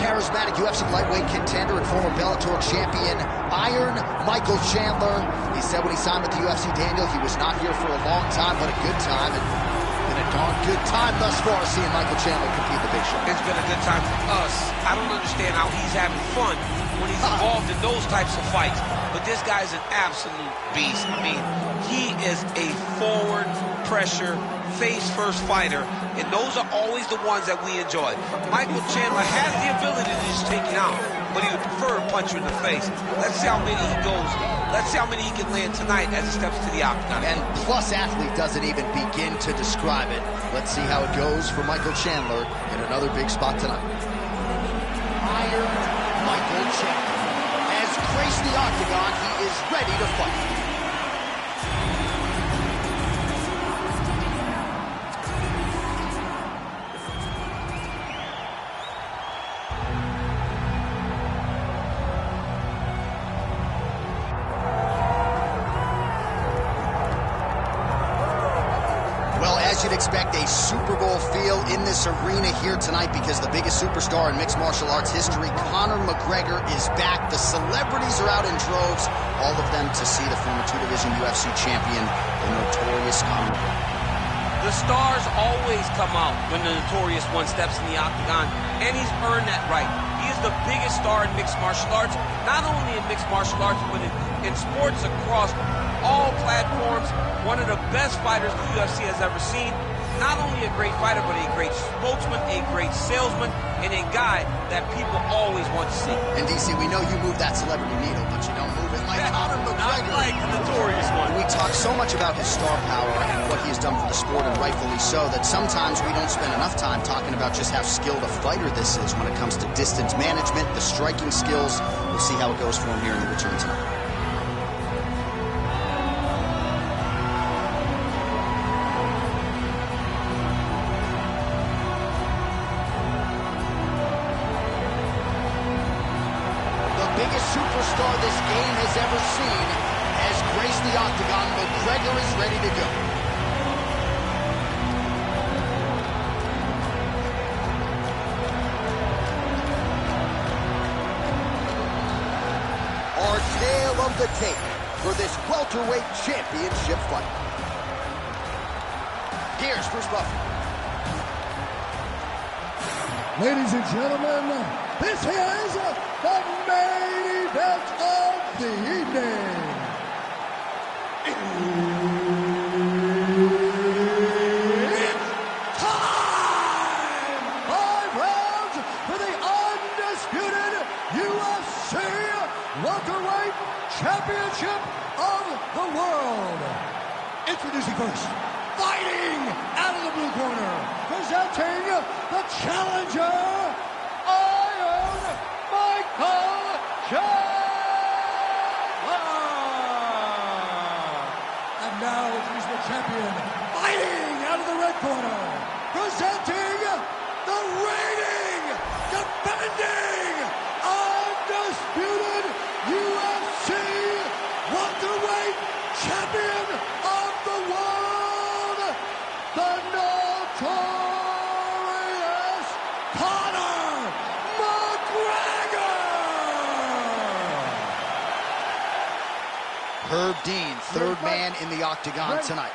charismatic UFC lightweight contender and former Bellator champion, Iron Michael Chandler. He said when he signed with the UFC, Daniel, he was not here for a long time, but a good time. And been a darn good time thus far seeing Michael Chandler compete in the big show. It's been a good time for us. I don't understand how he's having fun when he's involved in those types of fights. But this guy's an absolute beast. I mean, he is a forward pressure, face-first fighter, and those are always the ones that we enjoy. Michael Chandler has the ability to just take you out, but he would prefer to punch you in the face. Let's see how many he goes. Let's see how many he can land tonight as he steps to the octagon. And Plus Athlete doesn't even begin to describe it. Let's see how it goes for Michael Chandler in another big spot tonight. Iron Michael Chandler has graced the octagon. He is ready to fight. You'd expect a Super Bowl feel in this arena here tonight because the biggest superstar in mixed martial arts history, Conor McGregor, is back. The celebrities are out in droves, all of them to see the former two-division UFC champion, the notorious Conor McGregor. The stars always come out when the notorious one steps in the octagon, and he's earned that right. He is the biggest star in mixed martial arts, not only in mixed martial arts, but in sports across all platforms. One of the best fighters the UFC has ever seen. Not only a great fighter, but a great spokesman, a great salesman, and a guy that people always want to see. And DC, we know you move that celebrity needle, but you don't move it like Conor McGregor. Not like the notorious one. We talk so much about his star power and what he has done for the sport, and rightfully so, that sometimes we don't spend enough time talking about just how skilled a fighter this is when it comes to distance management, the striking skills. We'll see how it goes for him here in the return tonight. Superstar this game has ever seen has graced the octagon. McGregor is ready to go. Our tale of the tape for this welterweight championship fight. Here's Bruce Buffer. Ladies and gentlemen, this is the main event of the evening. It's time! 5 rounds for the undisputed UFC welterweight championship of the world. Introducing first, fighting out of the blue corner, presenting the challenger, Iron Michael Chandler. And now introducing the champion, fighting out of the red corner, presenting the reigning, defending, undisputed UFC welterweight champion of the world, the notorious Conor McGregor! Herb Dean, third man in the octagon tonight.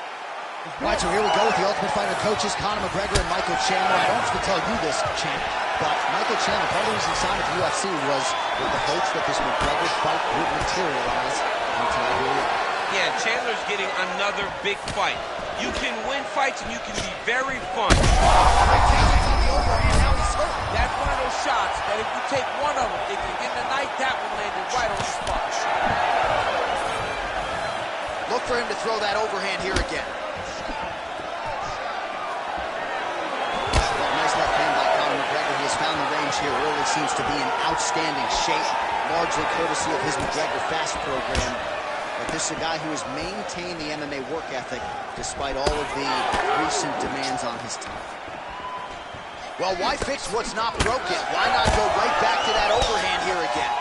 All right, so here we go with the Ultimate Fighter coaches, Conor McGregor and Michael Chandler. I don't have to tell you this, champ, but Michael Chandler, part of the reason he signed with the UFC was with the hopes that this McGregor fight would materialize. And tonight, here we are. Yeah, Chandler's getting another big fight. You can win fights and you can be very fun. That's one of those shots that if you take one of them, if you get the night, that one landed right on the spot. Look for him to throw that overhand here again. Well, nice left hand by Conor McGregor. He has found the range here early. Seems to be in outstanding shape, largely courtesy of his McGregor Fast program. But this is a guy who has maintained the MMA work ethic despite all of the recent demands on his time. Well, why fix what's not broken? Why not go right back to that overhand here again?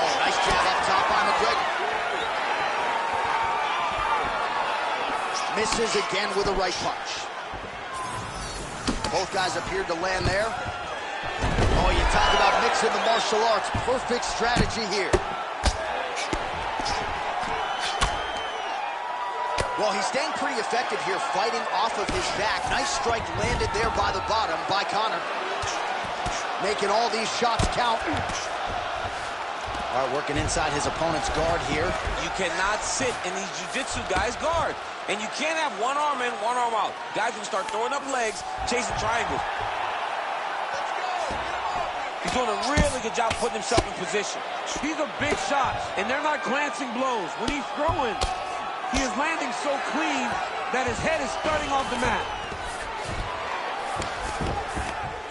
Oh, nice jab up top by McGregor. Misses again with a right punch. Both both guys appeared to land there. Oh, you talk about mixing the martial arts. Perfect strategy here. Well, he's staying pretty effective here, fighting off of his back. Nice strike landed there by the bottom by Conor. Making all these shots count. All right, working inside his opponent's guard here. You cannot sit in these jiu-jitsu guys' guard. And you can't have one arm in, one arm out. Guys will start throwing up legs, chasing triangles. He's doing a really good job putting himself in position. These are big shots, and they're not glancing blows. When he's throwing, he is landing so clean that his head is starting off the mat.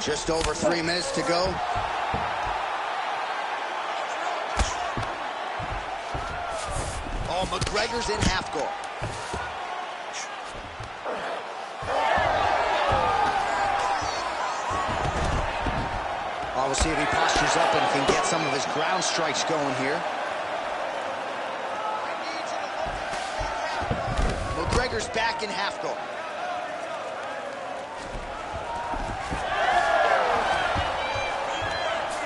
Just over 3 minutes to go. Oh, McGregor's in half guard. We'll see if he postures up and can get some of his ground strikes going here. McGregor's back in half guard.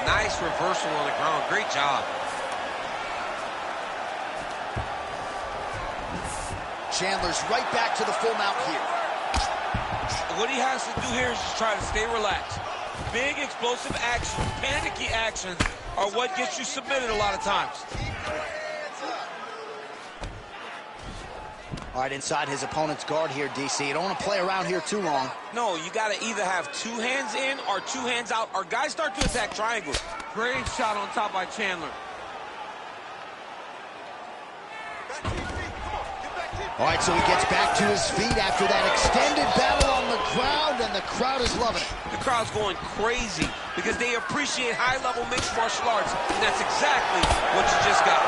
Nice reversal on the ground. Great job. Chandler's right back to the full mount here. What he has to do here is just try to stay relaxed. Big explosive action, panicky actions are what gets you submitted a lot of times. All right, inside his opponent's guard here, DC. You don't want to play around here too long. No, you got to either have 2 hands in or 2 hands out, or guys start to attack triangles. Great shot on top by Chandler. All right, so he gets back to his feet after that extended battle on the ground, and the crowd is loving it. The crowd's going crazy because they appreciate high-level mixed martial arts, and that's exactly what you just got.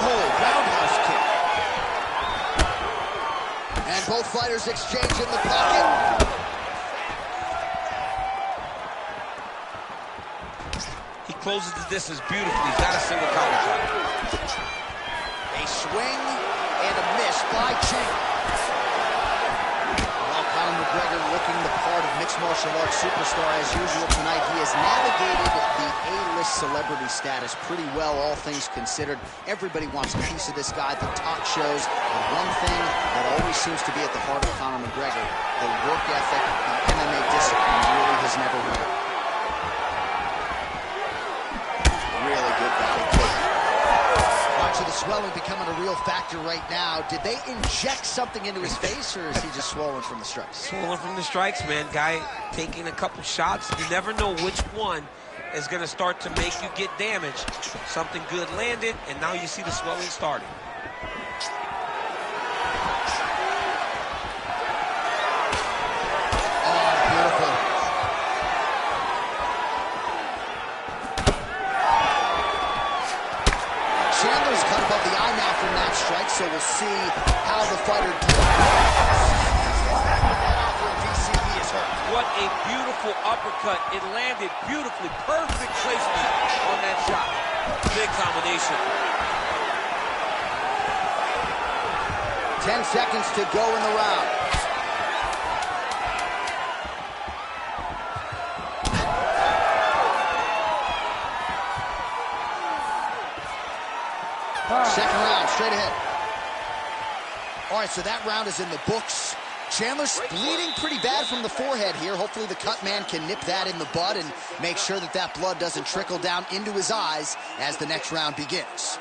Oh, roundhouse kick. And both fighters exchange in the pocket. He closes the distance beautifully. He's got a single counter shot. A swing and a miss by Chandler. While Conor McGregor looking the part of mixed martial arts superstar as usual tonight, he has navigated the A-list celebrity status pretty well, all things considered. Everybody wants a piece of this guy, the talk shows. And one thing that always seems to be at the heart of Conor McGregor, the work ethic, the MMA discipline really has never wavered. Really good body kick. So the swelling becoming a real factor right now. Did they inject something into his face, or is he just swollen from the strikes? Swollen from the strikes, man. Guy taking a couple shots. You never know which one is going to start to make you get damaged. Something good landed, and now you see the swelling starting. Oh, beautiful. Chandler's cut above the eye now from that strike, so we'll see how the fighter is hurt. What a beautiful uppercut. It landed beautifully. Perfect placement on that shot. Big combination. 10 seconds to go in the round. Second round, straight ahead. All right, so that round is in the books. Chandler's bleeding pretty bad from the forehead here. Hopefully the cut man can nip that in the bud and make sure that that blood doesn't trickle down into his eyes as the next round begins.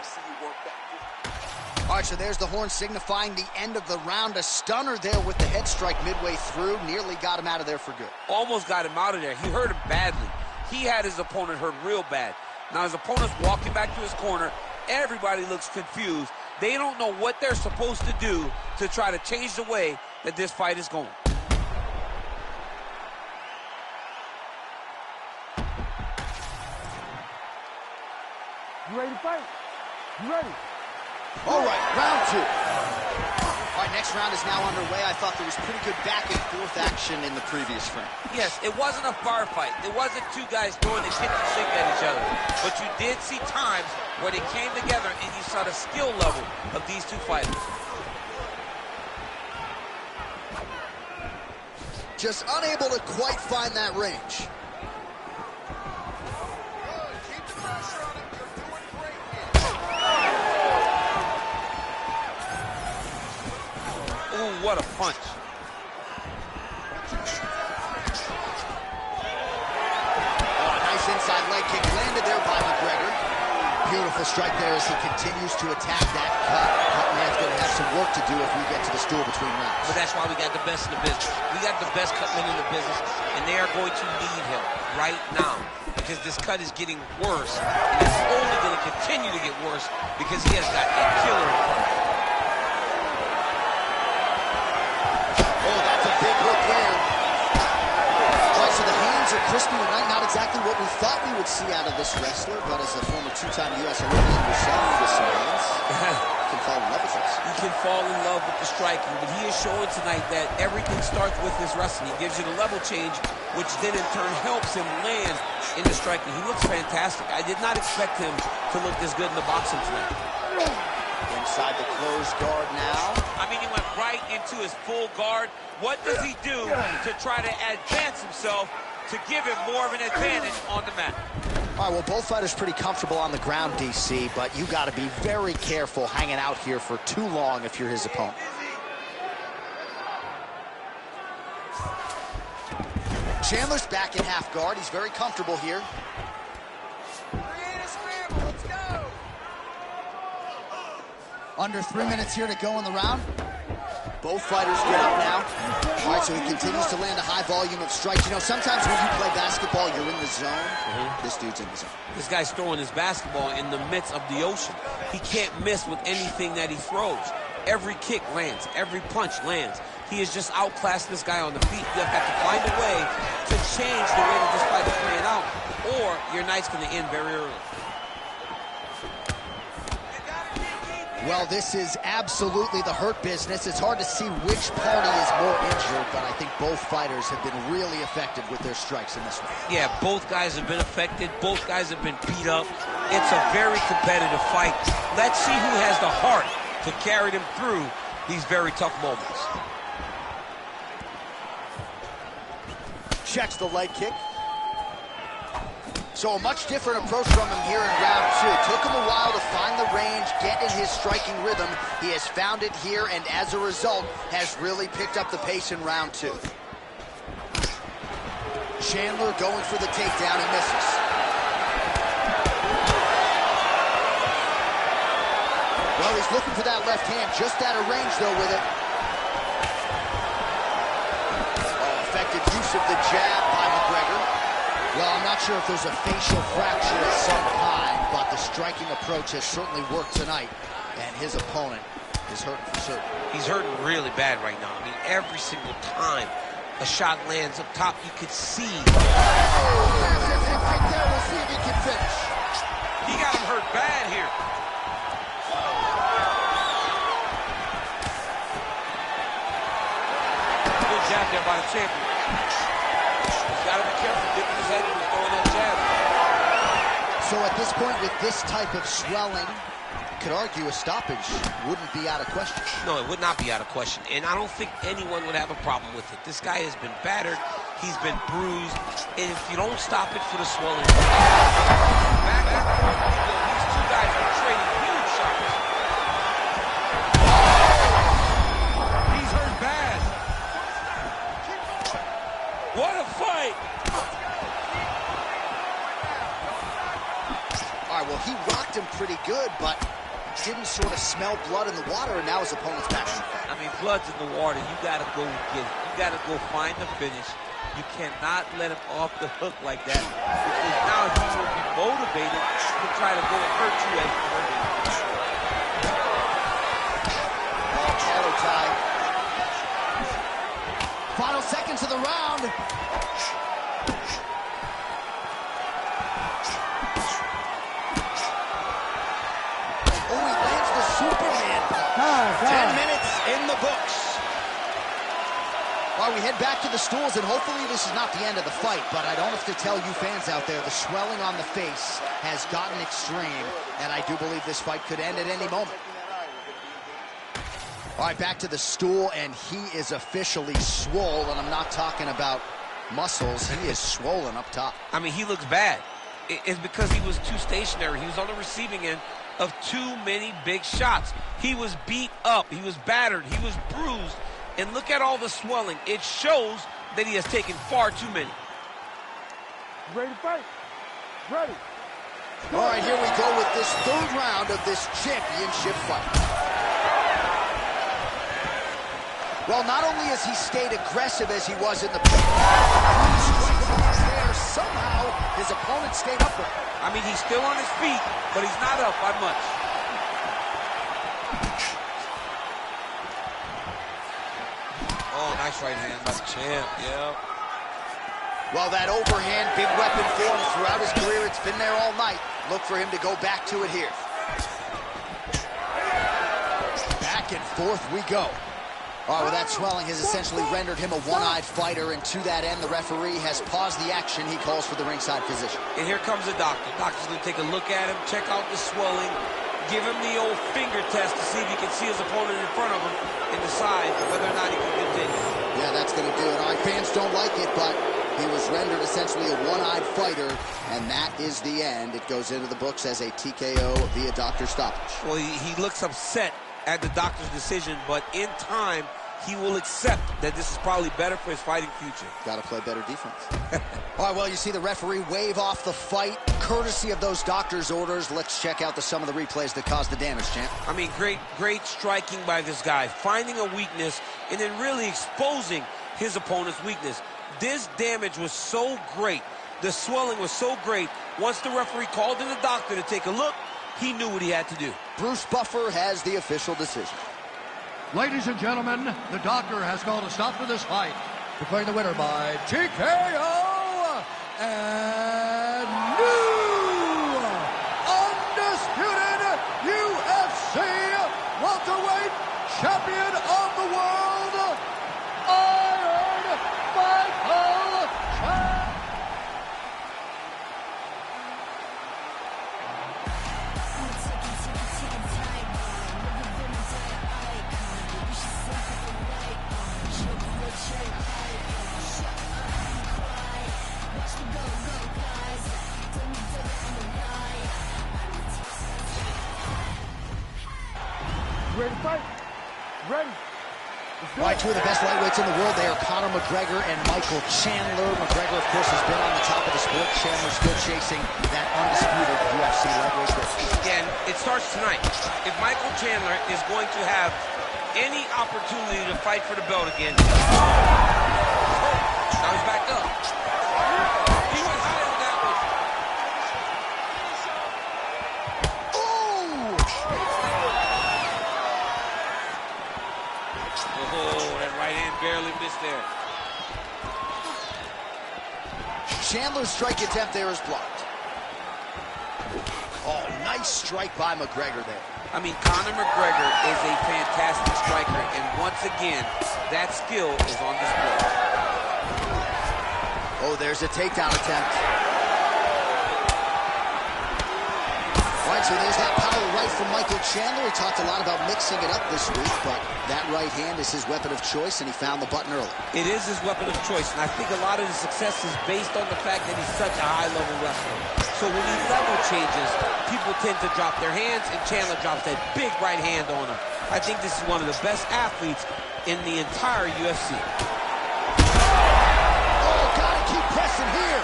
All right, so there's the horn signifying the end of the round. A stunner there with the head strike midway through. Nearly got him out of there for good. Almost got him out of there. He hurt him badly. He had his opponent hurt real bad. Now his opponent's walking back to his corner. Everybody looks confused. They don't know what they're supposed to do to try to change the way that this fight is going. You ready to fight? You ready? All right, round 2. All right, next round is now underway. I thought there was pretty good back and forth action in the previous frame. Yes, it wasn't a bar fight. It wasn't two guys throwing the kitchen sink at each other. But you did see times where they came together and you saw the skill level of these two fighters. just unable to quite find that range. Keep the pressure on him. You're doing great here. Ooh, what a punch. Inside leg kick landed there by McGregor. Beautiful strike there as he continues to attack that cut. Cutman's going to have some work to do if we get to the stool between rounds. But that's why we got the best in the business. We got the best cutmen in the business, and they are going to need him right now because this cut is getting worse, and it's only going to continue to get worse because he has got a killer in front of him. Oh, that's a big hook there. Right, so the hands are crispy tonight. Not exactly what we thought we would see out of this wrestler, but as a former two-time U.S. Olympian yourself with some hands, you can fall in love with this. He can fall in love with the striking, but he is showing tonight that everything starts with his wrestling. He gives you the level change, which then in turn helps him land in the striking. He looks fantastic. I did not expect him to look this good in the boxing tonight. Inside the closed guard now. I mean, he went right into his full guard. What does he do to try to advance himself to give him more of an advantage on the mat? All right, well, both fighters pretty comfortable on the ground, DC, but you got to be very careful hanging out here for too long if you're his opponent. Chandler's back in half guard. He's very comfortable here. Create a scramble. Let's go. Under 3 minutes here to go in the round. Both fighters get up now. All right, so he continues to land a high volume of strikes. You know, sometimes when you play basketball, you're in the zone. This dude's in the zone. This guy's throwing his basketball in the midst of the ocean. He can't miss with anything that he throws. Every kick lands. Every punch lands. He is just outclassed this guy on the feet. You've got to find a way to change the way that this fight is playing out, or your night's going to end very early. Well, this is absolutely the hurt business. It's hard to see which party is more injured, but I think both fighters have been really effective with their strikes in this one. Yeah, both guys have been affected. Both guys have been beat up. It's a very competitive fight. Let's see who has the heart to carry them through these very tough moments. Checks the leg kick. So a much different approach from him here in round two. Took him a while to find the range, get in his striking rhythm. He has found it here, and as a result, has really picked up the pace in round two. Chandler going for the takedown. He misses. Well, he's looking for that left hand. Just out of range, though, with it. Oh, effective use of the jab by McGregor. Well, I'm not sure if there's a facial fracture of some kind, but the striking approach has certainly worked tonight, and his opponent is hurting for certain. He's hurting really bad right now. I mean, every single time a shot lands up top, you could see. Right there, we'll see if he can finish. He got him hurt bad here. Good jab there by the champion. He's got to be careful dipping his head when he's throwing that jab. So at this point, with this type of swelling, could argue a stoppage wouldn't be out of question. No, it would not be out of question, and I don't think anyone would have a problem with it. This guy has been battered, he's been bruised, and if you don't stop it for the swelling, back and forth we go. These two guys are trading huge shots. He's hurt bad. What a fight! All right, well, he rocked him pretty good, but didn't sort of smell blood in the water, and now his opponent's back in the fight. I mean, blood's in the water. You got to go get it. You got to go find the finish. You cannot let him off the hook like that, because now he will be motivated to try to go and hurt you as you hurt him. Auto tie. Final seconds of the round. Oh, he lands the Superman punch. 10 minutes in the books. All right, we head back to the stools, and hopefully this is not the end of the fight, but I don't have to tell you fans out there, the swelling on the face has gotten extreme, and I do believe this fight could end at any moment. All right, back to the stool, and he is officially swole, and I'm not talking about muscles. He is swollen up top. I mean, he looks bad. It's because he was too stationary. He was on the receiving end of too many big shots. He was beat up. He was battered. He was bruised. And look at all the swelling. It shows that he has taken far too many. Ready to fight? Ready. All right, here we go with this third round of this championship fight. Well, not only has he stayed aggressive as he was in the there, somehow his opponent stayed upright. I mean, he's still on his feet, but he's not up by much. Oh, nice right hand by the champ, yeah. Well, that overhand big weapon for him throughout his career. It's been there all night. Look for him to go back to it here. Back and forth we go. All right, well, that swelling has essentially rendered him a one-eyed fighter, and to that end, the referee has paused the action. He calls for the ringside physician. And here comes the doctor. Doctor's going to take a look at him, check out the swelling, give him the old finger test to see if he can see his opponent in front of him and decide whether or not he can continue. Yeah, that's going to do it. All right, fans don't like it, but he was rendered essentially a one-eyed fighter, and that is the end. It goes into the books as a TKO via doctor stoppage. Well, he looks upset at the doctor's decision, but in time, he will accept that this is probably better for his fighting future. Got to play better defense. All right, well, you see the referee wave off the fight, courtesy of those doctor's orders. Let's check out some of the replays that caused the damage, champ. I mean, great striking by this guy, finding a weakness and then really exposing his opponent's weakness. This damage was so great. The swelling was so great. Once the referee called in the doctor to take a look, he knew what he had to do. Bruce Buffer has the official decision. Ladies and gentlemen, the doctor has called a stop to this fight, declaring the winner by TKO and new undisputed UFC welterweight champion of the world, Iron Michael Chan. Ready to fight? Ready. All right, two of the best lightweights in the world. They are Conor McGregor and Michael Chandler. McGregor, of course, has been on the top of the sport. Chandler still chasing that undisputed UFC lightweight record. Again, it starts tonight. If Michael Chandler is going to have any opportunity to fight for the belt again, now he's back up. He went high on that one. Oh, that right hand barely missed there. Chandler's strike attempt there is blocked. Oh, nice strike by McGregor there. I mean, Conor McGregor is a fantastic striker, and once again, that skill is on display. Oh, there's a takedown attempt. All right, so there's that power right from Michael Chandler. He talked a lot about mixing it up this week, but that right hand is his weapon of choice, and he found the button early. It is his weapon of choice, and I think a lot of his success is based on the fact that he's such a high-level wrestler. So when he level changes, people tend to drop their hands, and Chandler drops that big right hand on him. I think this is one of the best athletes in the entire UFC. Oh, gotta keep pressing here.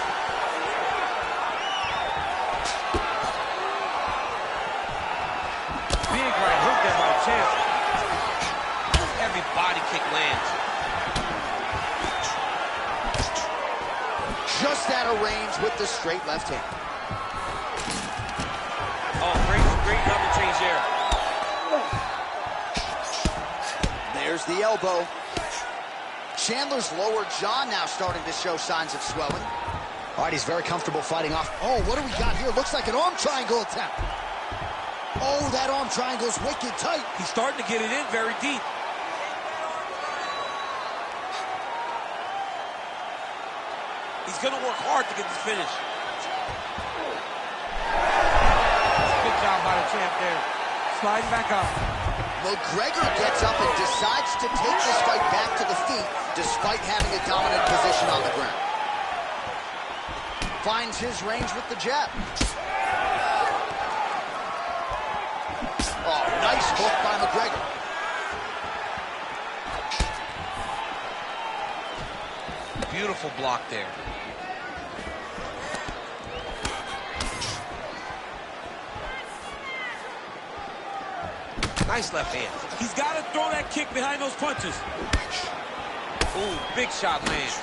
Big right hook there by Champ. Every body kick lands. Just out of range with the straight left hand. Oh, great double change there. There's the elbow. Chandler's lower jaw now starting to show signs of swelling. All right, he's very comfortable fighting off. Oh, what do we got here? Looks like an arm triangle attempt. Oh, that arm triangle's wicked tight. He's starting to get it in very deep. He's going to work hard to get this finish. Good job by the champ there. Sliding back up. McGregor gets up and decides to take this fight back to the feet despite having a dominant position on the ground. Finds his range with the jab. Oh, nice hook by McGregor. Beautiful block there. Nice left hand. He's got to throw that kick behind those punches. Ooh, big shot lands.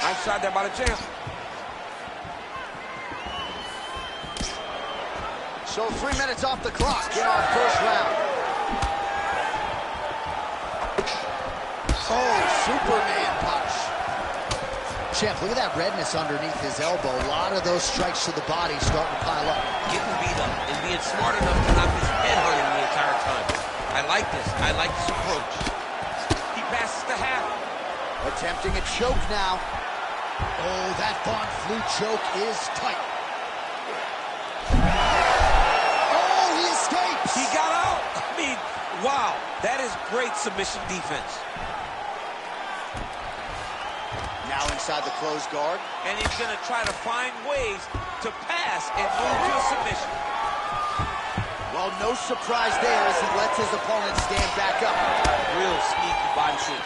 Nice shot there by the champ. So 3 minutes off the clock in our first round. Oh, Superman punch. Champ, look at that redness underneath his elbow. A lot of those strikes to the body starting to pile up. Getting beat up and being smart enough to not be headhunting the entire time. I like this. I like this approach. He passes the half. Attempting a choke now. Oh, that Von Flue choke is tight. Oh, he escapes. He got out. I mean, wow. That is great submission defense. Now inside the closed guard. And he's going to try to find ways to pass and move to a submission. Well, no surprise there as he lets his opponent stand back up. Real sneaky body kick.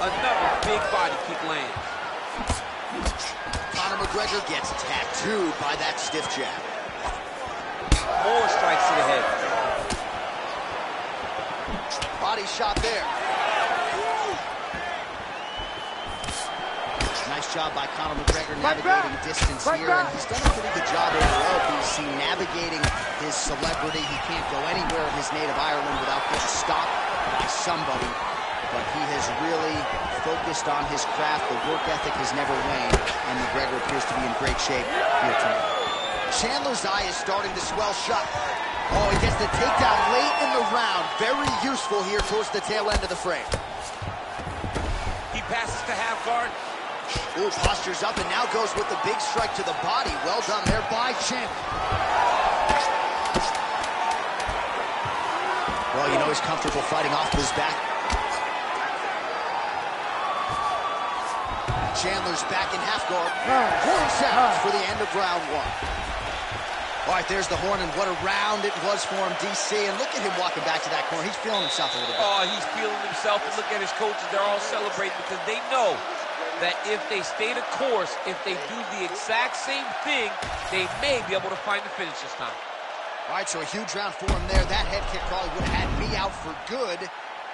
Another big body kick lands. Conor McGregor gets tattooed by that stiff jab. More strikes to the head. Body shot there. Nice job by Conor McGregor navigating distance here, and he's done a pretty good job overall, BC, navigating his celebrity. He can't go anywhere in his native Ireland without getting stopped by somebody. But he has really focused on his craft. The work ethic has never waned, and McGregor appears to be in great shape here tonight. Chandler's eye is starting to swell shut. Oh, he gets the takedown late in the round. Very useful here towards the tail end of the frame. He passes to half guard. Ooh, postures up and now goes with the big strike to the body. Well done there by Chandler. Well, you know he's comfortable fighting off his back. Chandler's back in half guard. Horn sounds for the end of round one. All right, there's the horn, and what a round it was for him, DC. And look at him walking back to that corner. He's feeling himself a little bit. Oh, he's feeling himself. And look at his coaches. They're all celebrating because they know that if they stay the course, if they do the exact same thing, they may be able to find the finish this time. All right, so a huge round for him there. That head kick probably would have had me out for good.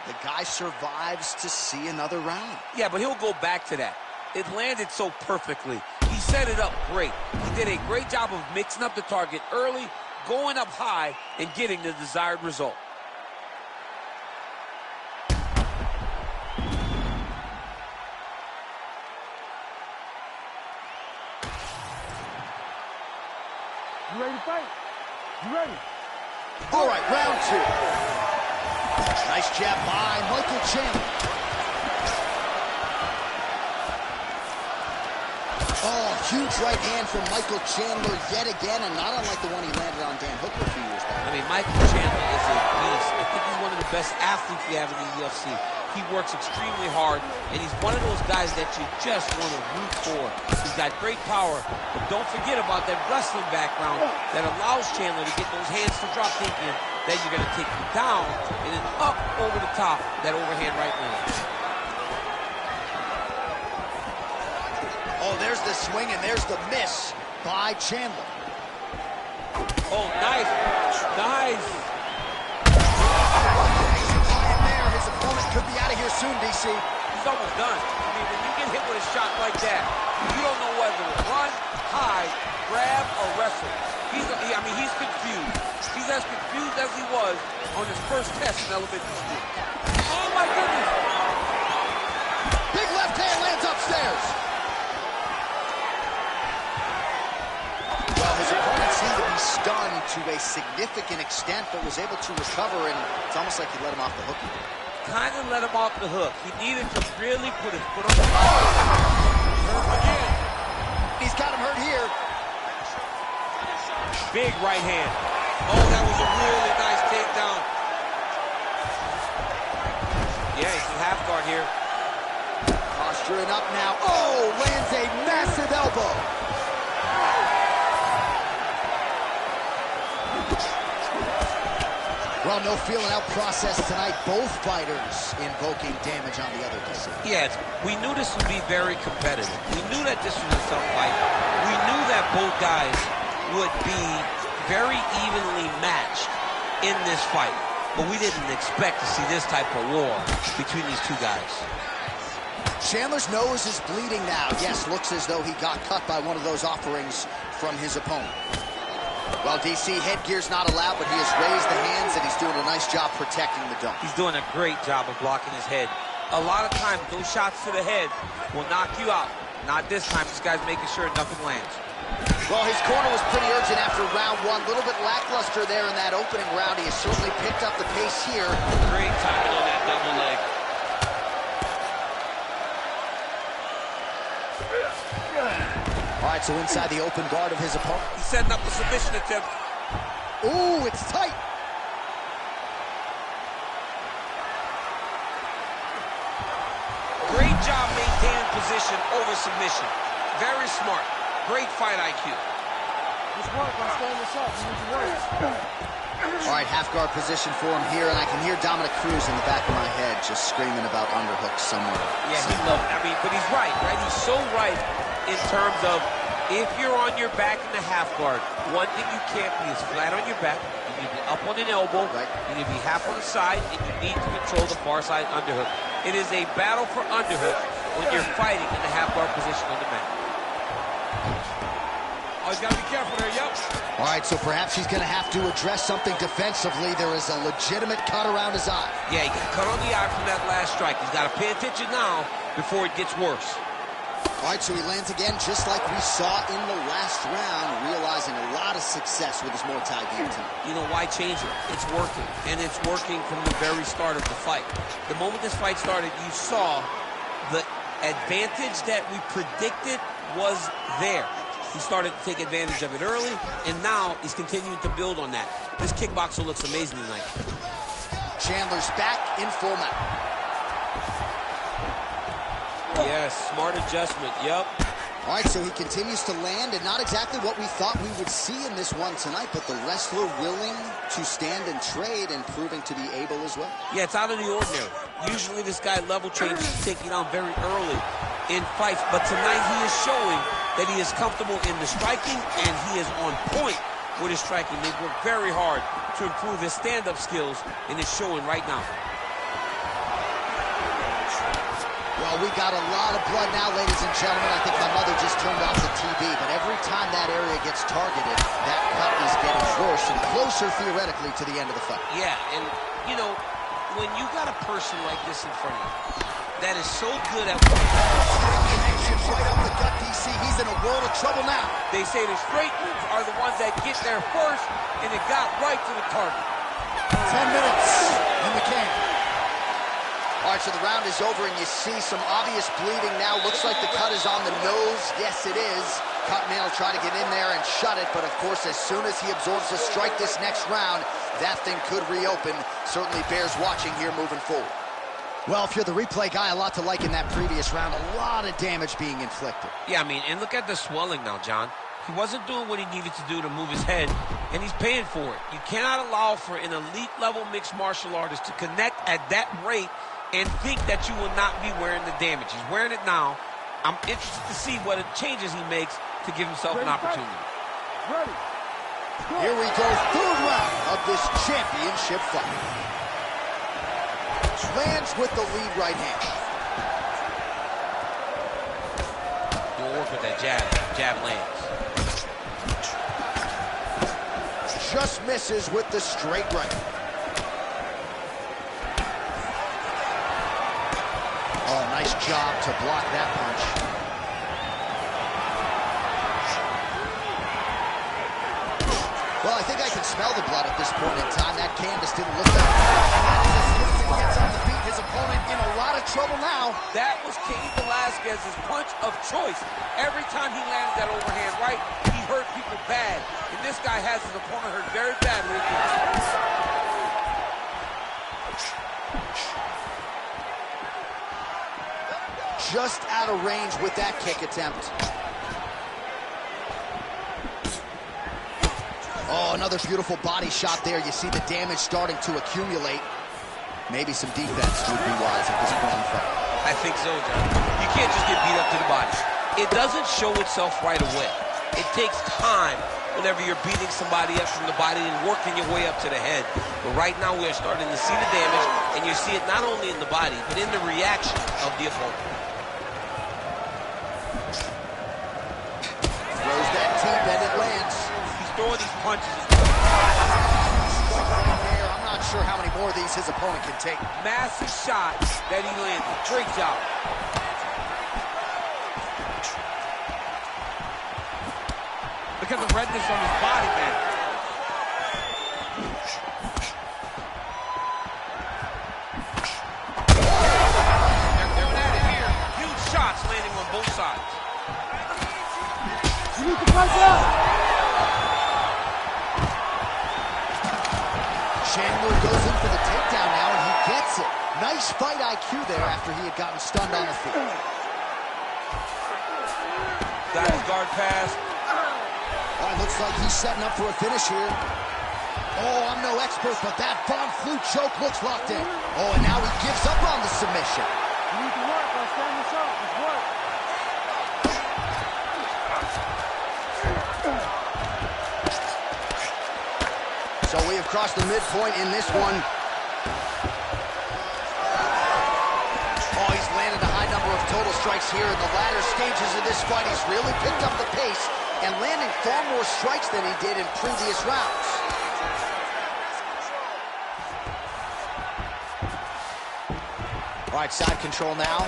The guy survives to see another round. Yeah, but he'll go back to that. It landed so perfectly. He set it up great. He did a great job of mixing up the target early, going up high, and getting the desired result. You ready to fight? You ready? All right, round two. Nice jab by Michael Chandler. Oh, huge right hand from Michael Chandler yet again, and not unlike the one he landed on Dan Hooker a few years back. I mean, Michael Chandler is a beast. I think he's one of the best athletes we have in the UFC. He works extremely hard, and he's one of those guys that you just want to root for. He's got great power, but don't forget about that wrestling background that allows Chandler to get those hands to drop, thinking that you're going to take him down and then up over the top, that overhand right land. Oh, there's the swing, and there's the miss by Chandler. Oh, nice. Nice. There, his opponent could be out of here soon, DC. He's almost done. I mean, when you get hit with a shot like that, you don't know whether to run, hide, grab, or wrestle. He's confused. He's as confused as he was on his first test in elementary school. Oh, my goodness. Big left hand lands upstairs. Well, his opponent seemed to be stunned to a significant extent, but was able to recover, and it's almost like he let him off the hook. kind of let him off the hook. He needed to really put his foot on the line. Hurt again. He's got him hurt here. Big right hand. Oh, that was a really nice takedown. Yeah, he's in half guard here. Posturing up now. Oh, lands a massive elbow. Well, no feeling out process tonight. Both fighters invoking damage on the other DC. Yes, we knew this would be very competitive. We knew that this was a tough fight. We knew that both guys would be very evenly matched in this fight. But we didn't expect to see this type of war between these two guys. Chandler's nose is bleeding now. Yes, looks as though he got cut by one of those offerings from his opponent. Well, DC, headgear's not allowed, but he has raised the hands, and he's doing a nice job protecting the dome. He's doing a great job of blocking his head. A lot of times, those shots to the head will knock you out. Not this time. This guy's making sure nothing lands. Well, his corner was pretty urgent after round one. A little bit lackluster there in that opening round. He has certainly picked up the pace here. Great timing on that double leg. All right, so inside the open guard of his opponent. He's setting up a submission attempt. Ooh, it's tight. Great job maintaining position over submission. Very smart. Great fight IQ. Just work on standing this up. You need to work. All right, half guard position for him here, and I can hear Dominic Cruz in the back of my head just screaming about underhooks somewhere. Yeah, he loves it. I mean, but he's right? He's so right in terms of if you're on your back in the half guard, one thing you can't be is flat on your back. You need to be up on an elbow. Right. You need to be half on the side, and you need to control the far side underhook. It is a battle for underhook when you're fighting in the half guard position on the mat. Oh, he's got to be careful there, yep. All right, so perhaps he's going to have to address something defensively. There is a legitimate cut around his eye. Yeah, he got cut on the eye from that last strike. He's got to pay attention now before it gets worse. All right, so he lands again just like we saw in the last round, realizing a lot of success with his Muay Thai guillotine. You know, why change it? It's working, and it's working from the very start of the fight. The moment this fight started, you saw the advantage that we predicted was there. He started to take advantage of it early, and now he's continuing to build on that. This kickboxer looks amazing tonight. Chandler's back in full mount. Yes, smart adjustment, yep. All right, so he continues to land, and not exactly what we thought we would see in this one tonight, but the wrestler willing to stand and trade and proving to be able as well. Yeah, it's out of the ordinary. Usually this guy level changes, taking down very early in fights, but tonight he is showing that he is comfortable in the striking, and he is on point with his striking. They've worked very hard to improve his stand-up skills, and it's showing right now. Well, we got a lot of blood now, ladies and gentlemen. I think my mother just turned off the TV, but every time that area gets targeted, that cut is getting worse and closer, theoretically, to the end of the fight. Yeah, and, you know, when you got a person like this in front of you that is so good at Connection right up the gut, DC. He's in a world of trouble now. They say the straight moves are the ones that get there first, and it got right to the target. 10 minutes in the can. All right, so the round is over, and you see some obvious bleeding now. Looks like the cut is on the nose. Yes, it is. Cutman will try to get in there and shut it, but of course, as soon as he absorbs a strike this next round, that thing could reopen. Certainly bears watching here moving forward. Well, if you're the replay guy, a lot to like in that previous round. A lot of damage being inflicted. Yeah, I mean, and look at the swelling now, John. He wasn't doing what he needed to do to move his head, and he's paying for it. You cannot allow for an elite-level mixed martial artist to connect at that rate and think that you will not be wearing the damage. He's wearing it now. I'm interested to see what changes he makes to give himself an opportunity. Ready. Here we go, third round of this championship fight. Lands with the lead right hand. You'll work with that jab. Jab lands. Just misses with the straight right. Oh, nice job to block that punch. Well, I think I can smell the blood at this point in time. That canvas didn't look that bad. Gets on the feet. His choice. Every time he landed that overhand right, he hurt people bad. And this guy has his opponent hurt very badly again. Just out of range with that kick attempt. Oh, another beautiful body shot there. You see the damage starting to accumulate. Maybe some defense would be wise at this point in the fight. I think so, John. You can't just get beat up to the body. It doesn't show itself right away. It takes time whenever you're beating somebody up from the body and working your way up to the head. But right now we are starting to see the damage, and you see it not only in the body, but in the reaction of the opponent. Throws that deep and it lands. He's throwing these punches. I'm not sure how many more of these his opponent can take. Massive shot that he landed. Great job. Look at the redness on his body, man. They're going at it here. Huge shots landing on both sides. You need to punch out. Chandler goes in for the takedown now, and he gets it. Nice fight IQ there after he had gotten stunned on the feet. Got his guard pass. Oh, it looks like he's setting up for a finish here. Oh, I'm no expert, but that Von Flue choke looks locked in. Oh, and now he gives up on the submission. You need to work on standing this up. Just work. So we have crossed the midpoint in this one. Oh, he's landed a high number of total strikes here in the latter stages of this fight. He's really picked up the pace and landing far more strikes than he did in previous rounds. All right, side control now.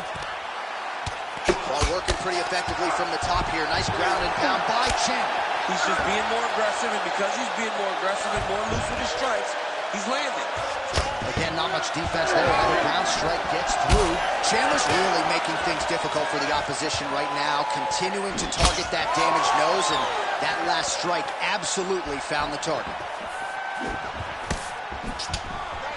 Well, working pretty effectively from the top here. Nice ground and pound by Chandler. He's just being more aggressive, and because he's being more aggressive and more loose with his strikes, he's landing. Again, not much defense there. Another ground strike gets through. Chandler's really making things difficult for the opposition right now, continuing to target that damaged nose, and that last strike absolutely found the target.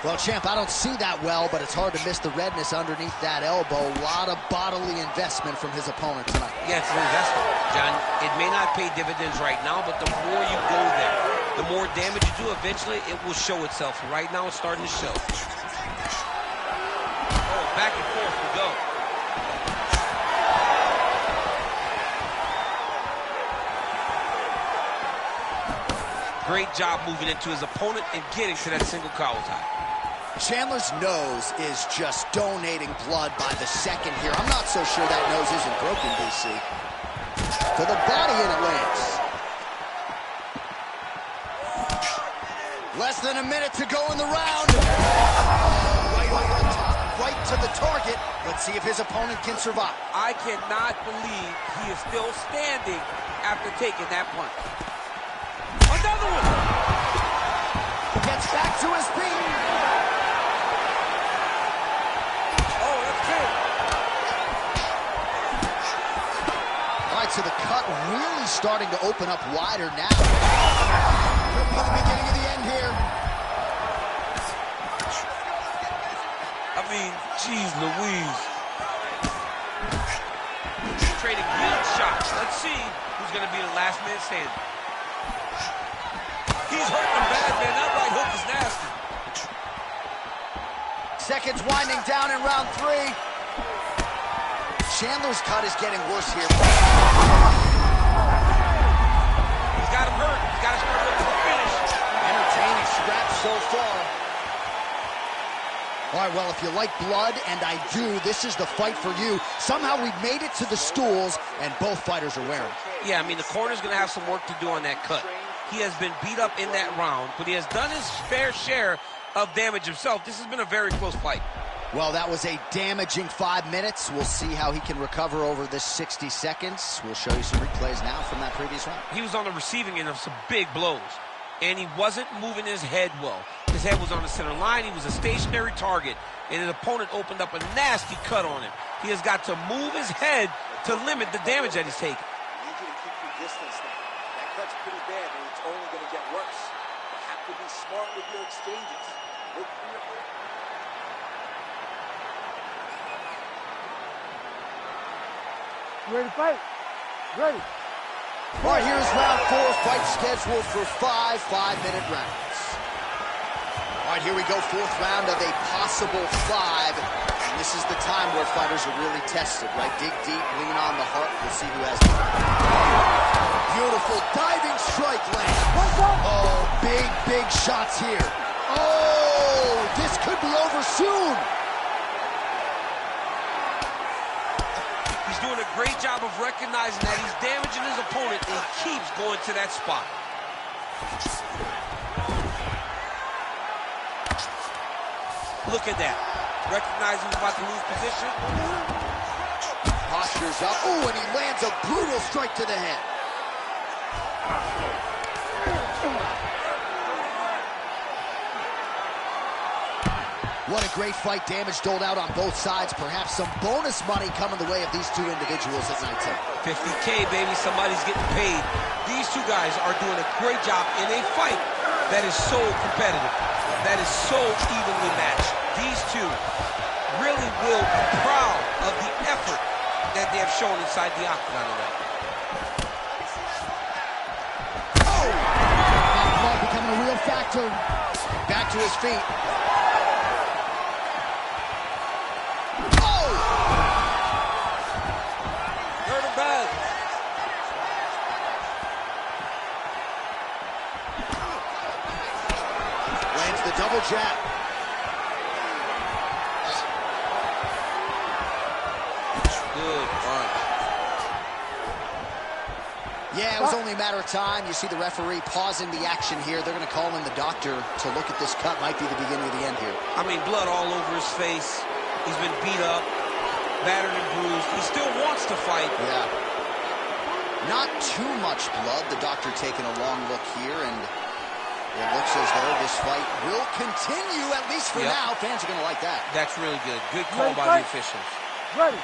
Well, champ, I don't see that well, but it's hard to miss the redness underneath that elbow. A lot of bodily investment from his opponent tonight. Yeah, it's an investment, John. It may not pay dividends right now, but the more you go there, the more damage you do, eventually it will show itself. Right now, it's starting to show. Oh, back and forth we go. Great job moving into his opponent and getting to that single Kawasaki. Chandler's nose is just donating blood by the second here. I'm not so sure that nose isn't broken, DC. To the body, and it lands. Less than a minute to go in the round. Right over the top, right to the target. Let's see if his opponent can survive. I cannot believe he is still standing after taking that punch. Another one! Gets back to his feet. Oh, that's good. All right, so the cut really starting to open up wider now. Could be the beginning of the end here. I mean, geez Louise. Trading huge shots. Let's see who's going to be the last man standing. He's hurting him bad, man. That right hook is nasty. Seconds winding down in round 3. Chandler's cut is getting worse here. He's got him hurt. He's got to start looking for a finish. Entertaining scrap so far. All right, well, if you like blood, and I do, this is the fight for you. Somehow we've made it to the stools, and both fighters are wearing. Yeah, I mean, the corner's going to have some work to do on that cut. He has been beat up in that round, but he has done his fair share of damage himself. This has been a very close fight. Well, that was a damaging 5 minutes. We'll see how he can recover over this 60 seconds. We'll show you some replays now from that previous round. He was on the receiving end of some big blows, and he wasn't moving his head well. His head was on the center line. He was a stationary target, and his opponent opened up a nasty cut on him. He has got to move his head to limit the damage that he's taking. I need you to keep your distance now. That cut's pretty bad, and it's only going to get worse. You have to be smart with your exchanges. Look for your... You ready to fight? Ready. All right, here's round 4, fight scheduled for 5 5-minute rounds. All right, here we go, 4th round of a possible 5. And this is the time where fighters are really tested, right? Dig deep, lean on the heart. We'll see who has it. Beautiful diving strike land. Oh, big shots here. Oh, this could be over soon. He's doing a great job of recognizing that he's damaging his opponent, and he keeps going to that spot. Look at that. Recognizing he's about to lose position. Posture's up. Oh, and he lands a brutal strike to the head. What a great fight. Damage doled out on both sides. Perhaps some bonus money coming the way of these two individuals at night time. 50K, baby. Somebody's getting paid. These two guys are doing a great job in a fight that is so competitive, that is so evenly matched. These two really will be proud of the effort that they have shown inside the octagon tonight. Oh! Blood becoming a real factor. Back to his feet. Double jab. Good punch. Yeah, it was only a matter of time. You see the referee pausing the action here. They're going to call in the doctor to look at this cut. Might be the beginning of the end here. I mean, blood all over his face. He's been beat up, battered and bruised. He still wants to fight. Yeah. Not too much blood. The doctor taking a long look here, and it looks as though this fight will continue, at least for now. Fans are going to like that. That's really good. Good call by the officials. Ready.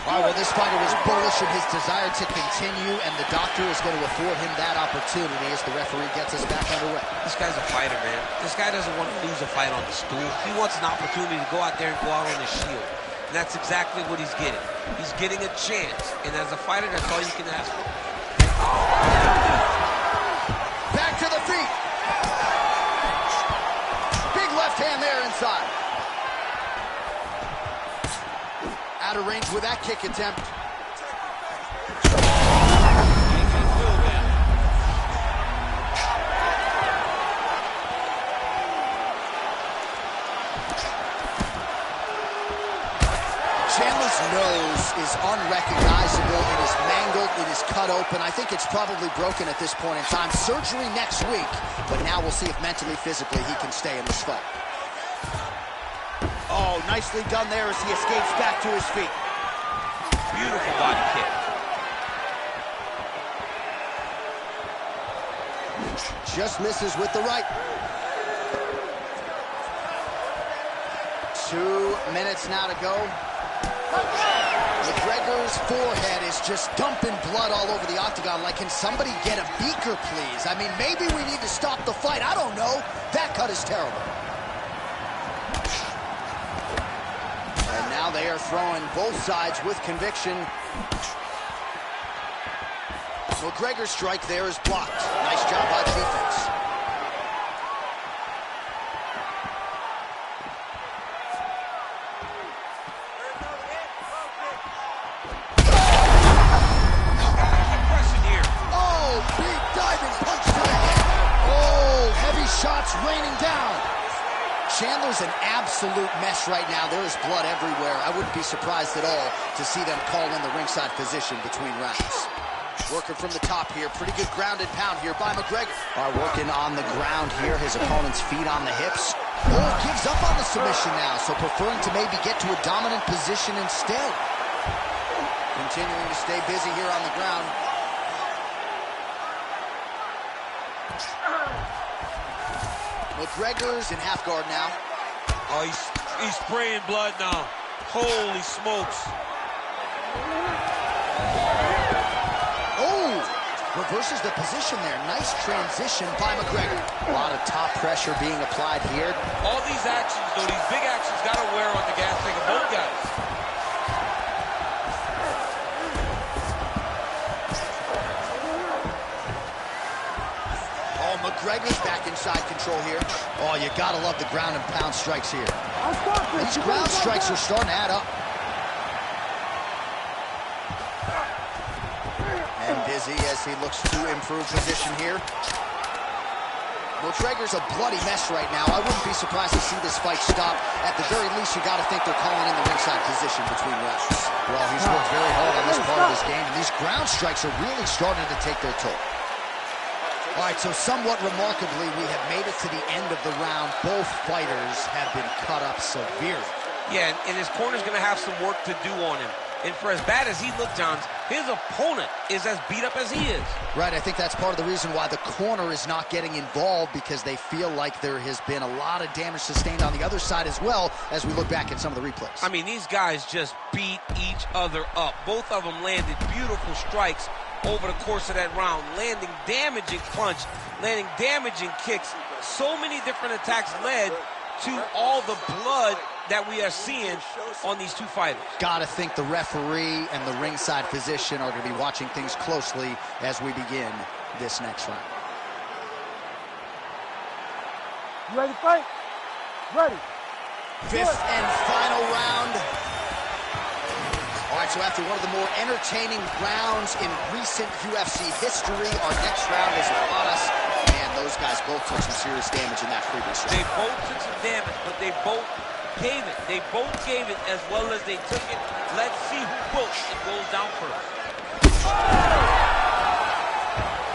All right, well, this fighter was bullish in his desire to continue, and the doctor is going to afford him that opportunity as the referee gets us back underway. This guy's a fighter, man. This guy doesn't want to lose a fight on the stool. He wants an opportunity to go out there and go out on his shield. And that's exactly what he's getting. He's getting a chance. And as a fighter, that's all you can ask for. Back to the feet. Big left hand there inside. Out of range with that kick attempt. Chandler's nose is unrecognizable. It is mangled. It is cut open. I think it's probably broken at this point in time. Surgery next week, but now we'll see if mentally, physically, he can stay in this fight. Oh, nicely done there as he escapes back to his feet. Beautiful body kick. Just misses with the right. 2 minutes now to go. McGregor's forehead is just dumping blood all over the octagon. Like, can somebody get a beaker, please? I mean, maybe we need to stop the fight. I don't know. That cut is terrible. And now they are throwing both sides with conviction. McGregor's strike there is blocked. Nice job by the defense. Shots raining down. Chandler's an absolute mess right now. There is blood everywhere. I wouldn't be surprised at all to see them call in the ringside position between rounds. Working from the top here. Pretty good grounded pound here by McGregor. Working on the ground here. His opponent's feet on the hips. Oh, gives up on the submission now, so preferring to maybe get to a dominant position instead. Continuing to stay busy here on the ground. McGregor's in half guard now. Oh, he's spraying blood now. Holy smokes. reverses the position there. Nice transition by McGregor. A lot of top pressure being applied here. All these actions, though, these big actions got to wear on the gas tank of both guys. Oh, McGregor's back inside control here. Oh, you got to love the ground and pound strikes here. These ground strikes are starting to add up. And busy as he looks to improve position here. McGregor's a bloody mess right now. I wouldn't be surprised to see this fight stop. At the very least, you got to think they're calling in the ringside position between rounds. Well, he's worked very hard on this part of his game, and these ground strikes are really starting to take their toll. All right, so somewhat remarkably, we have made it to the end of the round. Both fighters have been cut up severely. Yeah, and his corner's going to have some work to do on him. And for as bad as he looked, Johns, his opponent is as beat up as he is. Right, I think that's part of the reason why the corner is not getting involved, because they feel like there has been a lot of damage sustained on the other side as well, as we look back at some of the replays. I mean, these guys just beat each other up. Both of them landed beautiful strikes over the course of that round, landing damaging punch, landing damaging kicks. So many different attacks led to all the blood that we are seeing on these two fighters. Gotta think the referee and the ringside physician are gonna be watching things closely as we begin this next round. You ready to fight? Ready. Fifth and final round. All right, so after one of the more entertaining rounds in recent UFC history, our next round is upon us. Man, those guys both took some serious damage in that previous round. They both took some damage, but they both gave it. They both gave it as well as they took it. Let's see who quotes and goes down first.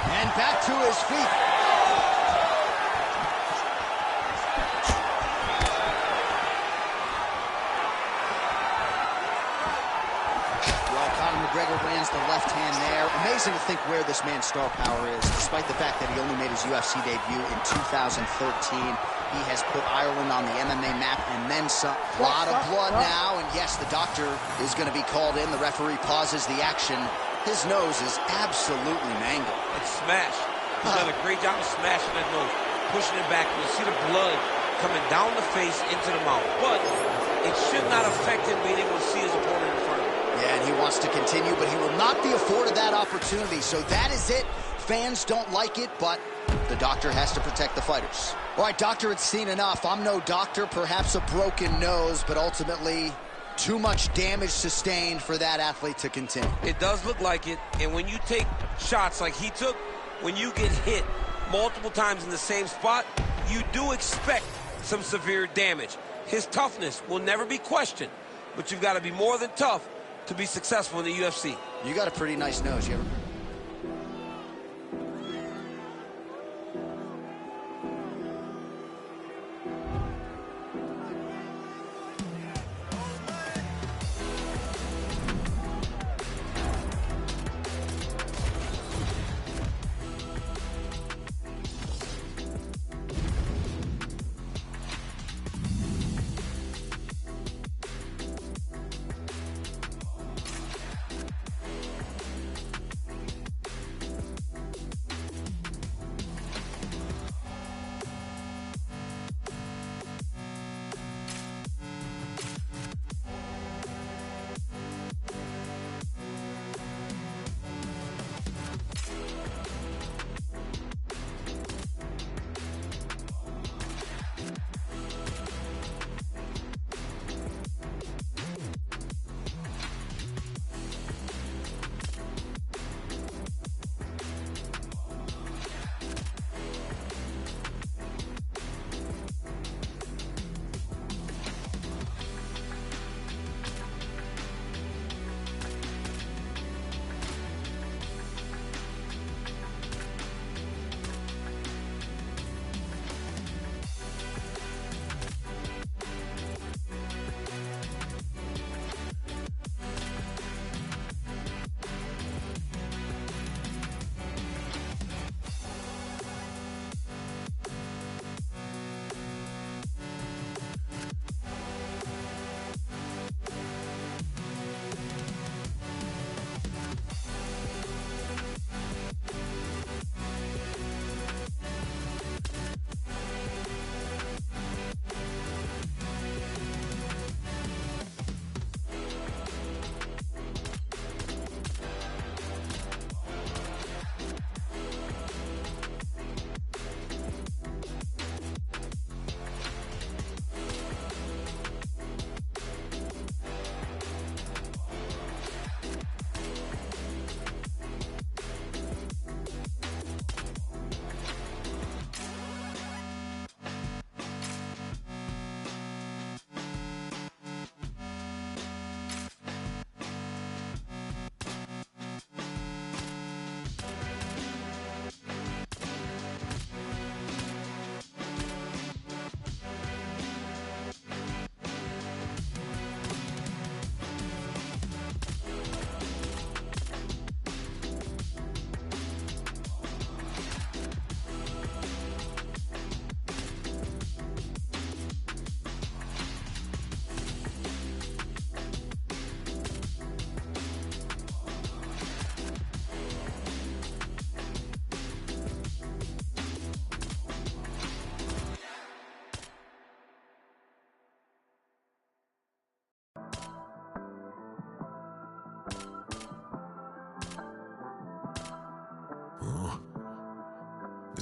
And back to his feet. McGregor lands the left hand there. Amazing to think where this man's star power is, despite the fact that he only made his UFC debut in 2013. He has put Ireland on the MMA map and then some. A lot of blood now, and yes, the doctor is going to be called in. The referee pauses the action. His nose is absolutely mangled. It's smashed. He's done a great job of smashing that nose, pushing it back. You see the blood coming down the face into the mouth, but it should not affect him being able to see his opponent in front of him. Yeah, and he wants to continue, but he will not be afforded that opportunity. So that is it. Fans don't like it, but the doctor has to protect the fighters. All right, doctor, it's seen enough. I'm no doctor, perhaps a broken nose, but ultimately too much damage sustained for that athlete to continue. It does look like it, and when you take shots like he took, when you get hit multiple times in the same spot, you do expect some severe damage. His toughness will never be questioned, but you've got to be more than tough to be successful in the UFC. You got a pretty nice nose. You ever...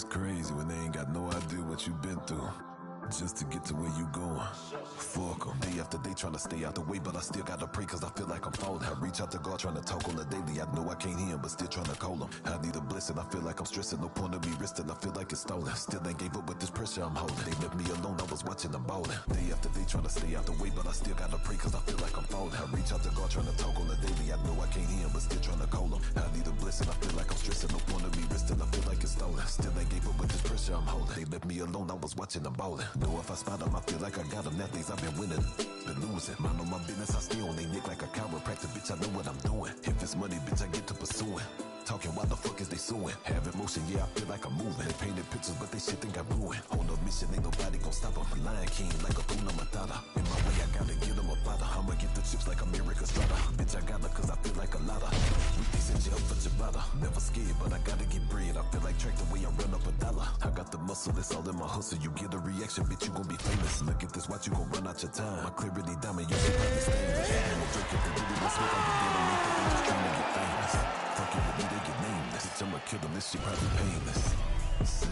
crazy when they ain't got no idea what you've been through. Just to get to where you going. Fuck them. Day after day trying to stay out the way, but I still gotta pray cause I feel like I'm falling. I reach out to God trying to talk on the daily. I know I can't hear him, but still trying to call him. I need a blessing, I feel like I'm stressing. No point of me risking, I feel like it's stolen. Still ain't gave up with this pressure I'm holding. They left me alone, I was watching them ballin'. Day after day trying to stay out the way, but I still gotta pray cause I feel like I'm falling. I reach out to God trying to talk on the daily. I know I can't hear him, but still trying to call him. I need a blessing, I feel like I'm stressing. No point of me risking, I feel like it's stolen. Still ain't gave up with this pressure I'm holding. They left me alone, I was watching them ballin'. Know if I spot them, I feel like I got them. That days I've been winning, been losing. Mind on my business, I stay on they neck like a chiropractor. Bitch, I know what I'm doing. If it's money, bitch, I get to pursuing. Talking, why the fuck is they suing? Have emotion, yeah, I feel like I'm moving. They painted pictures, but they shit think I'm ruined. On a mission, ain't nobody gon' stop 'em. Lion King, like a Hakuna Matata. In my way, I gotta get them a bada. I'ma get the chips like America Strata. Bitch, I got her cause I feel like a lotta. Weekly set you up for ciabatta. Never scared, but I gotta get bread. I feel like track the way I run up a dollar. I got the muscle, it's all in my hustle. You get a reaction, bitch, you gon' be famous. Look at this watch, you gon' run out your time. My clarity diamond, you should probably stainless. I'm a drink if they do it, smoke on the dead. I'm make them just trying to get famous. Fucking with me, they get nameless. Bitch, I'ma kill them, this shit probably painless. Say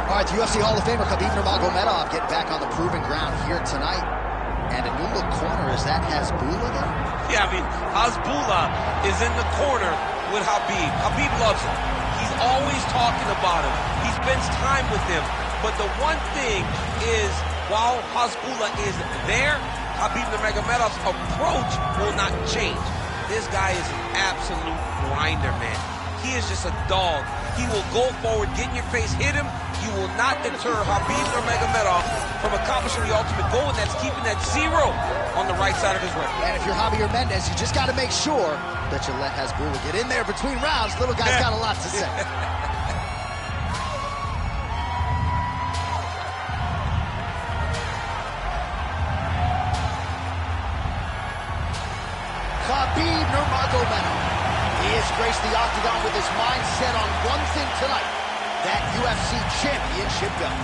All right, the UFC Hall of Famer Khabib Nurmagomedov getting back on the proving ground here tonight. And a new look corner, is that Hasbulla there? Yeah, I mean, Hasbulla is in the corner with Khabib. Khabib loves him. He's always talking about him. He spends time with him. But the one thing is, while Hasbulla is there, Khabib Nurmagomedov's approach will not change. This guy is an absolute grinder, man. He is just a dog. He will go forward, get in your face, hit him. You will not deter Khabib Nurmagomedov from accomplishing the ultimate goal, and that's keeping that 0 on the right side of his ring. And if you're Javier Mendez, you just got to make sure that you let Hasbulla get in there between rounds. Little guy's got a lot to say. Khabib Nurmagomedov. He has graced the octagon with his mind set on one thing tonight, that UFC championship belt.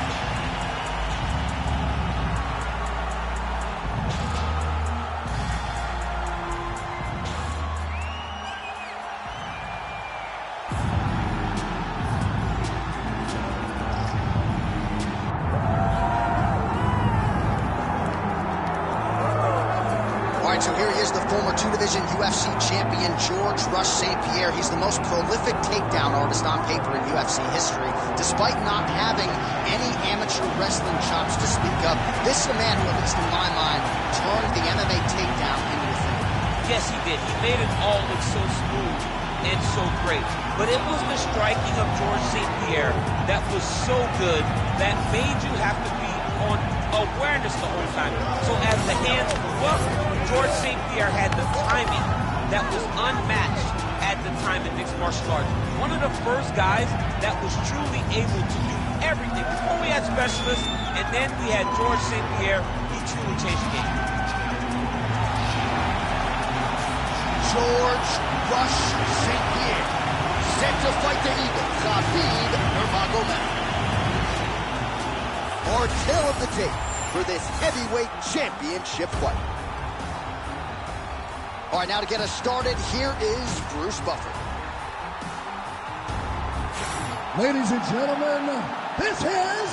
So here he is, the former two-division UFC champion, George Rush St. Pierre. He's the most prolific takedown artist on paper in UFC history. Despite not having any amateur wrestling chops to speak of, this is a man who, at least in my mind, turned the MMA takedown into a thing. Yes, he did. He made it all look so smooth and so great. But it was the striking of George St. Pierre that was so good that made you have to be on awareness the whole time. So as the hands move up, George St. Pierre had the timing that was unmatched at the time in mixed martial arts. One of the first guys that was truly able to do everything. Before we had specialists, and then we had George St. Pierre. He truly changed the game. George Rush St. Pierre, set to fight the Eagle, Khabib Nurmagomedov. Our tale of the tape for this heavyweight championship fight. All right, now to get us started, here is Bruce Buffer. Ladies and gentlemen, this is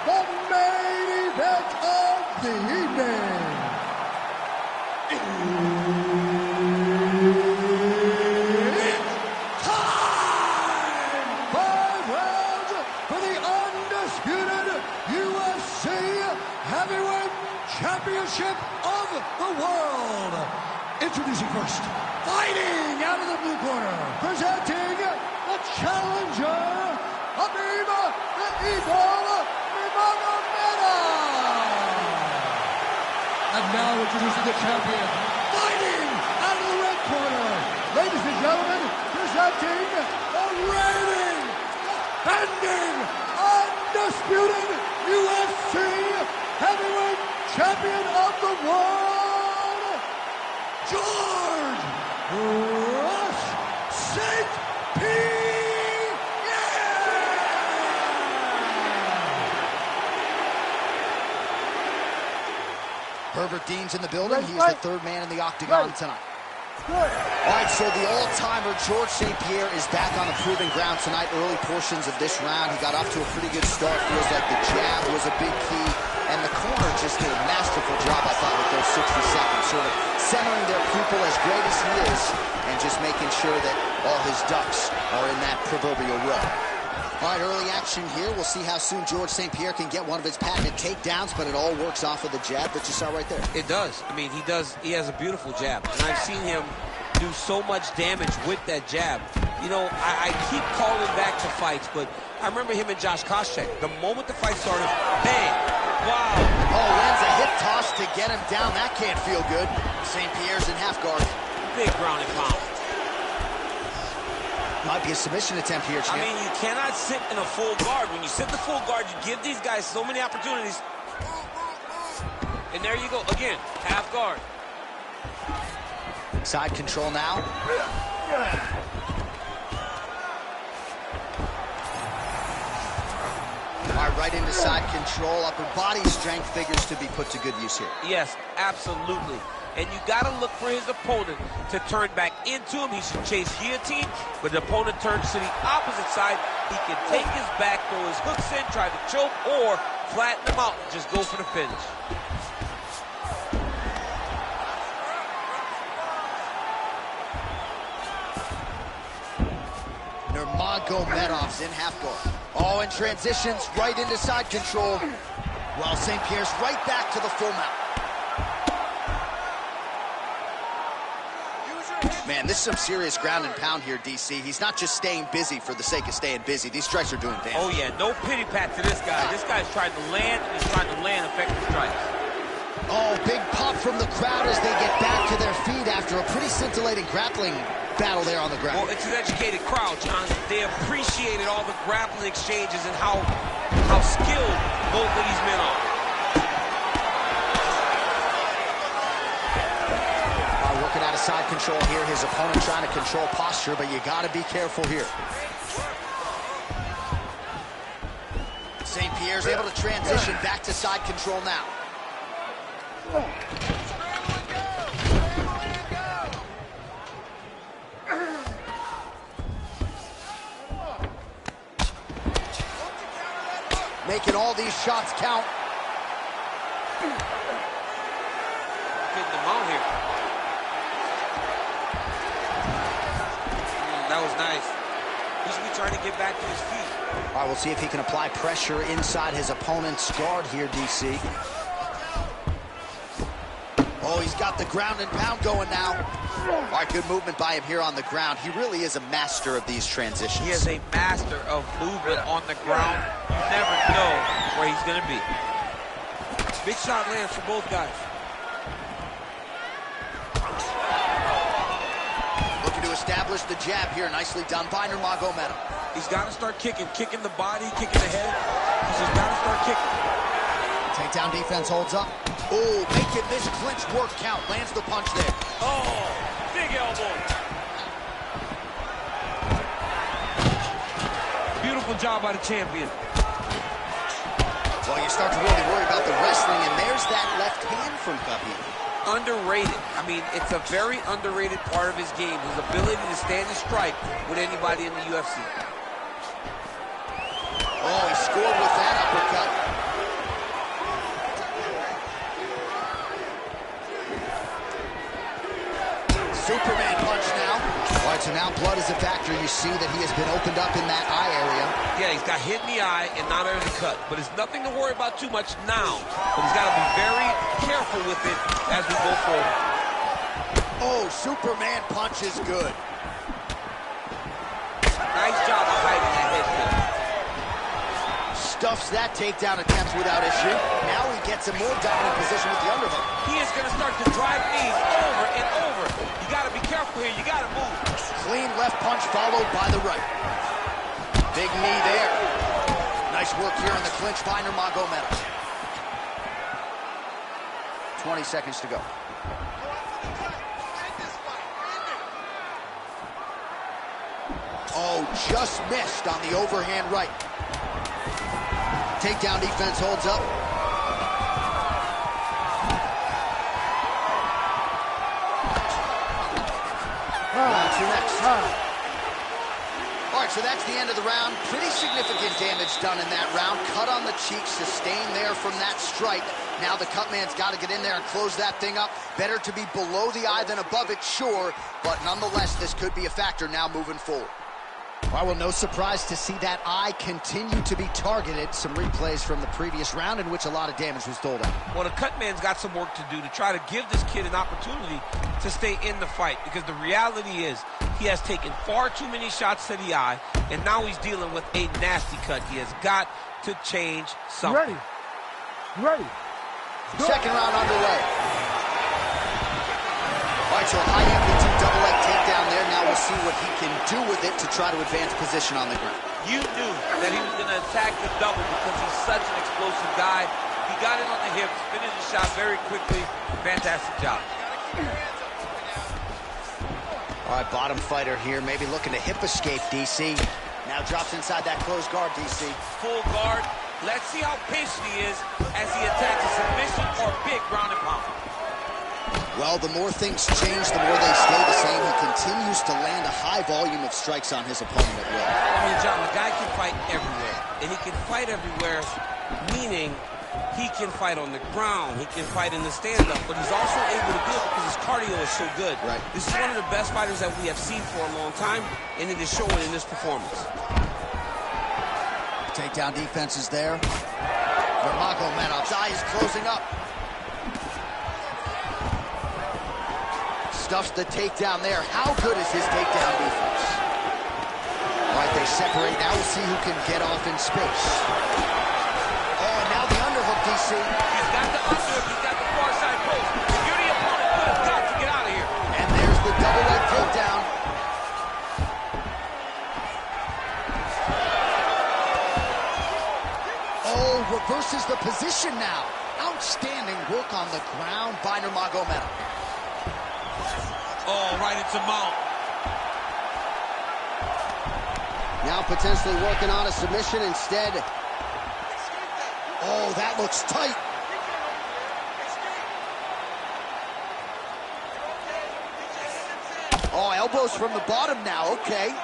the main event of the evening. It's time! 5 rounds for the undisputed UFC Heavyweight Championship of the world. Introducing first, fighting out of the blue corner, presenting the challenger, Khabib the Eagle Nurmagomedov. And now introducing the champion, fighting out of the red corner, ladies and gentlemen, presenting the reigning, defending, undisputed UFC Heavyweight Champion of the world, George Rush St. Pierre! Herbert Dean's in the building. He's the third man in the octagon tonight. All right, so the all-timer George St. Pierre is back on the proving ground tonight. Early portions of this round, he got off to a pretty good start. Feels like the jab was a big key, and the corner just did a masterful job, I thought, with those 60 seconds, sort of centering their pupil as great as he is, and just making sure that all his ducks are in that proverbial row. All right, early action here. We'll see how soon George St. Pierre can get one of his patented takedowns, but it all works off of the jab that you saw right there. It does. I mean, he does. He has a beautiful jab, and I've seen him do so much damage with that jab. You know, I keep calling back to fights, but I remember him and Josh Koscheck. The moment the fight started, bang! Wow! Oh, lands a hip toss to get him down. That can't feel good. St. Pierre's in half guard. Big ground and pound. Might be a submission attempt here, champ. I mean, you cannot sit in a full guard. When you sit in the full guard, you give these guys so many opportunities. And there you go. Again, half guard. Side control now. All right, right into side control. Upper body strength figures to be put to good use here. Yes, absolutely. And you got to look for his opponent to turn back into him. He should chase guillotine, but the opponent turns to the opposite side. He can take his back, throw his hooks in, try to choke, or flatten him out and just go for the finish. Nurmagomedov's in half guard. Oh, and transitions right into side control. While St. Pierre's right back to the full mount. Man, this is some serious ground and pound here, DC. He's not just staying busy for the sake of staying busy. These strikes are doing damage. Oh, yeah, no pity pat to this guy. This guy's trying to land, and he's trying to land effective strikes. Oh, big pop from the crowd as they get back to their feet after a pretty scintillating grappling battle there on the ground. Well, it's an educated crowd, John. They appreciated all the grappling exchanges and how skilled both of these men are. Working out of side control here. His opponent trying to control posture, but you got to be careful here. St. Pierre's able to transition back to side control now. Making all these shots count. Getting them out here. That was nice. He should be trying to get back to his feet. All right, we'll see if he can apply pressure inside his opponent's guard here, DC. Oh, he's got the ground and pound going now. All right, good movement by him here on the ground. He really is a master of these transitions. He is a master of movement on the ground. You never know where he's going to be. Big shot lands for both guys. Looking to establish the jab here. Nicely done by Nurmagomedov. He's got to start kicking the body, kicking the head. He's just got to start kicking. Takedown defense holds up. Oh, making this clinch work count. Lands the punch there. Oh, big elbow. Beautiful job by the champion. Well, you start to really worry about the wrestling, and there's that left hand from Khabib. Underrated. I mean, it's a very underrated part of his game, his ability to stand and strike with anybody in the UFC. Oh, he scored with that uppercut. Superman punch now. All right, so now blood is a factor. You see that he has been opened up in that eye area. Yeah, he's got hit in the eye and not under the cut. But it's nothing to worry about too much now. But he's got to be very careful with it as we go forward. Oh, Superman punch is good. Nice job of hiding that head kick. Stuffs that takedown attempt without issue. Now he gets a more dominant position with the underhook. He is going to start to drive knees over and over. You got to be careful here. You got to move. Clean left punch followed by the right. Big knee there. Nice work here on the clinch by Nurmagomedov. 20 seconds to go. Oh, just missed on the overhand right. Takedown defense holds up. to next. All right, so that's the end of the round. Pretty significant damage done in that round. Cut on the cheek, sustained there from that strike. Now the cut man's got to get in there and close that thing up. Better to be below the eye than above it, sure. But nonetheless, this could be a factor now moving forward. Well, no surprise to see that eye continue to be targeted. Some replays from the previous round in which a lot of damage was doled out. Well, the cut man's got some work to do to try to give this kid an opportunity to stay in the fight, because the reality is he has taken far too many shots to the eye, and now he's dealing with a nasty cut. He has got to change something. Ready. Second round underway. All right, so a high amplitude double leg takedown there. Now we'll see what he can do with it to try to advance position on the ground. You knew that he was going to attack the double because he's such an explosive guy. He got it on the hips, finished the shot very quickly. Fantastic job. All right, bottom fighter here, maybe looking to hip escape, DC. Now drops inside that closed guard, DC. Full guard. Let's see how patient he is as he attacks a submission or big ground and pound. Well, the more things change, the more they stay the same. He continues to land a high volume of strikes on his opponent at will. I mean, John, the guy can fight everywhere. And he can fight everywhere, meaning he can fight on the ground, he can fight in the stand-up, but he's also able to do it because his cardio is so good. Right. This is one of the best fighters that we have seen for a long time, and it is showing in this performance. Takedown defense is there. Nurmagomedov's eye is closing up. Stuffs the takedown there. How good is his takedown defense? All right, they separate now. We'll see who can get off in space. Oh, now the underhook, DC. He's got the underhook. He's got the far side post. If you're the opponent, you have got to get out of here. And there's the double leg takedown. Oh, reverses the position now. Outstanding work on the ground by Nurmagomedov. Oh, right into mount. Now potentially working on a submission instead. Oh, that looks tight. Oh, elbows from the bottom now, okay.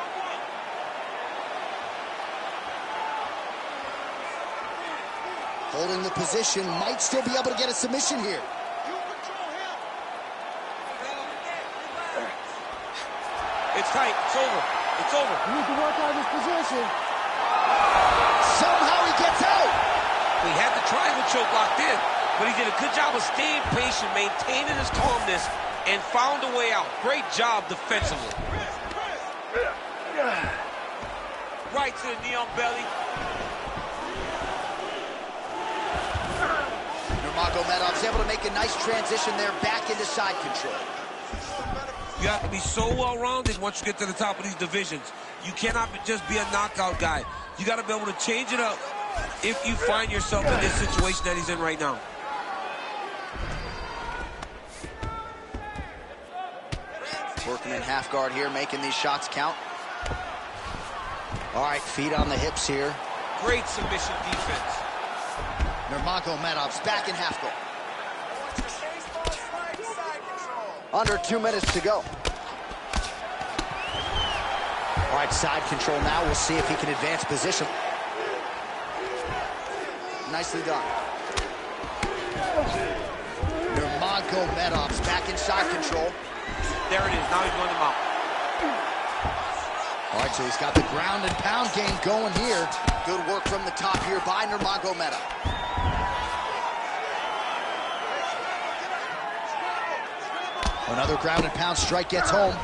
Holding the position, might still be able to get a submission here. It's tight. It's over. It's over. You need to work out his position. Somehow he gets out. He had the triangle choke locked in, but he did a good job of staying patient, maintaining his calmness, and found a way out. Great job defensively. Right to the knee on belly. Nurmagomedov's able to make a nice transition there back into side control. You have to be so well-rounded once you get to the top of these divisions. You cannot just be a knockout guy. You got to be able to change it up if you find yourself in this situation that he's in right now. Working in half guard here, making these shots count. All right, feet on the hips here. Great submission defense. Nurmagomedov's back in half guard. Under 2 minutes to go. All right, side control now. We'll see if he can advance position. Nicely done. Nurmagomedov's back in side control. There it is. Now he's going to mount. All right, so he's got the ground and pound game going here. Good work from the top here by Nurmagomedov. Another ground and pound strike gets home.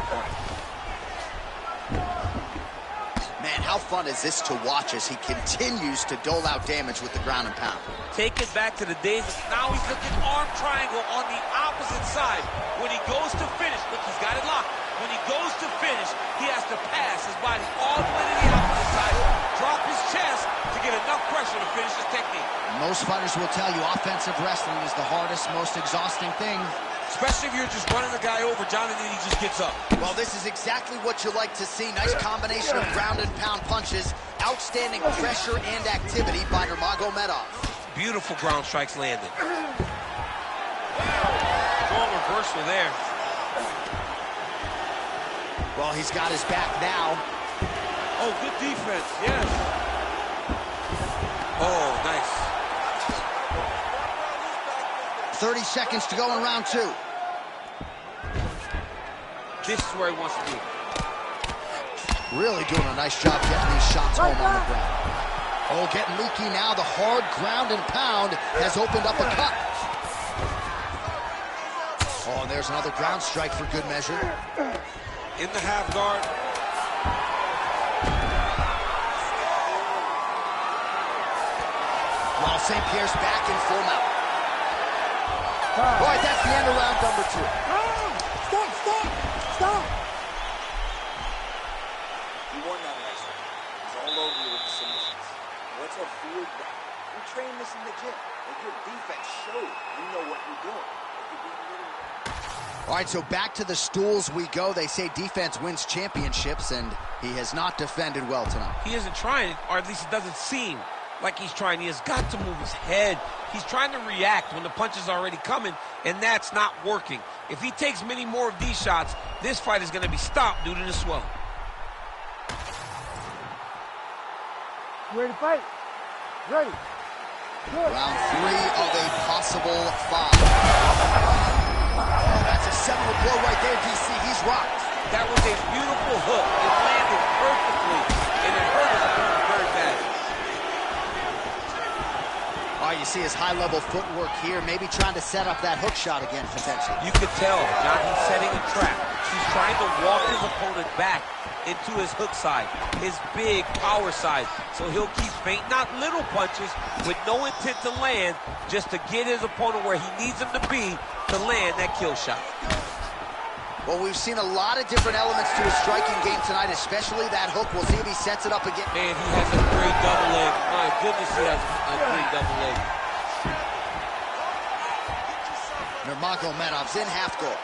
Man, how fun is this to watch as he continues to dole out damage with the ground and pound. Take it back to the days. Now he's looking arm triangle on the opposite side. When he goes to finish, look, he's got it locked. When he goes to finish, he has to pass his body all the way to the opposite side, drop his chest to get enough pressure to finish his technique. Most fighters will tell you offensive wrestling is the hardest, most exhausting thing. Especially if you're just running the guy over, John, and then he just gets up. Well, this is exactly what you like to see. Nice combination of ground and pound punches. Outstanding pressure and activity by Nurmagomedov. Beautiful ground strikes landed. Strong reversal there. Well, he's got his back now. Oh, good defense, yes. Oh, nice. 30 seconds to go in round 2. This is where he wants to be. Really doing a nice job getting these shots home on the ground. Oh, getting leaky now. The hard ground and pound has opened up a cut. Oh, and there's another ground strike for good measure. In the half guard. While St. Pierre's back in full mount. All right, that's the end of round number 2. Stop! He won that last round. He's all over you with the submissions. What's a field back? We train this in the gym. And your defense showed you know what you're doing. It could be a little... All right, so back to the stools we go. They say defense wins championships, and he has not defended well tonight. He isn't trying, or at least it doesn't seem like he's trying. He has got to move his head. He's trying to react when the punch is already coming, and that's not working. If he takes many more of these shots, this fight is going to be stopped due to the swelling. You ready to fight? Ready. Good. Round 3 of a possible 5. Oh, that's a seminal blow right there, DC. He's rocked. That was a beautiful hook. It landed perfectly, and it hurt his opponent very bad. All right, you see his high-level footwork here, maybe trying to set up that hook shot again, potentially. You could tell, John, he's setting a trap. He's trying to walk his opponent back into his hook side, his big power side. So he'll keep feinting out little punches with no intent to land, just to get his opponent where he needs him to be to land that kill shot. Well, we've seen a lot of different elements to his striking game tonight, especially that hook. We'll see if he sets it up again. Man, he has a great double leg. My goodness, he has a great double leg. Nurmagomedov's in half guard.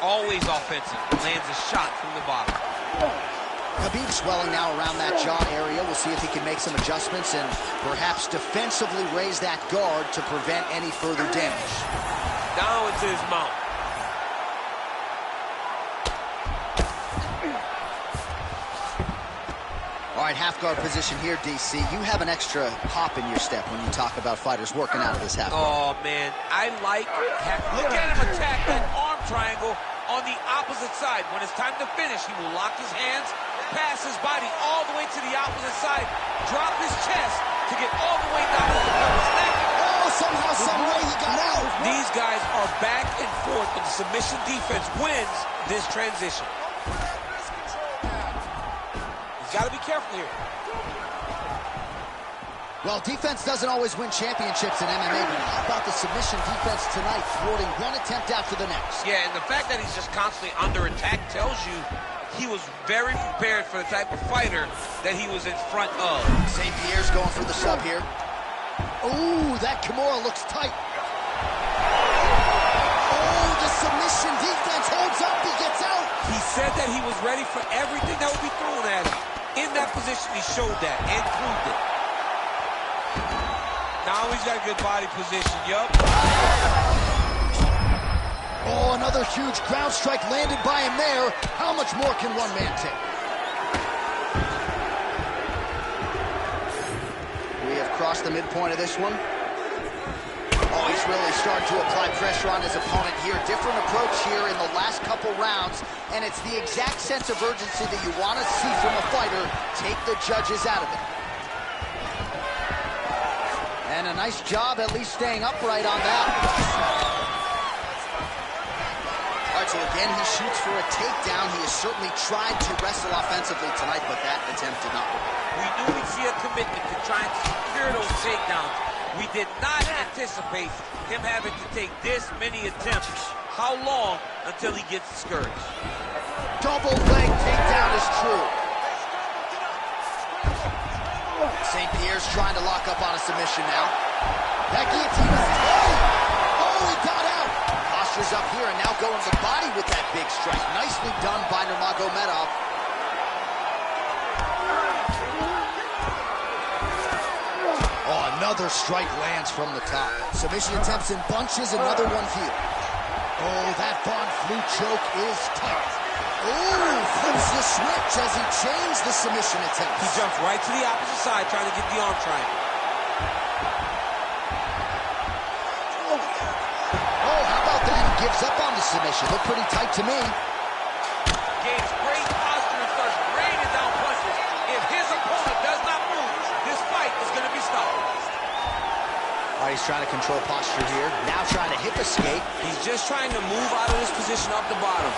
Always offensive. Lands a shot from the bottom. Khabib swelling now around that jaw area. We'll see if he can make some adjustments and perhaps defensively raise that guard to prevent any further damage. Down into his mount. All right, half guard position here, DC. You have an extra hop in your step when you talk about fighters working out of this half guard. Oh, man. I like... Look at him attack that arm triangle on the opposite side. When it's time to finish, he will lock his hands, pass his body all the way to the opposite side, drop his chest to get all the way down to the pelvis neck. Oh, somehow, some way he got out. These guys are back and forth, but the submission defense wins this transition. He's got to be careful here. Well, defense doesn't always win championships in MMA, but how about the submission defense tonight, thwarting one attempt after the next? Yeah, and the fact that he's just constantly under attack tells you he was very prepared for the type of fighter that he was in front of. St. Pierre's going for the sub here. Ooh, that Kimura looks tight. Oh, the submission defense holds up, he gets out. He said that he was ready for everything that would be thrown at him. In that position, he showed that and proved it. Now he's got a good body position, yup. Oh, another huge ground strike landed by him there. How much more can one man take? We have crossed the midpoint of this one. Oh, he's really starting to apply pressure on his opponent here. Different approach here in the last couple rounds, and it's the exact sense of urgency that you want to see from a fighter. Take the judges out of it. And a nice job at least staying upright on that. All right, so again, he shoots for a takedown. He has certainly tried to wrestle offensively tonight, but that attempt did not work. We knew we'd see a commitment to try and secure those takedowns. We did not anticipate him having to take this many attempts. How long until he gets discouraged? Double leg takedown is true. St. Pierre's trying to lock up on a submission now. That guillotine is tight. Oh, he got out. Posture's up here and now going to the body with that big strike. Nicely done by Nurmagomedov. Oh, another strike lands from the top. Submission attempts in bunches, another one here. Oh, that Von Flue choke is tight. Oh, flips the switch as he changed the submission attempt. He jumps right to the opposite side, trying to get the arm triangle. Oh, how about that? He gives up on the submission. Looked pretty tight to me. Gains great posture and starts raining down punches. If his opponent does not move, this fight is going to be stopped. All right, he's trying to control posture here. Now trying to hip escape. He's just trying to move out of this position off the bottom.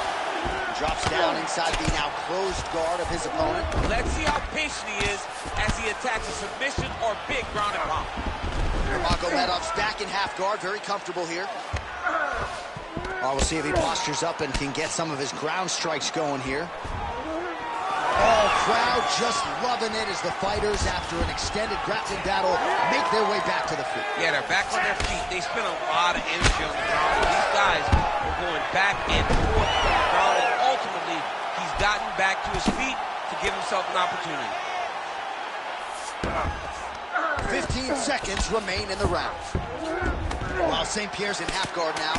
Drops down inside the now closed guard of his opponent. Let's see how patient he is as he attacks a submission or big ground and pound. Nurmagomedov's back in half guard, very comfortable here. We'll see if he postures up and can get some of his ground strikes going here. Oh, crowd just loving it as the fighters, after an extended grappling battle, make their way back to the feet. Yeah, they're back on their feet. They spent a lot of energy on the ground. These guys are going back and forth on the ground, and ultimately, he's gotten back to his feet to give himself an opportunity. 15 seconds remain in the round. While St. Pierre's in half guard now.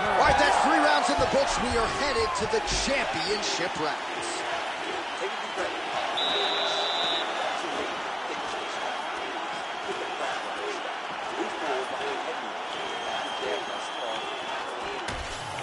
All right, that's 3 rounds in the books. We are headed to the championship rounds. Take a deep breath.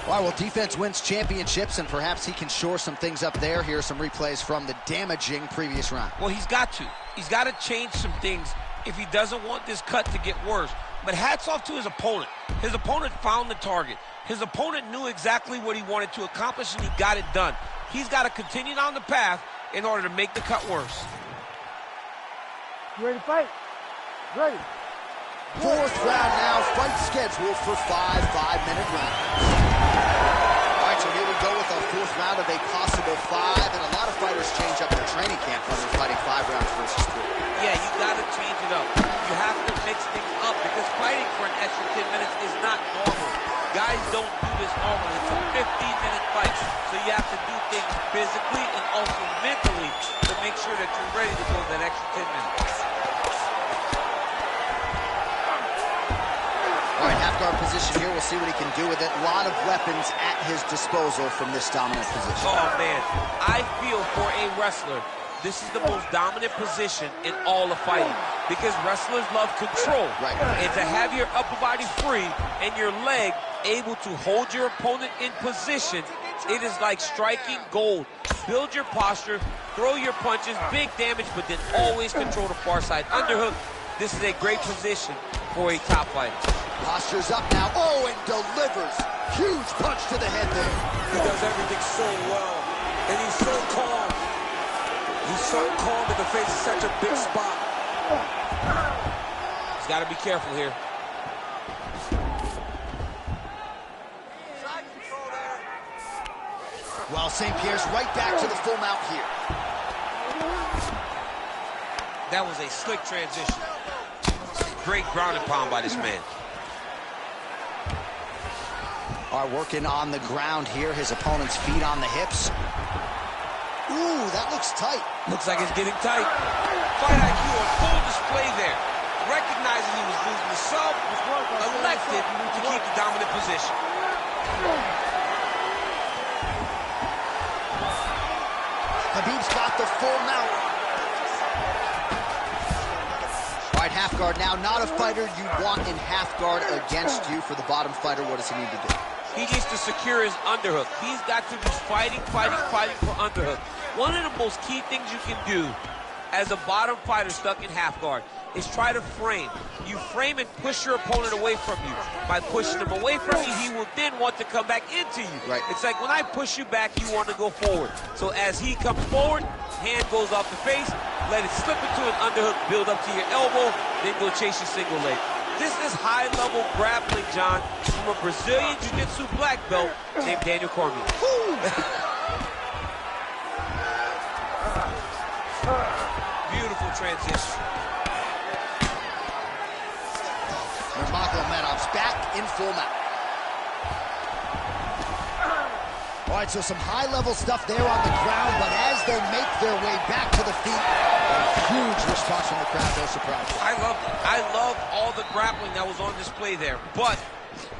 All right, well, defense wins championships, and perhaps he can shore some things up there. Here are some replays from the damaging previous round. Well, he's got to. He's got to change some things if he doesn't want this cut to get worse. But hats off to his opponent. His opponent found the target. His opponent knew exactly what he wanted to accomplish, and he got it done. He's got to continue down the path in order to make the cut worse. You ready to fight? Ready. 4th round now, fight scheduled for 5 5-minute rounds. All right, so here we go with our 4th round of a possible 5, and a lot of fighters change up their training camp when they're fighting 5 rounds versus 3. Yeah, you got to change it up. You have to mix things up because fighting for an extra 10 minutes is not normal. Guys don't do this normally. It's a 15-minute fight, so you have to do things physically and also mentally to make sure that you're ready to go that extra 10 minutes. All right, half guard position here. We'll see what he can do with it. A lot of weapons at his disposal from this dominant position. Oh, man. I feel for a wrestler, this is the most dominant position in all of fighting because wrestlers love control. Right. And to have your upper body free and your leg able to hold your opponent in position, it is like striking gold. Build your posture, throw your punches, big damage, but then always control the far side underhook. This is a great position for a top fighter. Posture's up now. Oh, and delivers. Huge punch to the head there. He does everything so well, and he's so calm. He's so calm in the face of such a big spot. He's got to be careful here. Side control there. Well, St. Pierre's right back to the full mount here. That was a slick transition. Great ground and pound by this man. Are working on the ground here. His opponent's feet on the hips. Ooh, that looks tight. Looks like it's getting tight. Fight IQ on full display there. Recognizing he was losing the sub, elected to keep the dominant position. Khabib's got the full mount. All right, half guard now. Not a fighter you want in half guard against you. For the bottom fighter, what does he need to do? He needs to secure his underhook. He's got to be fighting for underhook. One of the most key things you can do as a bottom fighter stuck in half guard is try to frame. You frame and push your opponent away from you. By pushing him away from you, he will then want to come back into you. Right. It's like when I push you back, you want to go forward. So as he comes forward, hand goes off the face, let it slip into an underhook, build up to your elbow, then go chase your single leg. This is high-level grappling, John, from a Brazilian Jiu-Jitsu black belt named Daniel Cormier. Beautiful transition. Nurmagomedov's back in full mount. All right, so some high-level stuff there on the ground, but as they make their way back to the feet. A huge response from the crowd, no surprise. I love it. I love all the grappling that was on display there. But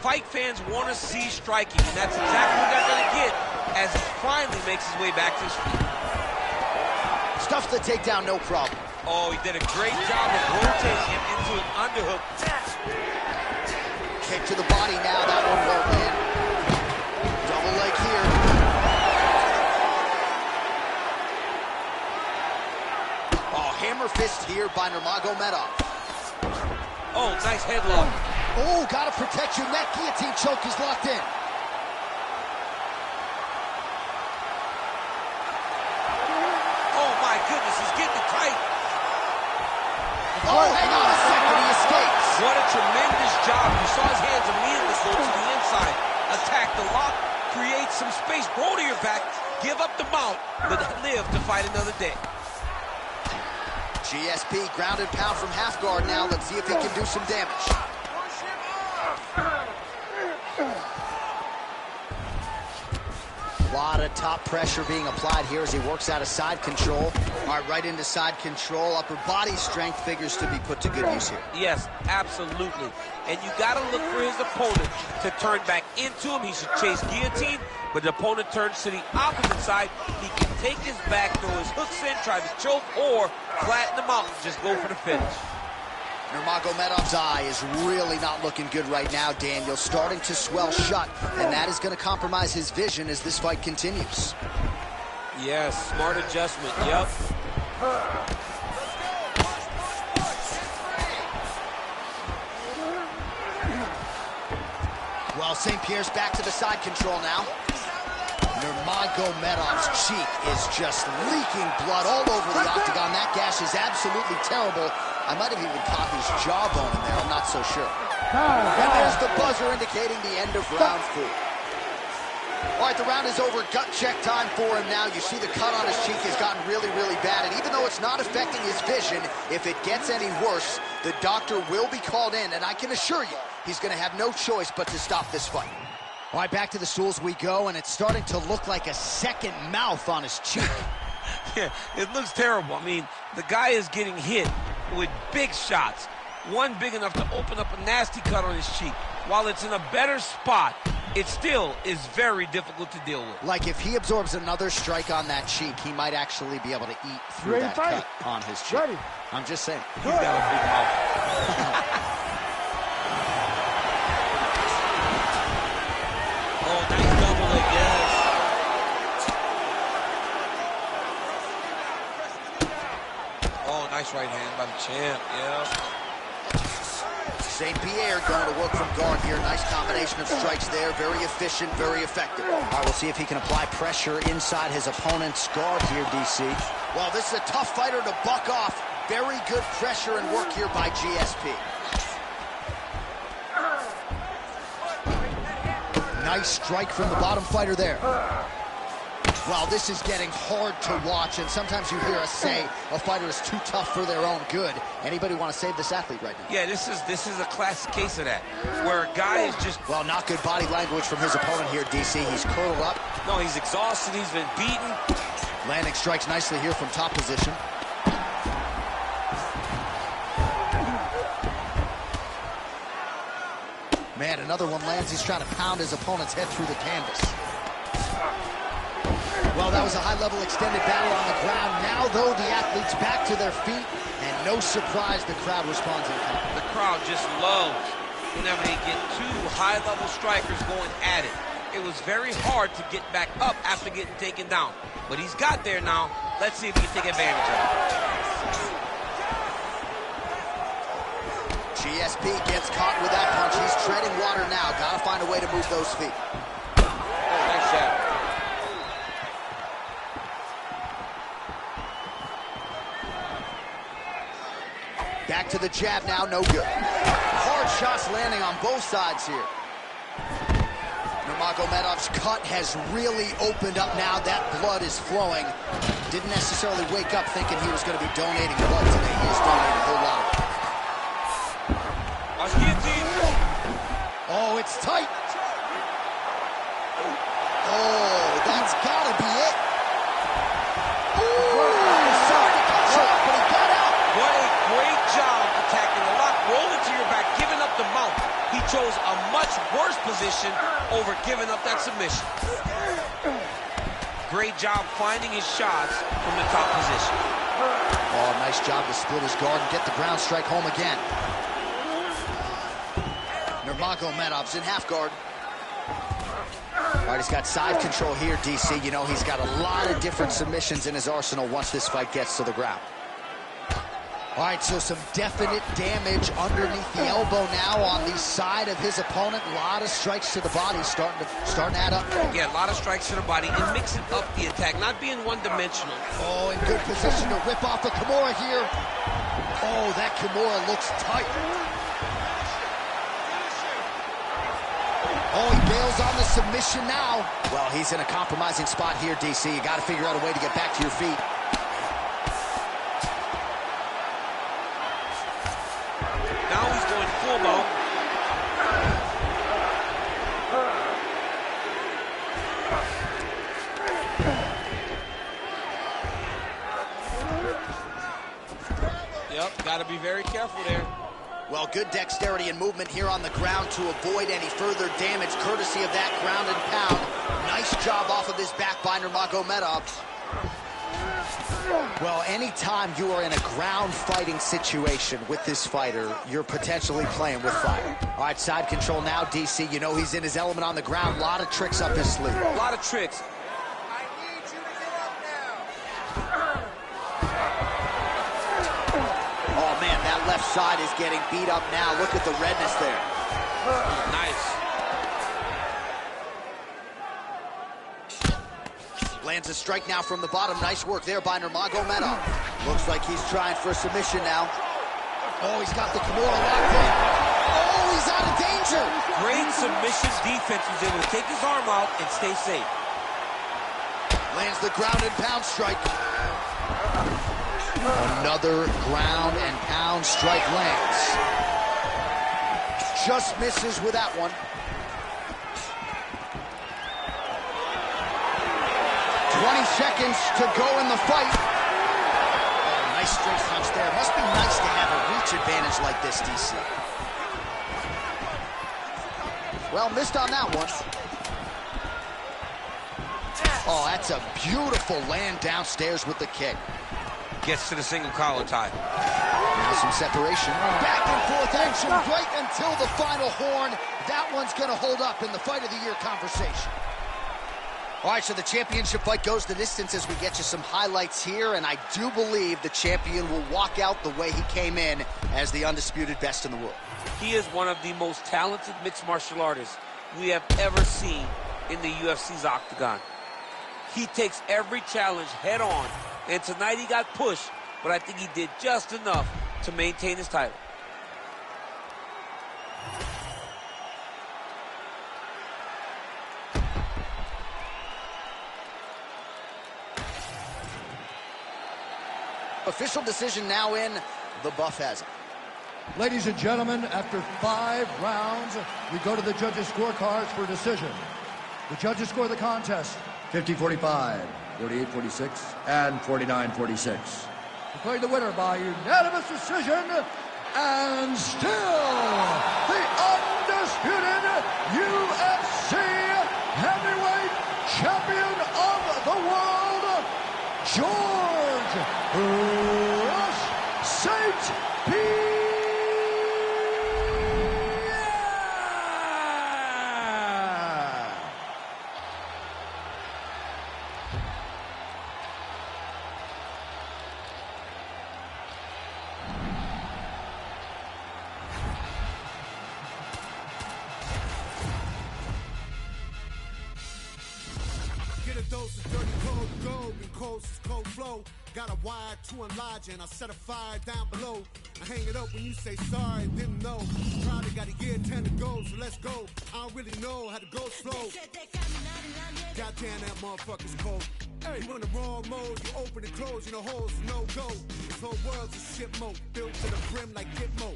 fight fans want to see striking, and that's exactly what they're going to get as he finally makes his way back to his feet. Stuffs the takedown, no problem. Oh, he did a great job of rotating him into an underhook. Kick to the body now, that one won't hit. Double leg here. Oh, hammer fist here by Nurmagomedov. Oh, nice headlock. Oh, gotta protect your neck. Guillotine choke is locked in. Oh my goodness, he's getting it tight. Oh, hang on a second, he escapes. What a tremendous job. You saw his hands immediately go to the inside. Attack the lock, create some space, roll to your back, give up the mount, but live to fight another day. GSP grounded pound from half guard now. Let's see if he can do some damage. A lot of top pressure being applied here as he works out of side control. All right, right into side control. Upper body strength figures to be put to good use here. Yes, absolutely. And you got to look for his opponent to turn back into him. He should chase guillotine, but the opponent turns to the opposite side. He can take his back, throw his hooks in, try to choke, or flatten him out and just go for the finish. Nurmagomedov's eye is really not looking good right now, Daniel. Starting to swell shut, and that is going to compromise his vision as this fight continues. Yes, smart adjustment, yep. Well, St. Pierre's back to the side control now. Nurmagomedov's cheek is just leaking blood all over the octagon. That gash is absolutely terrible. I might have even caught his jawbone in there. I'm not so sure. And there's the buzzer indicating the end of round 4. All right, the round is over. Gut check time for him now. You see the cut on his cheek has gotten really, really bad. And even though it's not affecting his vision, if it gets any worse, the doctor will be called in. And I can assure you, he's going to have no choice but to stop this fight. All right, back to the stools we go, and it's starting to look like a second mouth on his cheek. Yeah, it looks terrible. I mean, the guy is getting hit with big shots. One big enough to open up a nasty cut on his cheek. While it's in a better spot, it still is very difficult to deal with. Like if he absorbs another strike on that cheek, he might actually be able to eat through that cut on his cheek. Ready. I'm just saying. He's got a big mouth. Oh, nice double leg, yes. Oh, nice right hand by the champ, yeah. St. Pierre going to work from guard here. Nice combination of strikes there. Very efficient, very effective. All right, we'll see if he can apply pressure inside his opponent's guard here, DC. Well, this is a tough fighter to buck off. Very good pressure and work here by GSP. Nice strike from the bottom fighter there. Well, this is getting hard to watch, and sometimes you hear us say a fighter is too tough for their own good. Anybody want to save this athlete right now? Yeah, this is a classic case of that, where a guy is just... Well, not good body language from his opponent here, DC. He's curled up. No, he's exhausted. He's been beaten. Landing strikes nicely here from top position. Man, another one lands. He's trying to pound his opponent's head through the canvas. Well, that was a high-level extended battle on the ground. Now, though, the athletes back to their feet, and no surprise, the crowd responds in kind. The crowd just loves whenever they get two high-level strikers going at it. It was very hard to get back up after getting taken down. But he's got there now. Let's see if he can take advantage of it. GSP gets caught with that punch. He's treading water now. Gotta find a way to move those feet. Oh, nice shot. Back to the jab now, no good. Hard shots landing on both sides here. Nurmagomedov's cut has really opened up now. That blood is flowing. Didn't necessarily wake up thinking he was going to be donating blood today. He is donating a whole lot of it. Watch guillotine. Oh, it's tight. Oh, that's got to be it. Ooh. much worse position over giving up that submission. Great job finding his shots from the top position. Oh, nice job to split his guard and get the ground strike home again. Nurmagomedov's in half guard. All right, he's got side control here, DC. You know, he's got a lot of different submissions in his arsenal once this fight gets to the ground. All right, so some definite damage underneath the elbow now on the side of his opponent. A lot of strikes to the body starting to add up. Yeah, a lot of strikes to the body and mixing up the attack, not being one-dimensional. Oh, in good position to whip off the Kimura here. Oh, that Kimura looks tight. Oh, he bails on the submission now. Well, he's in a compromising spot here, DC. You got to figure out a way to get back to your feet. Now he's going full mode. Yep, got to be very careful there. Well, good dexterity and movement here on the ground to avoid any further damage, courtesy of that ground and pound. Nice job off of his back by Nurmagomedov. Well, anytime you are in a ground fighting situation with this fighter, you're potentially playing with fire. All right, side control now, DC. You know he's in his element on the ground. A lot of tricks up his sleeve. A lot of tricks. I need you to get up now. Oh, man, that left side is getting beat up now. Look at the redness there. Nice. Lands a strike now from the bottom. Nice work there by Nurmagomedov. Looks like he's trying for a submission now. Oh, he's got the Kimura locked in. Oh, he's out of danger. Great submission defense. He was able to take his arm out and stay safe. Lands the ground and pound strike. Another ground and pound strike lands. Just misses with that one. 20 seconds to go in the fight. Oh, nice straight punch there. Must be nice to have a reach advantage like this, DC. Well, missed on that one. Oh, that's a beautiful land downstairs with the kick. Gets to the single collar tie. Now some separation. Back and forth action right until the final horn. That one's going to hold up in the Fight of the Year conversation. All right, so the championship fight goes the distance as we get you some highlights here, and I do believe the champion will walk out the way he came in as the undisputed best in the world. He is one of the most talented mixed martial artists we have ever seen in the UFC's octagon. He takes every challenge head on, and tonight he got pushed, but I think he did just enough to maintain his title. Official decision now in. The buff has it. Ladies and gentlemen, after 5 rounds, we go to the judges' scorecards for decision. The judges score the contest 50-45, 48-46, and 49-46. Declaring the winner by unanimous decision, and still the undisputed UFC heavyweight champion of the world, George St. Pierre. Get a dose of dirty cold gold and cold flow. Got a wire to enlarge and I set a fire down below. I hang it up when you say sorry, didn't know. Probably got a year 10 to go, so let's go. I don't really know how the ghosts flow. Goddamn, that motherfucker's cold. Hey, you in the wrong mode, you open and close, you know holes, no go. This whole world's a shit mode, built to the brim like Gitmo.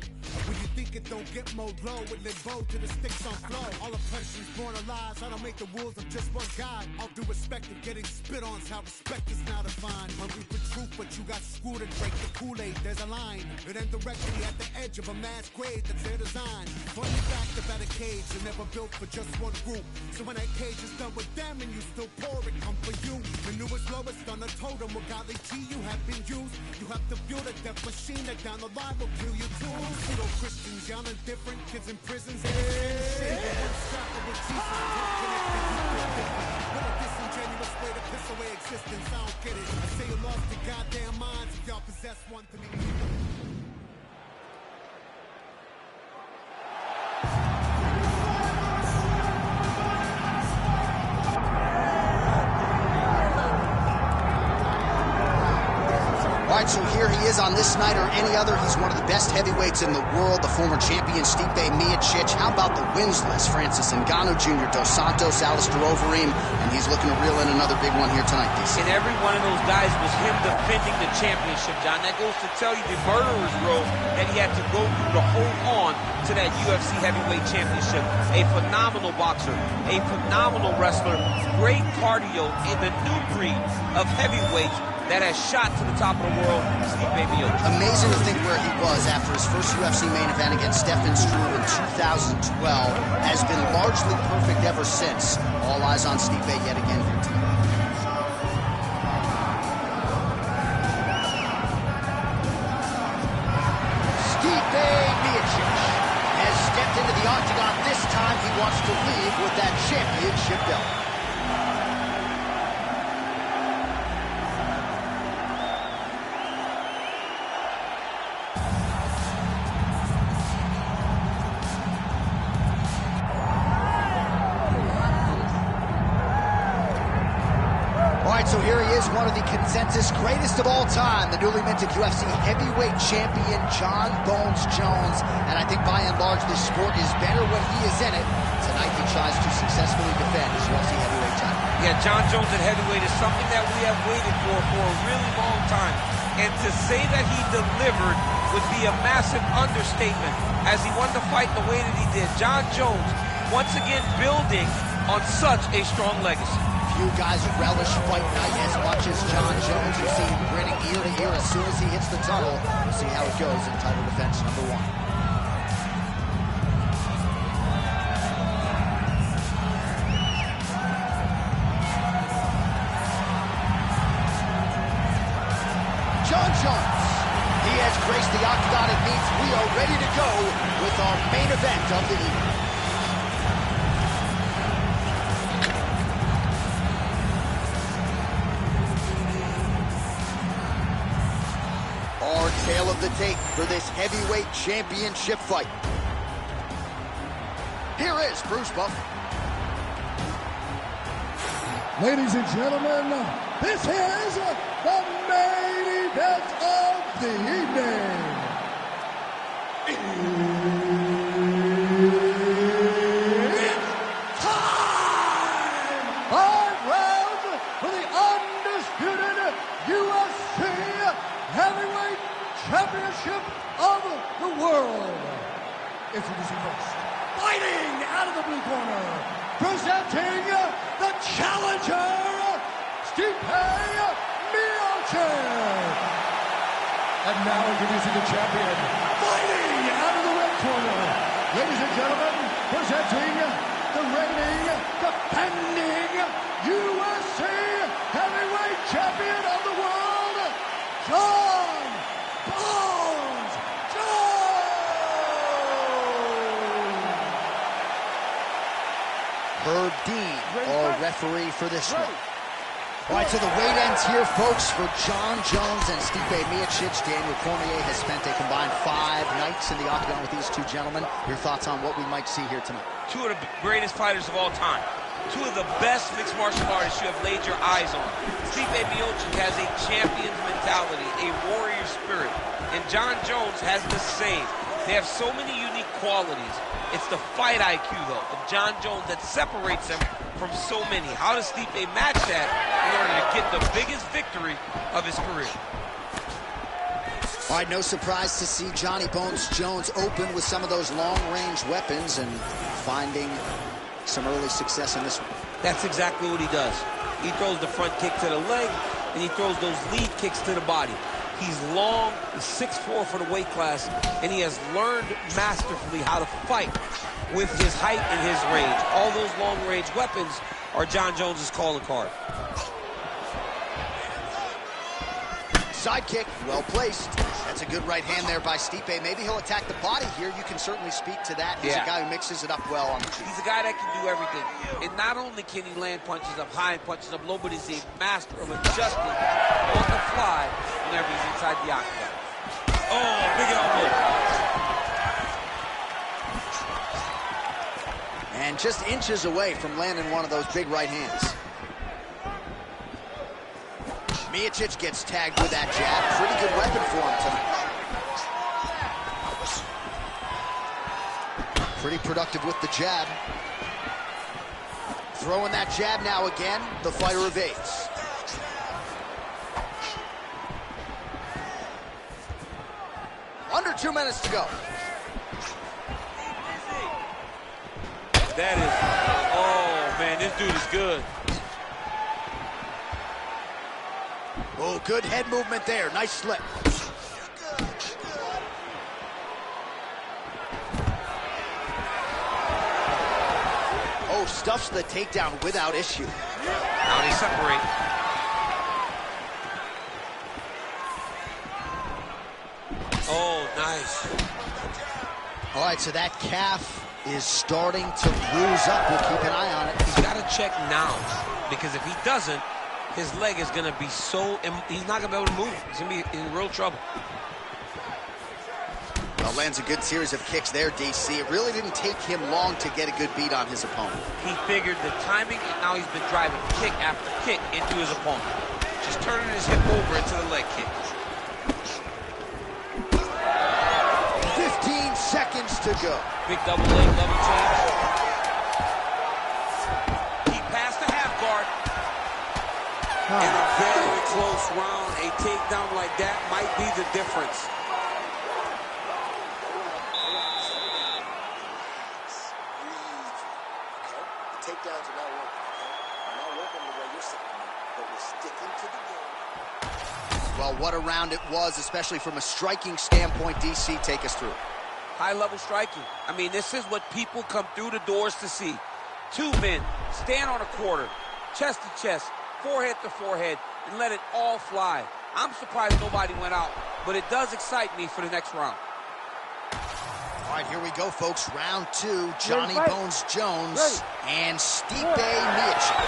When you think it don't get more low, with limbo to the sticks on flow. All oppression's born of lies, I don't make the rules, I'm just one guy. All due respect of getting spit on's how respect is now defined. Hungry for truth, but you got screwed and break the Kool-Aid. There's a line that ends directly at the edge of a mass grave that's their design. Funny fact about a cage, they're never built for just one group. So when that cage is done with them and you still pour it, come for you. The newest, lowest on the totem, with golly gee, you have been used. You have to build a death machine that down the line will kill you too. Pseudo-Christians, young and different, kids in prisons, and shit. One strap with Jesus, don't connect the what a disingenuous way to piss away existence. I don't get it. I say you lost your goddamn minds if y'all possess one to me. All right, so here he is on this night or any other. He's one of the best heavyweights in the world, the former champion Stipe Miocic. How about the wins list? Francis Ngannou Jr., Dos Santos, Alistair Overeem, and he's looking to reel in another big one here tonight, DC. And every one of those guys was him defending the championship, John. That goes to tell you the murderer's row that he had to go through to hold on to that UFC heavyweight championship. A phenomenal boxer, a phenomenal wrestler, great cardio in the new breed of heavyweights that has shot to the top of the world, Stipe Miocic. Amazing to think where he was after his first UFC main event against Stefan Struve in 2012. Has been largely perfect ever since. All eyes on Stipe yet again here tonight. Stipe Miocic has stepped into the octagon. This time he wants to leave with that championship belt. So here he is, one of the consensus greatest of all time, the newly minted UFC heavyweight champion, Jon Bones Jones. And I think by and large, this sport is better when he is in it. Tonight he tries to successfully defend his UFC heavyweight title. Yeah, Jon Jones at heavyweight is something that we have waited for a really long time. And to say that he delivered would be a massive understatement as he won the fight the way that he did. Jon Jones, once again, building on such a strong legacy. Few guys relish fight night as much as Jon Jones. You see him grinning ear to ear as soon as he hits the tunnel. We'll see how it goes in title defense number 1. Jon Jones, he has graced the octagon. It means we are ready to go with our main event of the evening. Tale of the tape for this heavyweight championship fight. Here is Bruce Buffer. Ladies and gentlemen, this is the main event of the evening. It's time! 5 rounds for the undisputed UFC heavyweight championship of the world. Introducing first, fighting out of the blue corner, presenting the challenger, Stipe Miocic. And now introducing the champion, fighting out of the red corner, ladies and gentlemen, presenting the reigning, defending UFC heavyweight champion of the world, Jon Bones Jones! Herb Dean, our referee for this one. All right, so the weight ends here, folks, for Jon Jones and Stipe Miocic. Daniel Cormier has spent a combined 5 nights in the octagon with these two gentlemen. Your thoughts on what we might see here tonight? Two of the greatest fighters of all time. Two of the best mixed martial artists you have laid your eyes on. Stipe Miocic has a champion's mentality, a warrior spirit, and Jon Jones has the same. They have so many unique qualities. It's the fight IQ, though, of Jon Jones that separates him from so many. How does Stipe match that in order to get the biggest victory of his career? All right, no surprise to see Johnny Bones Jones open with some of those long-range weapons and finding some early success in this one. That's exactly what he does. He throws the front kick to the leg, and he throws those lead kicks to the body. He's long, he's 6'4" for the weight class, and he has learned masterfully how to fight with his height and his range. All those long-range weapons are Jon Jones's calling card. Side kick, well placed. That's a good right hand there by Stipe. Maybe he'll attack the body here. You can certainly speak to that. He's a guy who mixes it up well on the feet. He's a guy that can do everything. And not only can he land punches up high and punches up low, but he's a master of adjusting on the fly whenever he's inside the octagon. Oh, big elbow. And just inches away from landing one of those big right hands. Miocic gets tagged with that jab. Pretty good weapon for him tonight. Pretty productive with the jab. Throwing that jab now again. The fighter evades. Under 2 minutes to go. That is, oh man, this dude is good. Oh, good head movement there. Nice slip. Oh, stuffs the takedown without issue. Now they separate. Oh, nice. All right, so that calf is starting to bruise up. We'll keep an eye on it. He's got to check now, because if he doesn't, his leg is going to be so, he's not going to be able to move. He's going to be in real trouble. Well, lands a good series of kicks there, DC. It really didn't take him long to get a good beat on his opponent. He figured the timing, and now he's been driving kick after kick into his opponent. Just turning his hip over into the leg kick. 15 seconds to go. Big double leg, double change. He passed the half guard. In a very close round, a takedown like that might be the difference. The takedowns are not working, okay? They're not working the way you're saying, but we're sticking to the game. Well, what a round it was, especially from a striking standpoint. DC, take us through. High-level striking. I mean, this is what people come through the doors to see. Two men stand on a quarter, chest to chest, forehead to forehead, and let it all fly. I'm surprised nobody went out, but it does excite me for the next round. All right, here we go, folks. Round two, Johnny Bones Jones and Stipe Miocic.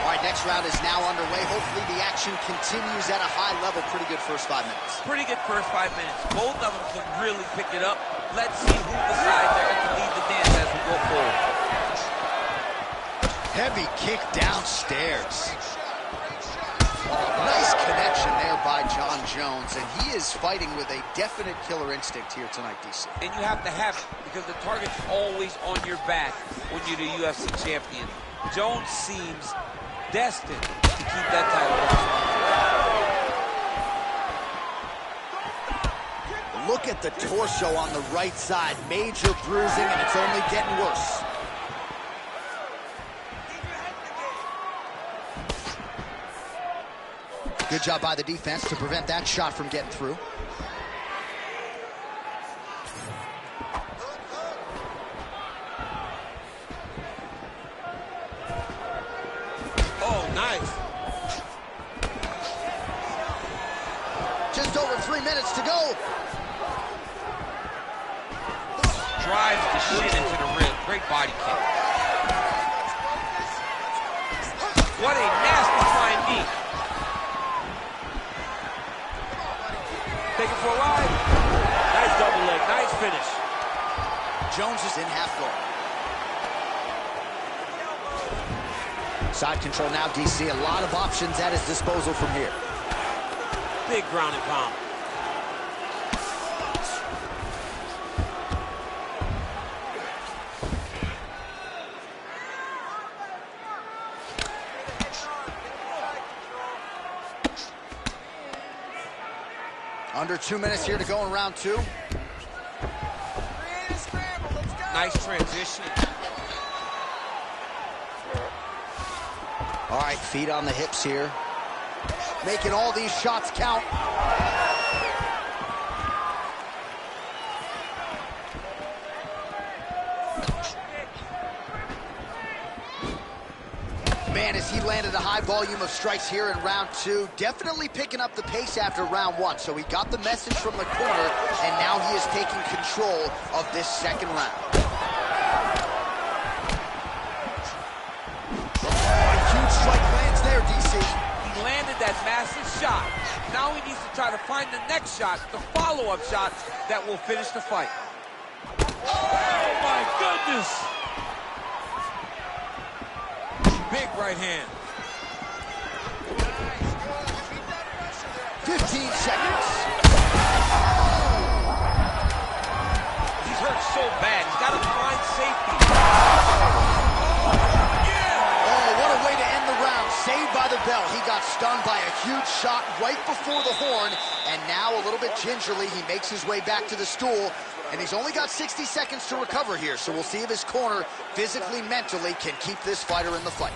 All right, next round is now underway. Hopefully the action continues at a high level. Pretty good first 5 minutes. Pretty good first 5 minutes. Both of them can really pick it up. Let's see who decides they're going to lead the dance as we go forward. Heavy kick downstairs. Nice connection there by Jon Jones, and he is fighting with a definite killer instinct here tonight, DC. And you have to have it, because the target's always on your back when you're the UFC champion. Jones seems destined to keep that title. Look at the torso on the right side. Major bruising, and it's only getting worse. Good job by the defense to prevent that shot from getting through. Oh, nice. Just over 3 minutes to go. Drives the shit into the rib. Great body kick. What a nasty flying knee. Take it for a ride. Nice double leg. Nice finish. Jones is in half guard. Side control now, DC. A lot of options at his disposal from here. Big ground and pound. Under 2 minutes here to go in round two. Nice transition. All right, feet on the hips here. making all these shots count. Man, as he landed a high volume of strikes here in round 2, definitely picking up the pace after round 1. So he got the message from the corner, and now he is taking control of this second round. Oh, a huge strike lands there, DC. He landed that massive shot. Now he needs to try to find the next shot, the follow-up shot that will finish the fight. Oh, my goodness! Big right hand. 15 seconds. He's hurt so bad. He's got to find safety. Oh, what a way to end the round. Saved by the bell. He got stunned by a huge shot right before the horn. And now, a little bit gingerly, he makes his way back to the stool. And he's only got 60 seconds to recover here. So we'll see if his corner, physically, mentally, can keep this fighter in the fight.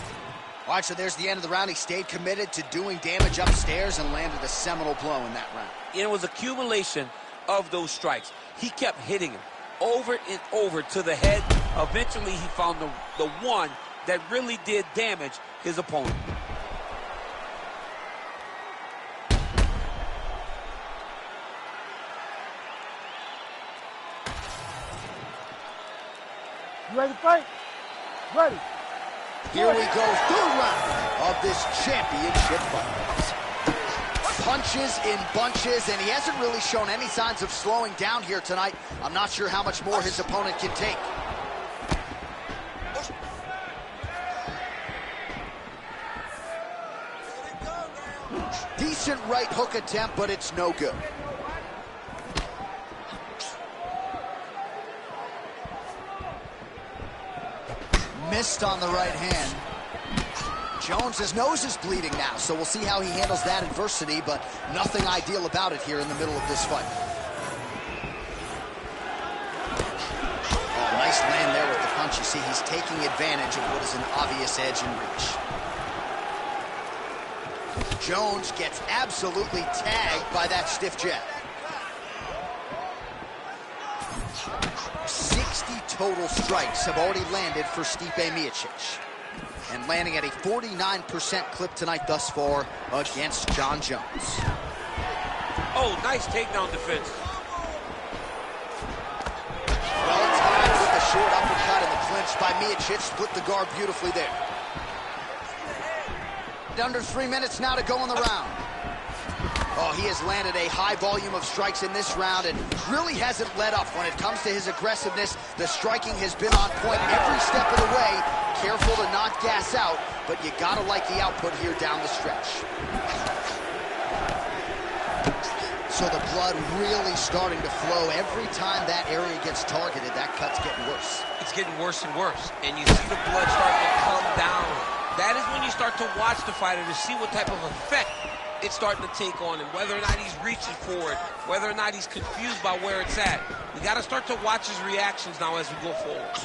All right, so there's the end of the round. He stayed committed to doing damage upstairs and landed a seminal blow in that round. It was accumulation of those strikes. He kept hitting him over and over to the head. Eventually, he found the one that really did damage his opponent. You ready to fight? Ready. Here we go, third round of this championship fight. Punches in bunches, and he hasn't really shown any signs of slowing down here tonight. I'm not sure how much more his opponent can take. Decent right hook attempt, but it's no good. Missed on the right hand. Jones' nose is bleeding now, so we'll see how he handles that adversity, but nothing ideal about it here in the middle of this fight. Oh, nice land there with the punch. You see, he's taking advantage of what is an obvious edge in reach. Jones gets absolutely tagged by that stiff jab. 60 total strikes have already landed for Stipe Miocic, and landing at a 49% clip tonight thus far against Jon Jones. Oh, nice takedown defense. Well timed with the short uppercut and the clinch by Miocic. Split the guard beautifully there. Under 3 minutes now to go in the round. Oh, he has landed a high volume of strikes in this round and really hasn't let up. When it comes to his aggressiveness, the striking has been on point every step of the way. Careful to not gas out, but you gotta like the output here down the stretch. So the blood really starting to flow. Every time that area gets targeted, that cut's getting worse. It's getting worse and worse, and you see the blood starting to come down. That is when you start to watch the fighter to see what type of effect it's starting to take on him, whether or not he's reaching for it, whether or not he's confused by where it's at. We got to start to watch his reactions now as we go forward.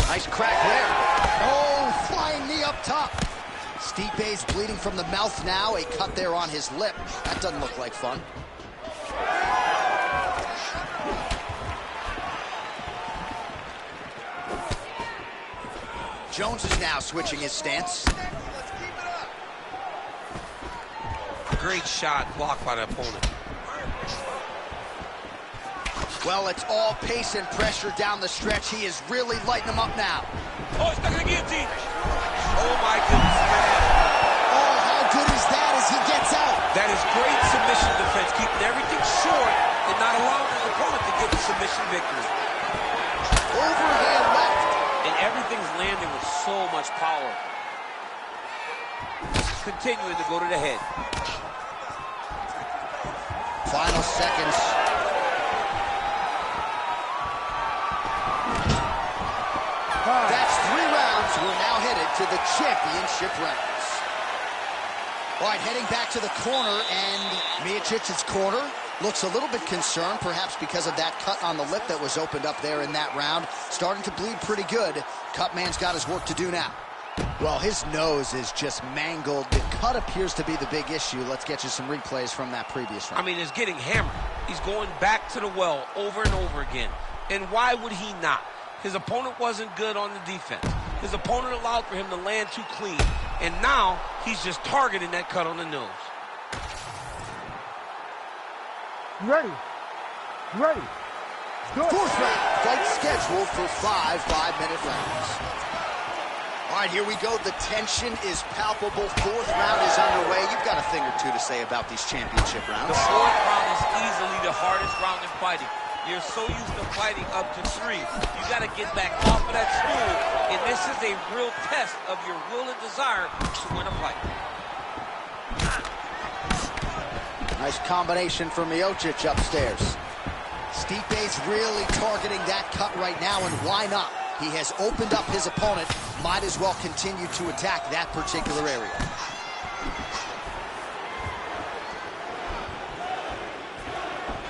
Nice crack there. Oh, flying knee up top. Stipe's bleeding from the mouth now. A cut there on his lip. That doesn't look like fun. Jones is now switching his stance. Great shot blocked by the opponent. Well, it's all pace and pressure down the stretch. He is really lighting them up now. Oh, he's stuck in the guillotine. Oh, my goodness, man. Oh, how good is that as he gets out? That is great submission defense, keeping everything short and not allowing his opponent to get the submission victory. Overhand left. And everything's landing with so much power. Continuing to go to the head. Final seconds. That's 3 rounds. We're now headed to the championship rounds. All right, heading back to the corner, and Miocic's corner looks a little bit concerned, perhaps because of that cut on the lip that was opened up there in that round. Starting to bleed pretty good. Cutman's got his work to do now. Well, his nose is just mangled. The cut appears to be the big issue. Let's get you some replays from that previous round. I mean, it's getting hammered. He's going back to the well over and over again. And why would he not? His opponent wasn't good on the defense. His opponent allowed for him to land too clean. And now he's just targeting that cut on the nose. You ready? You ready? Good. Fourth round, fight scheduled for 5 5-minute rounds. All right, here we go. The tension is palpable. Fourth round is underway. You've got a thing or two to say about these championship rounds. The fourth round is easily the hardest round in fighting. You're so used to fighting up to 3. You got to get back off of that stool. And this is a real test of your will and desire to win a fight. Nice combination from Miocic upstairs. Stipe's really targeting that cut right now, and why not? He has opened up his opponent. Might as well continue to attack that particular area.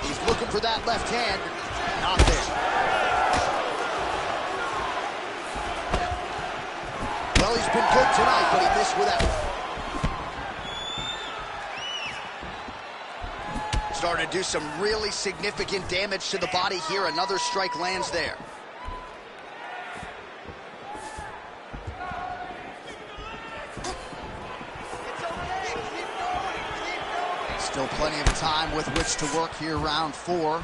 He's looking for that left hand. Not there. Well, he's been good tonight, but he missed with that one. Starting to do some really significant damage to the body here. Another strike lands there. Still plenty of time with which to work here, round 4.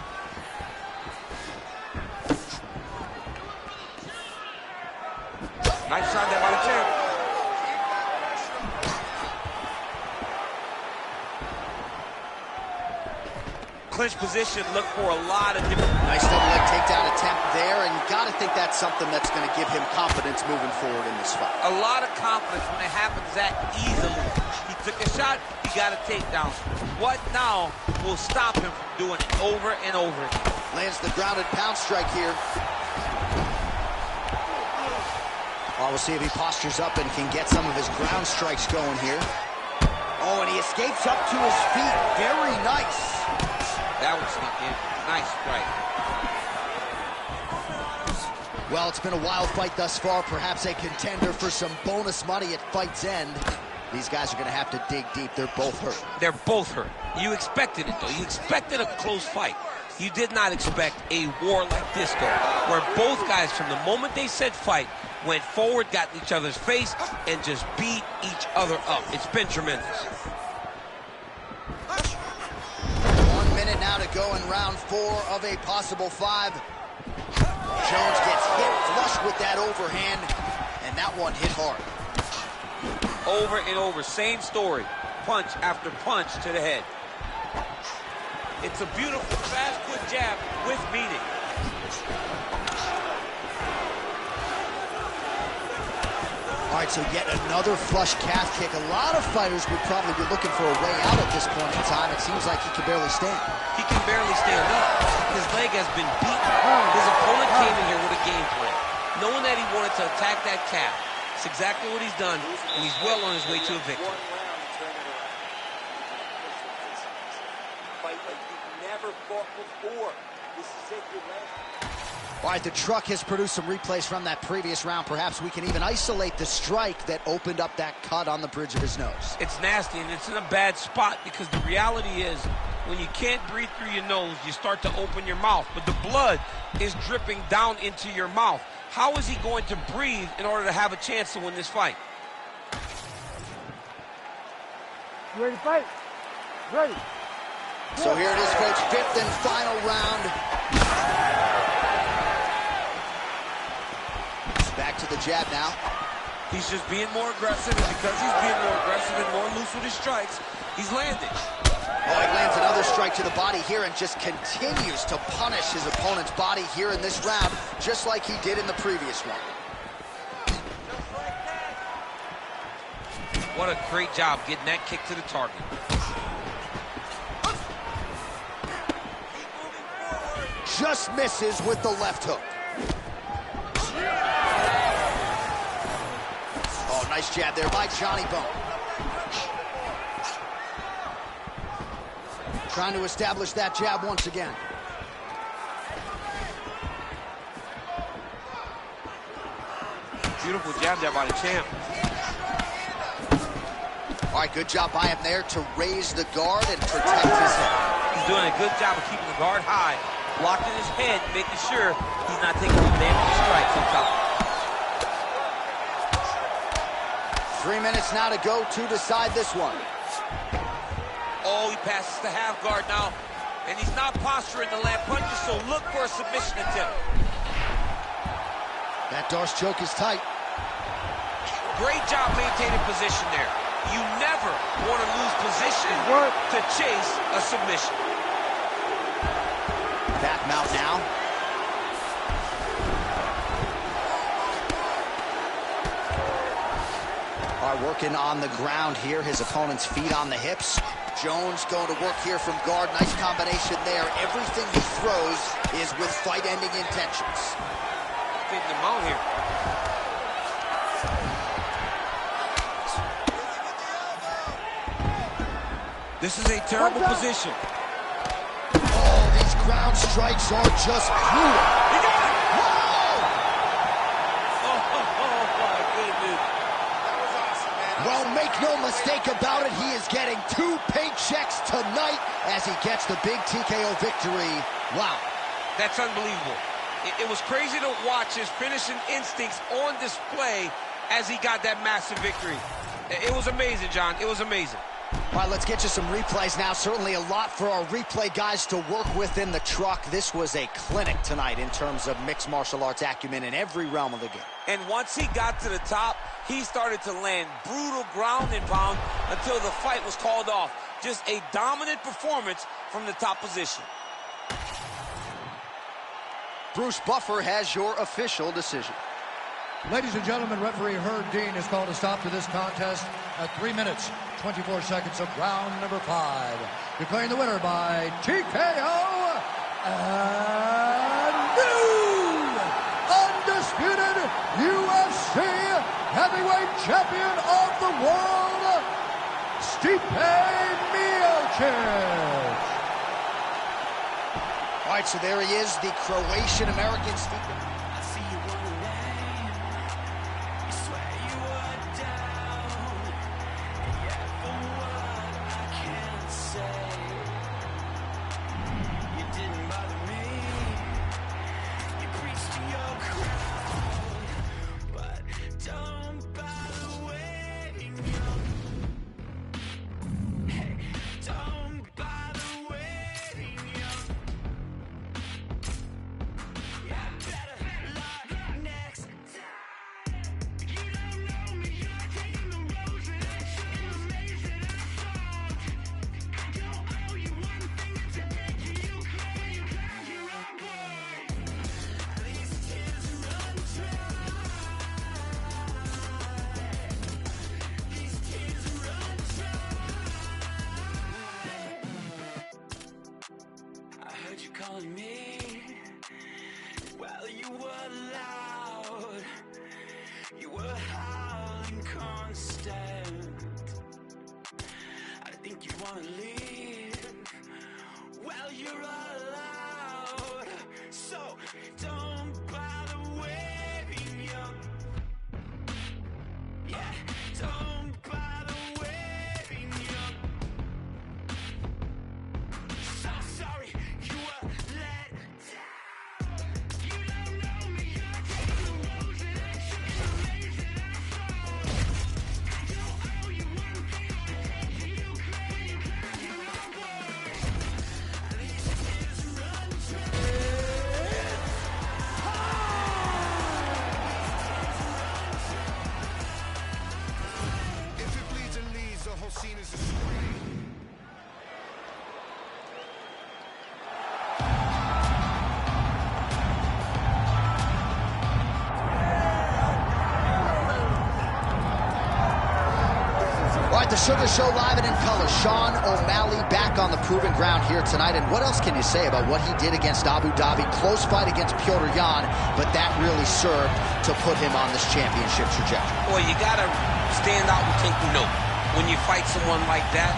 Nice shot there by the champ. Clinch position, look for a lot of different... Nice double leg takedown attempt there, and you got to think that's something that's going to give him confidence moving forward in this fight. A lot of confidence when it happens that easily. He took a shot, he got a takedown. What now will stop him from doing it over and over again? Lands the grounded pound strike here. Well, we'll see if he postures up and can get some of his ground strikes going here. Oh, and he escapes up to his feet. Very nice. That was sneaky. Nice strike. Well, it's been a wild fight thus far. Perhaps a contender for some bonus money at fight's end. These guys are going to have to dig deep. They're both hurt. They're both hurt. You expected it, though. You expected a close fight. You did not expect a war like this, though, where both guys, from the moment they said fight, went forward, got in each other's face, and just beat each other up. It's been tremendous. 1 minute now to go in round 4 of a possible 5. Jones gets hit flush with that overhand, and that one hit hard. Over and over, same story. Punch after punch to the head. It's a beautiful fast quick jab with meaning. All right, so yet another flush calf kick. A lot of fighters would probably be looking for a way out at this point in time. It seems like he can barely stand. He can barely stand up. His leg has been beaten. His opponent came in here with a game plan, knowing that he wanted to attack that calf. It's exactly what he's done, and he's well on his way to a victory. Fight like you've never fought before. This is it, your last. All right, the truck has produced some replays from that previous round. Perhaps we can even isolate the strike that opened up that cut on the bridge of his nose. It's nasty, and it's in a bad spot because the reality is when you can't breathe through your nose, you start to open your mouth, but the blood is dripping down into your mouth. How is he going to breathe in order to have a chance to win this fight? You ready to fight? Ready. So here it is, folks, 5th and final round. Back to the jab now. He's just being more aggressive, and because he's being more aggressive and more loose with his strikes, he's landing. Oh, he lands another strike to the body here and just continues to punish his opponent's body here in this round, just like he did in the previous one. What a great job getting that kick to the target. Just misses with the left hook. Oh, nice jab there by Johnny Bone. Trying to establish that jab once again. Beautiful jab there by the champ. All right, good job by him there to raise the guard and protect his head. He's doing a good job of keeping the guard high, blocking his head, making sure he's not taking some damaging strikes on top. 3 minutes now to go to decide this one. Oh, he passes the half guard now, and he's not posturing the land punches, so look for a submission attempt. That Darce choke is tight. Great job maintaining position there. You never want to lose position to chase a submission. Back mount now. All right, working on the ground here. His opponent's feet on the hips. Jones going to work here from guard. Nice combination there. Everything he throws is with fight-ending intentions. Getting the mount here. This is a terrible position. Oh, these ground strikes are just brutal. He got it! Oh, my goodness. That was awesome, man. Well, make no mistake about it, he is getting 2 paychecks tonight as he gets the big TKO victory. Wow. That's unbelievable. It was crazy to watch his finishing instincts on display as he got that massive victory. It was amazing, John. It was amazing. All right, let's get you some replays now. Certainly a lot for our replay guys to work with in the truck. This was a clinic tonight in terms of mixed martial arts acumen in every realm of the game. And once he got to the top, he started to land brutal ground and pound until the fight was called off. Just a dominant performance from the top position. Bruce Buffer has your official decision. Ladies and gentlemen, referee Herb Dean has called a stop to this contest at 3 minutes, 24 seconds of round number 5. Declaring the winner by TKO and new undisputed UFC heavyweight champion of the world, Stipe Miocic. All right, so there he is, the Croatian-American Stipe. Calling me, well, you were loud, you were howling constant. I think you wanna leave, well, you're allowed, so don't bother waving your, yeah, don't bother waving your, so sorry. The Sugar Show live and in color. Sean O'Malley back on the proven ground here tonight. And what else can you say about what he did against Abu Dhabi? Close fight against Petr Yan, but that really served to put him on this championship trajectory. Boy, you got to stand out and take note when you fight someone like that.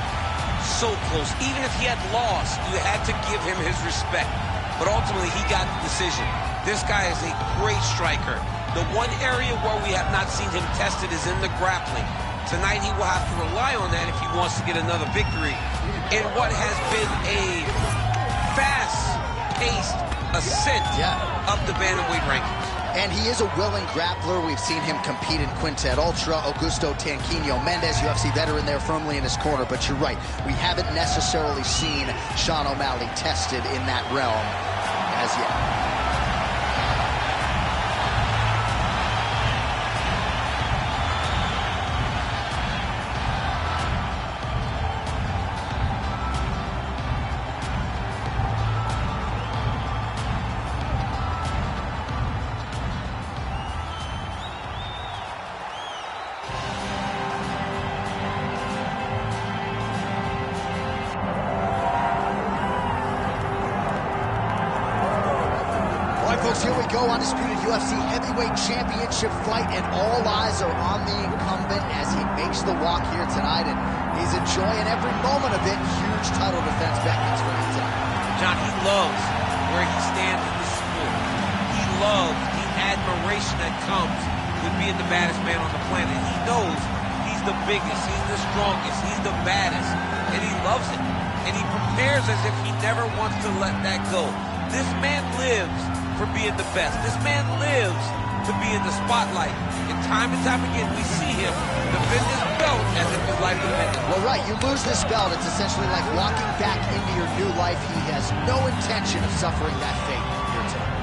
So close. Even if he had lost, you had to give him his respect. But ultimately, he got the decision. This guy is a great striker. The one area where we have not seen him tested is in the grappling. Tonight he will have to rely on that if he wants to get another victory in what has been a fast-paced ascent up the bantamweight rankings. And he is a willing grappler. We've seen him compete in Quintet Ultra, Augusto Tanquinho Mendez, UFC veteran there firmly in his corner. But you're right, we haven't necessarily seen Sean O'Malley tested in that realm as yet. Here we go, undisputed UFC heavyweight championship fight, and all eyes are on the incumbent as he makes the walk here tonight, and he's enjoying every moment of it. Huge title defense beckons for him tonight. John, he loves where he stands in the sport. He loves the admiration that comes with being the baddest man on the planet. He knows he's the biggest, he's the strongest, he's the baddest, and he loves it. And he prepares as if he never wants to let that go. This man lives for being the best. This man lives to be in the spotlight. And time again, we see him defend his belt as if his life depended. Well, right, you lose this belt, it's essentially like walking back into your new life. He has no intention of suffering that fate here tonight.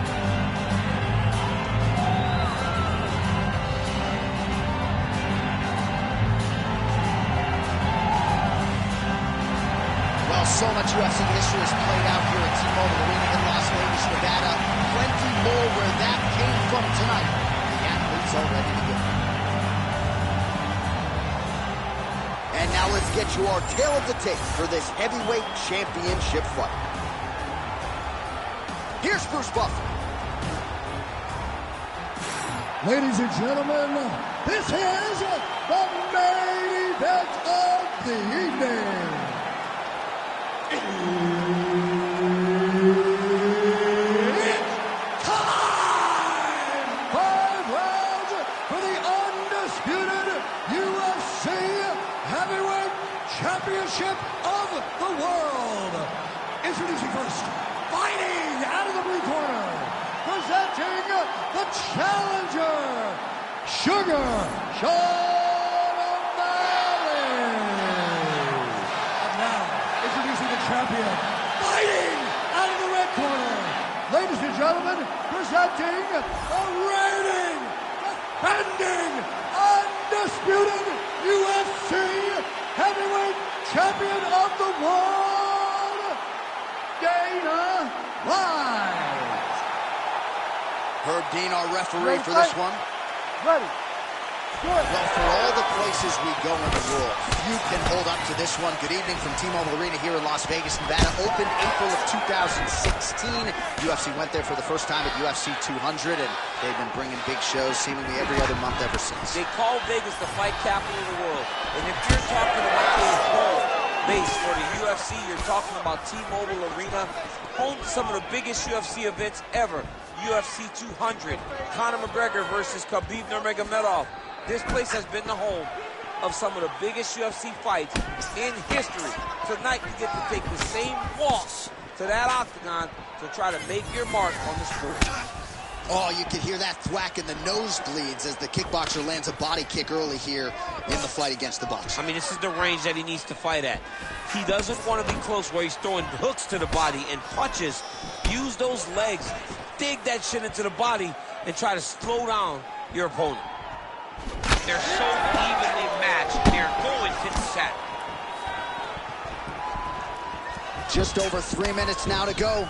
Well, so much UFC history has played out here at T-Mobile Arena in Las Vegas, Nevada. Plenty more where that came from tonight. The athletes all ready to go. And now let's get you our tale of the tape for this heavyweight championship fight. Here's Bruce Buffer. Ladies and gentlemen, this is the main event of the evening. Championship of the world. Introducing first, fighting out of the blue corner, presenting the challenger, Sugar Sean O'Malley. And now, introducing the champion, fighting out of the red corner, ladies and gentlemen, presenting the reigning, defending, undisputed UFC heavyweight champion of the world, Dana White. Herb Dean, our referee for this one. Ready. Good. Well, for all the places we go in the world, few can hold up to this one. Good evening from T-Mobile Arena here in Las Vegas, Nevada. Opened April of 2016. UFC went there for the first time at UFC 200, and they've been bringing big shows seemingly every other month ever since. They call Vegas the fight capital of the world. And if you're talking about a home base for the UFC, you're talking about T-Mobile Arena, home to some of the biggest UFC events ever. UFC 200, Conor McGregor versus Khabib Nurmagomedov. This place has been the home of some of the biggest UFC fights in history. Tonight, you get to take the same walk to that octagon to try to make your mark on the sport. Oh, you can hear that thwack in the nosebleeds as the kickboxer lands a body kick early here in the fight against the boxer. I mean, this is the range that he needs to fight at. He doesn't want to be close where he's throwing hooks to the body and punches. Use those legs, dig that shit into the body, and try to slow down your opponent. They're so evenly matched. They're going tit-for-tat. Just over 3 minutes now to go.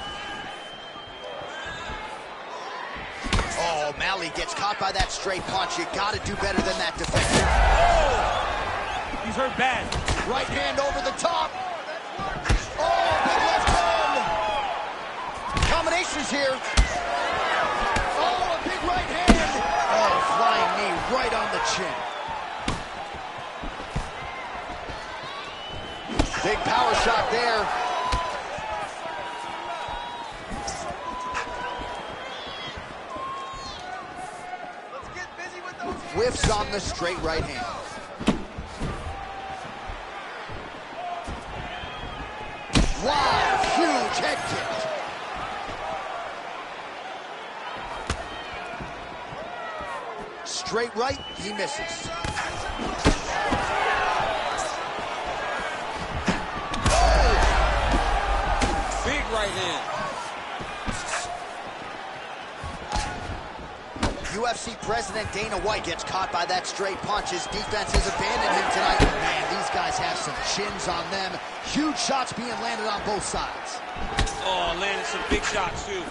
Oh, O'Malley gets caught by that straight punch. You got to do better than that, defender. Oh! He's hurt bad. Right hand over the top. Oh, big left hand. Combinations here. Oh, a big right hand. Oh, flying knee right on the chin. Big power shot there. Whiffs on the straight right hand. Wow, huge head kick. Straight right, he misses. Big right hand. UFC President Dana White gets caught by that straight punch. His defense has abandoned him tonight. Man, these guys have some chins on them. Huge shots being landed on both sides. Oh, landed some big shots, too.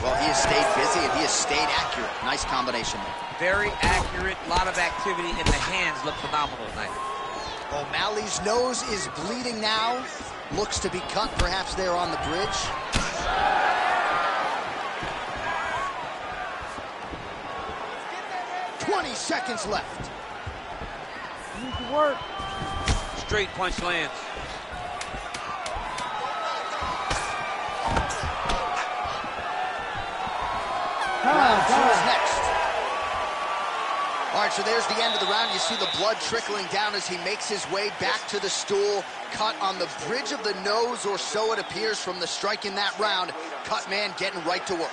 Well, he has stayed busy and he has stayed accurate. Nice combination there. Very accurate, a lot of activity, and the hands look phenomenal tonight. O'Malley's nose is bleeding now. Looks to be cut, perhaps there on the bridge. Seconds left. You need to work. Straight punch lands. Round 2 is next. All right, so there's the end of the round. You see the blood trickling down as he makes his way back to the stool. Cut on the bridge of the nose, or so it appears from the strike in that round. Cut man getting right to work.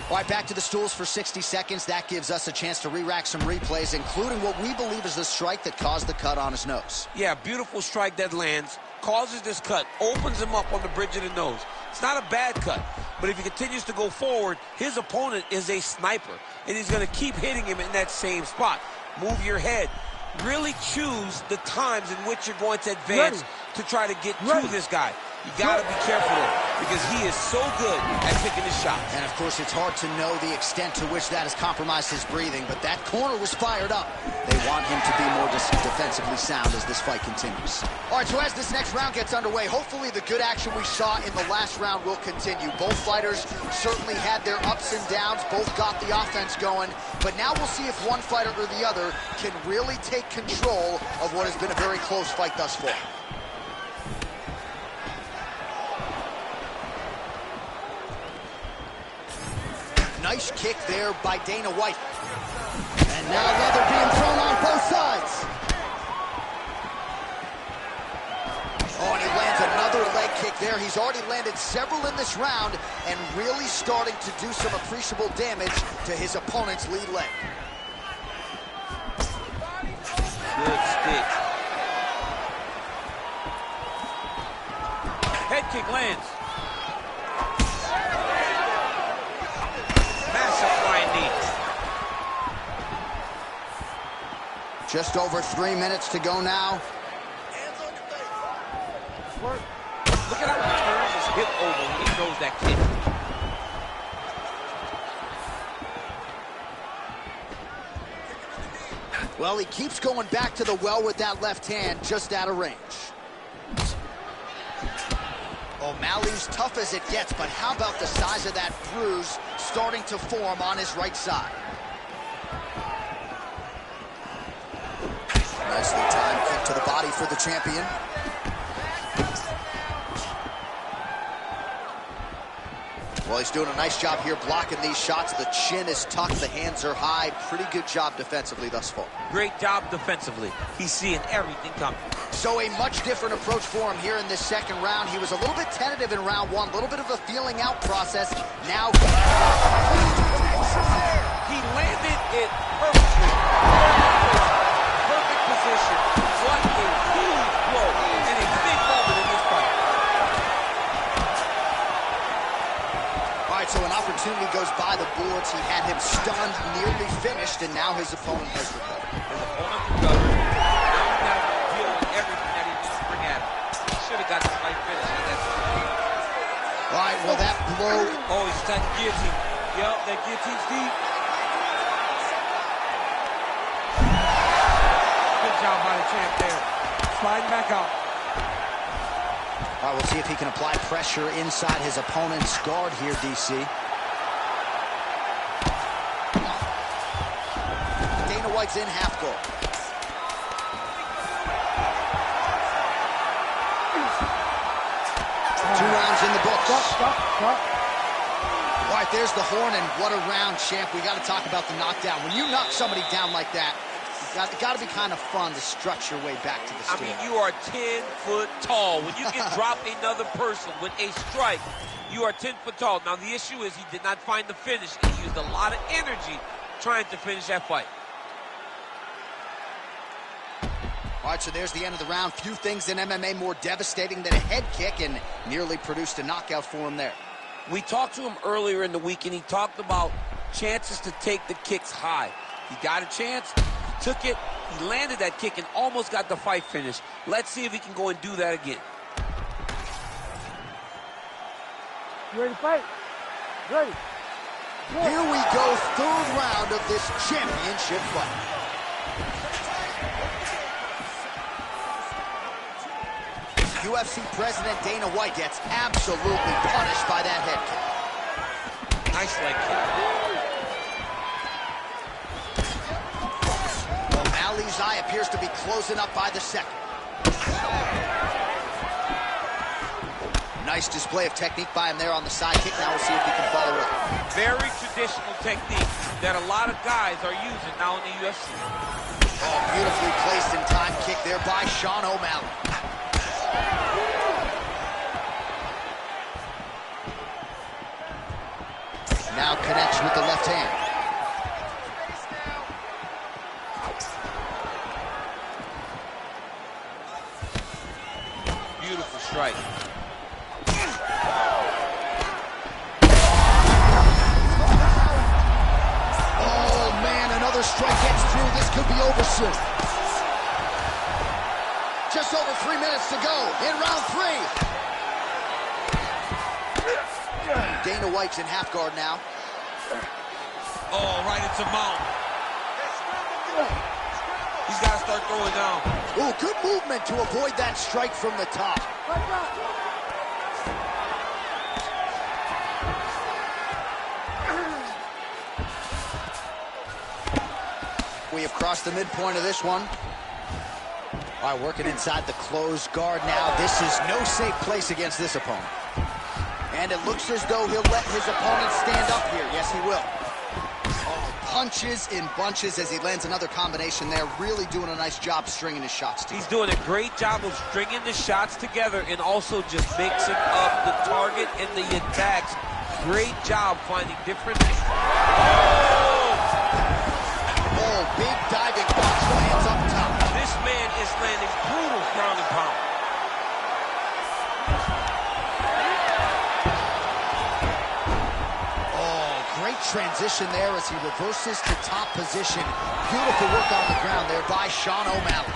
All right, back to the stools for 60 seconds. That gives us a chance to re-rack some replays, including what we believe is the strike that caused the cut on his nose. Yeah, beautiful strike that lands, causes this cut, opens him up on the bridge of the nose. It's not a bad cut, but if he continues to go forward, his opponent is a sniper, and he's going to keep hitting him in that same spot. Move your head. Really choose the times in which you're going to advance to try to get to this guy. You got to be careful, though, because he is so good at picking his shots. And, of course, it's hard to know the extent to which that has compromised his breathing, but that corner was fired up. They want him to be more defensively sound as this fight continues. All right, so as this next round gets underway, hopefully the good action we saw in the last round will continue. Both fighters certainly had their ups and downs. Both got the offense going. But now we'll see if one fighter or the other can really take control of what has been a very close fight thus far. Nice kick there by Dana White. And now leather being thrown on both sides. Oh, and he lands another leg kick there. He's already landed several in this round and really starting to do some appreciable damage to his opponent's lead leg. Good stick. Head kick lands. Just over 3 minutes to go now. Look at how he turns his hip over when he throws that kick. Well, he keeps going back to the well with that left hand, just out of range. O'Malley's tough as it gets, but how about the size of that bruise starting to form on his right side? Nicely timed kick to the body for the champion. Well, he's doing a nice job here blocking these shots. The chin is tucked, the hands are high. Pretty good job defensively thus far. Great job defensively. He's seeing everything coming. So a much different approach for him here in this second round. He was a little bit tentative in round one, a little bit of a feeling out process. Now he landed it perfectly. Perfect position. What a huge blow and a big moment in this fight. All right, so an opportunity goes by the boards. He had him stunned, nearly finished, and now his opponent has recovered. His opponent recovered. Now he's got to deal with everything that he wants to bring at him. He should have got the fight finished at that time. All right, well, that blow. Oh, he's attacking guillotine. Yup, that guillotine's deep. Good job by the champ there. Sliding back out. All right, we'll see if he can apply pressure inside his opponent's guard here, DC. Dana White's in half guard. Two rounds in the books. All right, there's the horn, and what a round, champ. We got to talk about the knockdown. When you knock somebody down like that, you Got to be kind of fun to strut your way back to the I stool. mean, you are 10 foot tall. When you can drop another person with a strike, you are 10 foot tall. Now, the issue is he did not find the finish. He used a lot of energy trying to finish that fight. All right, so there's the end of the round. Few things in MMA more devastating than a head kick, and nearly produced a knockout for him there. We talked to him earlier in the week, and he talked about chances to take the kicks high. He got a chance, he took it, he landed that kick, and almost got the fight finished. Let's see if he can go and do that again. You ready to fight? Ready. Here we go, third round of this championship fight. UFC President Dana White gets absolutely punished by that head kick. Nice leg kick. O'Malley's eye appears to be closing up by the second. Nice display of technique by him there on the side kick. Now we'll see if he can follow it up. Very traditional technique that a lot of guys are using now in the UFC. Oh, beautifully placed in time kick there by Sean O'Malley. Now connects with the left hand. Beautiful strike. Oh, man, another strike gets through. This could be over soon. Just over 3 minutes to go in round 3. Dana White's in half guard now. Oh, right into mount. He's got to start throwing down. Ooh, good movement to avoid that strike from the top. We have crossed the midpoint of this one. All right, working inside the closed guard now. This is no safe place against this opponent. And it looks as though he'll let his opponent stand up here. Yes, he will. Oh, punches in bunches as he lands another combination there. Really doing a nice job stringing his shots together. He's doing a great job of stringing the shots together and also just mixing up the target and the attacks. Great job finding different... Oh, big diving punch lands up top. This man is landing brutal ground and pound. Transition there as he reverses to top position. Beautiful work on the ground there by Sean O'Malley.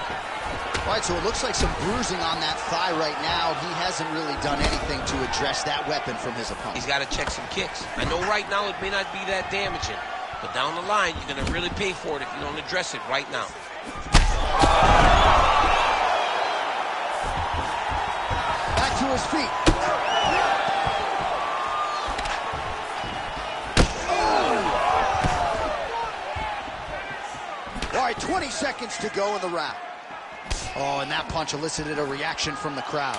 All right, so it looks like some bruising on that thigh right now. He hasn't really done anything to address that weapon from his opponent. He's got to check some kicks. I know right now it may not be that damaging, but down the line, you're going to really pay for it if you don't address it right now. Back to his feet. All right, 20 seconds to go in the round. Oh, and that punch elicited a reaction from the crowd.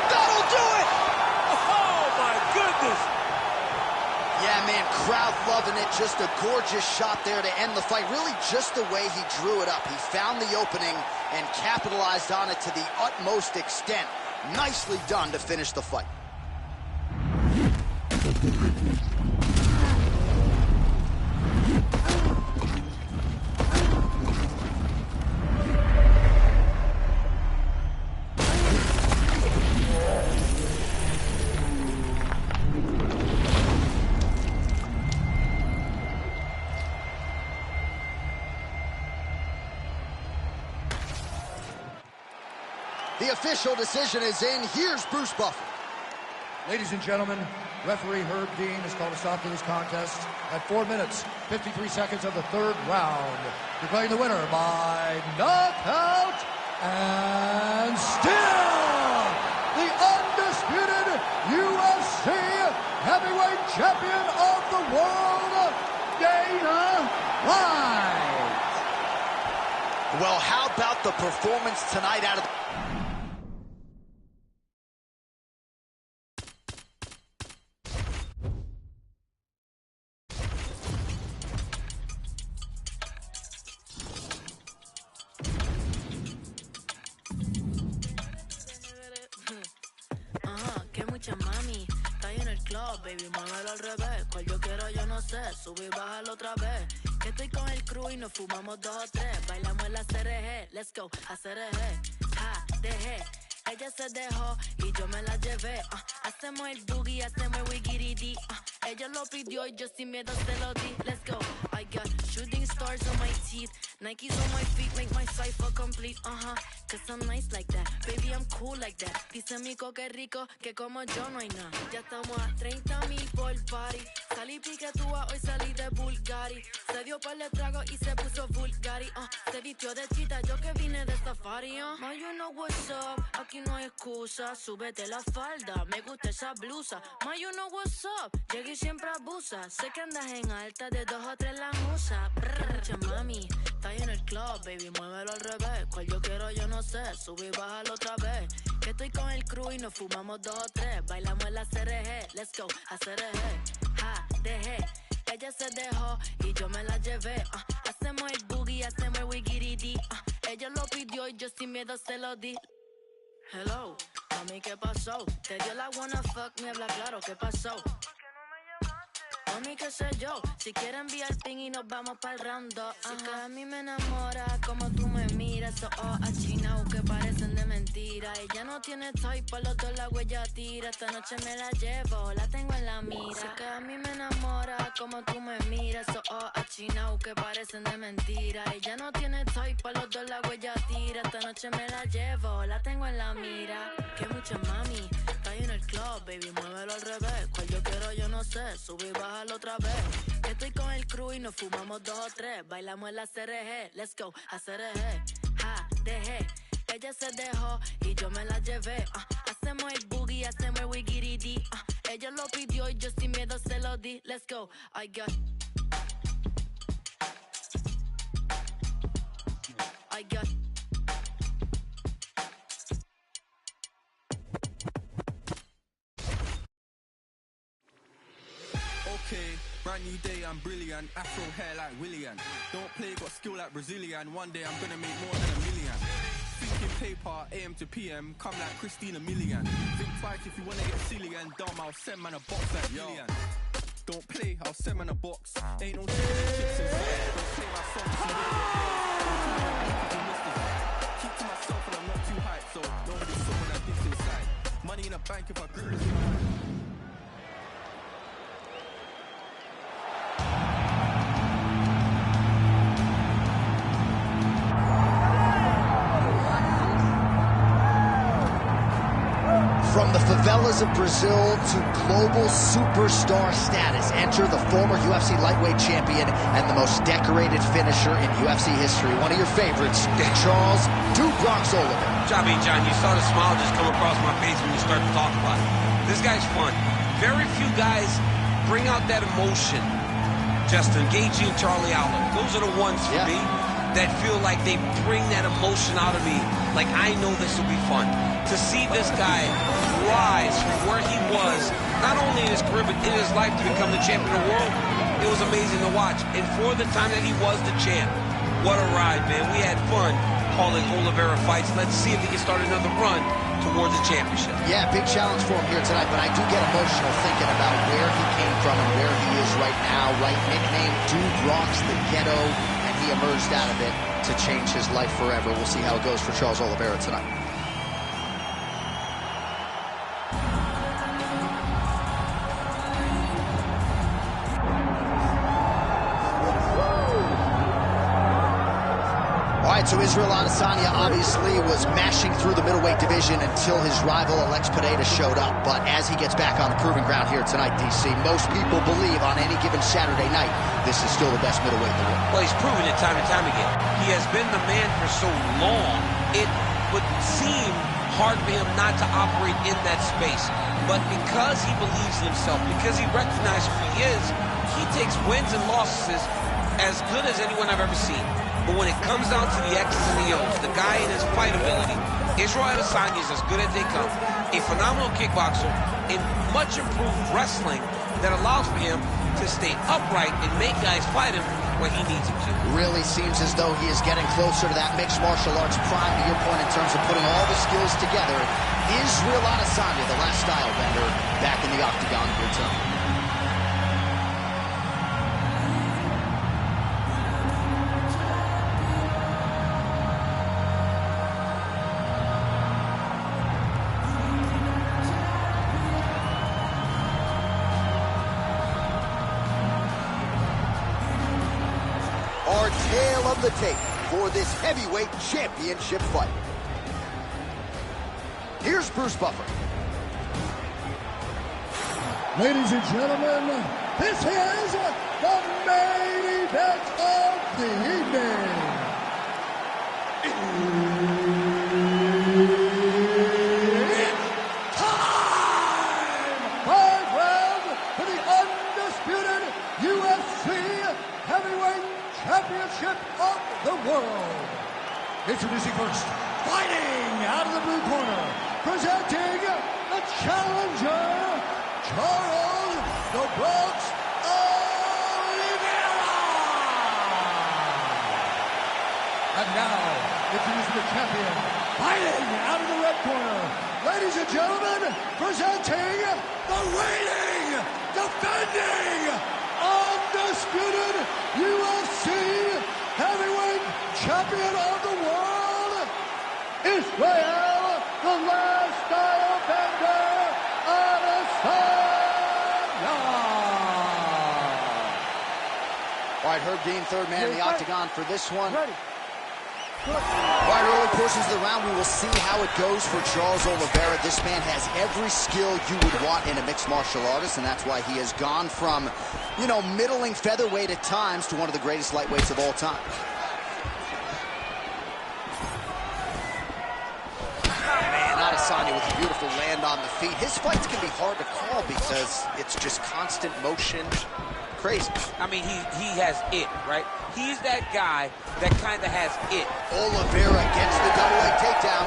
That'll do it! Oh, my goodness! Yeah, man, crowd loving it. Just a gorgeous shot there to end the fight. Really just the way he drew it up. He found the opening and capitalized on it to the utmost extent. Nicely done to finish the fight. The official decision is in. Here's Bruce Buffer. Ladies and gentlemen, referee Herb Dean has called a stop to this contest at 4 minutes, 53 seconds of the third round, declaring the winner by knockout and still the undisputed UFC heavyweight champion of the world, Dana White. Well, how about the performance tonight out of... club, baby, muévelo al revés. Cual yo quiero, yo no sé, subir, bájalo otra vez. Que estoy con el crew y nos fumamos 2 o 3. Bailamos en la CRG, let's go, a CRG. Ja, dejé. Ella se dejó y yo me la llevé. Hacemos el boogie, hacemos el wiggity. Ella lo pidió y yo sin miedo se lo di. Let's go. I got shooting stars on my teeth. Nikes on my feet make my cipher complete. Cause I'm nice like that. Baby, I'm cool like that. Dice Mico que rico, que como yo no hay nada. Ya estamos a 30,000 por party. Salí piquetúa, hoy salí de Bulgari. Se dio par de tragos y se puso Bulgari. Se vistió de chita, yo que vine de safari. Ma, you know what's up. Aquí no hay excusa, súbete la falda, me gusta esa blusa. Ma, you know what's up, llegué y siempre abusa. Sé que andas en alta, de 2 o 3 la musa. Mucha mami, está ahí en el club, baby, muévelo al revés. Cual yo quiero, yo no sé, sube y bájalo otra vez. Que estoy con el crew y nos fumamos 2 o 3. Bailamos en la CRG, let's go, a CRG. Ja, dejé. Ella se dejó y yo me la llevé. Hacemos el boogie, hacemos el wiggity. Ella lo pidió y yo sin miedo se lo di. Hello, mami, ¿qué pasó? Te dio la wanna fuck, me habla claro, ¿qué pasó? Mami, qué sé yo, si quieres enviar ping y nos vamos pa'l round 2. Si que a mí me enamora como tú me miras. Achinao que parecen de mentira. Ella no tiene type, pa' los 2 la huella tira. Esta noche me la llevo, la tengo en la mira. Si que a mí me enamora como tú me miras. Achinao que parecen de mentira. Ella no tiene type, pa' los 2 la huella tira. Esta noche me la llevo, la tengo en la mira. Que mucha mami, está ahí en el club, baby, muévelo al revés. Cual yo quiero, yo no sé, sube y bájalo otra vez. Que estoy con el crew y nos fumamos 2 o 3. Bailamos en la CRG, let's go, a CRG. Ja, dejé. Ella se dejó y yo me la llevé. Hacemos el boogie, hacemos el wiggity. Ella lo pidió y yo sin miedo se lo di. Let's go, I got Okay, brand new day, I'm brilliant. Afro hair like Willian. Don't play, got skill like Brazilian. One day I'm gonna make more than $1 million. Thinking paper, AM to PM, come like Christina Milian. Think twice if you wanna get silly and dumb, I'll send man a box like Million. Don't play, I'll send man a box. Ain't no chips inside. Don't play my songs. Keep to myself and I'm not too hyped, so nobody saw what I did inside. Money in a bank if I grip it. From the favelas of Brazil to global superstar status, enter the former UFC lightweight champion and the most decorated finisher in UFC history. One of your favorites, Charles "Do Bronx" Oliveira. John, you saw the smile just come across my face when you start to talk about it. This guy's fun. Very few guys bring out that emotion. Justin Gaethje and Charlie Allen, those are the ones for me that feel like they bring that emotion out of me. Like, I know this will be fun. To see this guy rise from where he was, not only in his career, but in his life to become the champion of the world, it was amazing to watch. And for the time that he was the champ, what a ride, man. We had fun calling Oliveira fights. Let's see if he can start another run towards the championship. Yeah, big challenge for him here tonight, but I do get emotional thinking about where he came from and where he is right now. Right nickname, "Do Bronx," the ghetto, and he emerged out of it to change his life forever. We'll see how it goes for Charles Oliveira tonight. So Israel Adesanya obviously was mashing through the middleweight division until his rival Alex Pineda showed up. But as he gets back on the proving ground here tonight, DC, most people believe on any given Saturday night, this is still the best middleweight in the world. Well, he's proven it time and time again. He has been the man for so long, it would seem hard for him not to operate in that space. But because he believes in himself, because he recognizes who he is, he takes wins and losses as good as anyone I've ever seen. But when it comes down to the X's and the O's, the guy in his fight ability, Israel Adesanya is as good as they come. A phenomenal kickboxer in much improved wrestling that allows for him to stay upright and make guys fight him where he needs him to. Really seems as though he is getting closer to that mixed martial arts prime, to your point, in terms of putting all the skills together. Israel Adesanya, the last style bender, back in the octagon here tonight. Our tale of the tape for this heavyweight championship fight. Here's Bruce Buffer. Ladies and gentlemen, this is the main event of the evening. It's time! 5 rounds for the undisputed UFC Heavyweight Championship of the world. Introducing first, fighting out of the blue corner, presenting the challenger, Charles "The Bronx" Oliveira. And now, introducing the champion, fighting out of the red corner, ladies and gentlemen, presenting the reigning, defending, undisputed UFC Heavyweight Champion of the world, Israel, the last style bender, Adesanya. All right, Herb Dean, third man in the octagon for this one. Ready. All right, early portions of the round, we will see how it goes for Charles Oliveira. This man has every skill you would want in a mixed martial artist, and that's why he has gone from, you know, middling featherweight at times to one of the greatest lightweights of all time. Man, Adesanya with a beautiful land on the feet. His fights can be hard to call because it's just constant motion. Crazy. I mean, he has it, right? He's that guy that kind of has it. Oliveira gets the double leg takedown.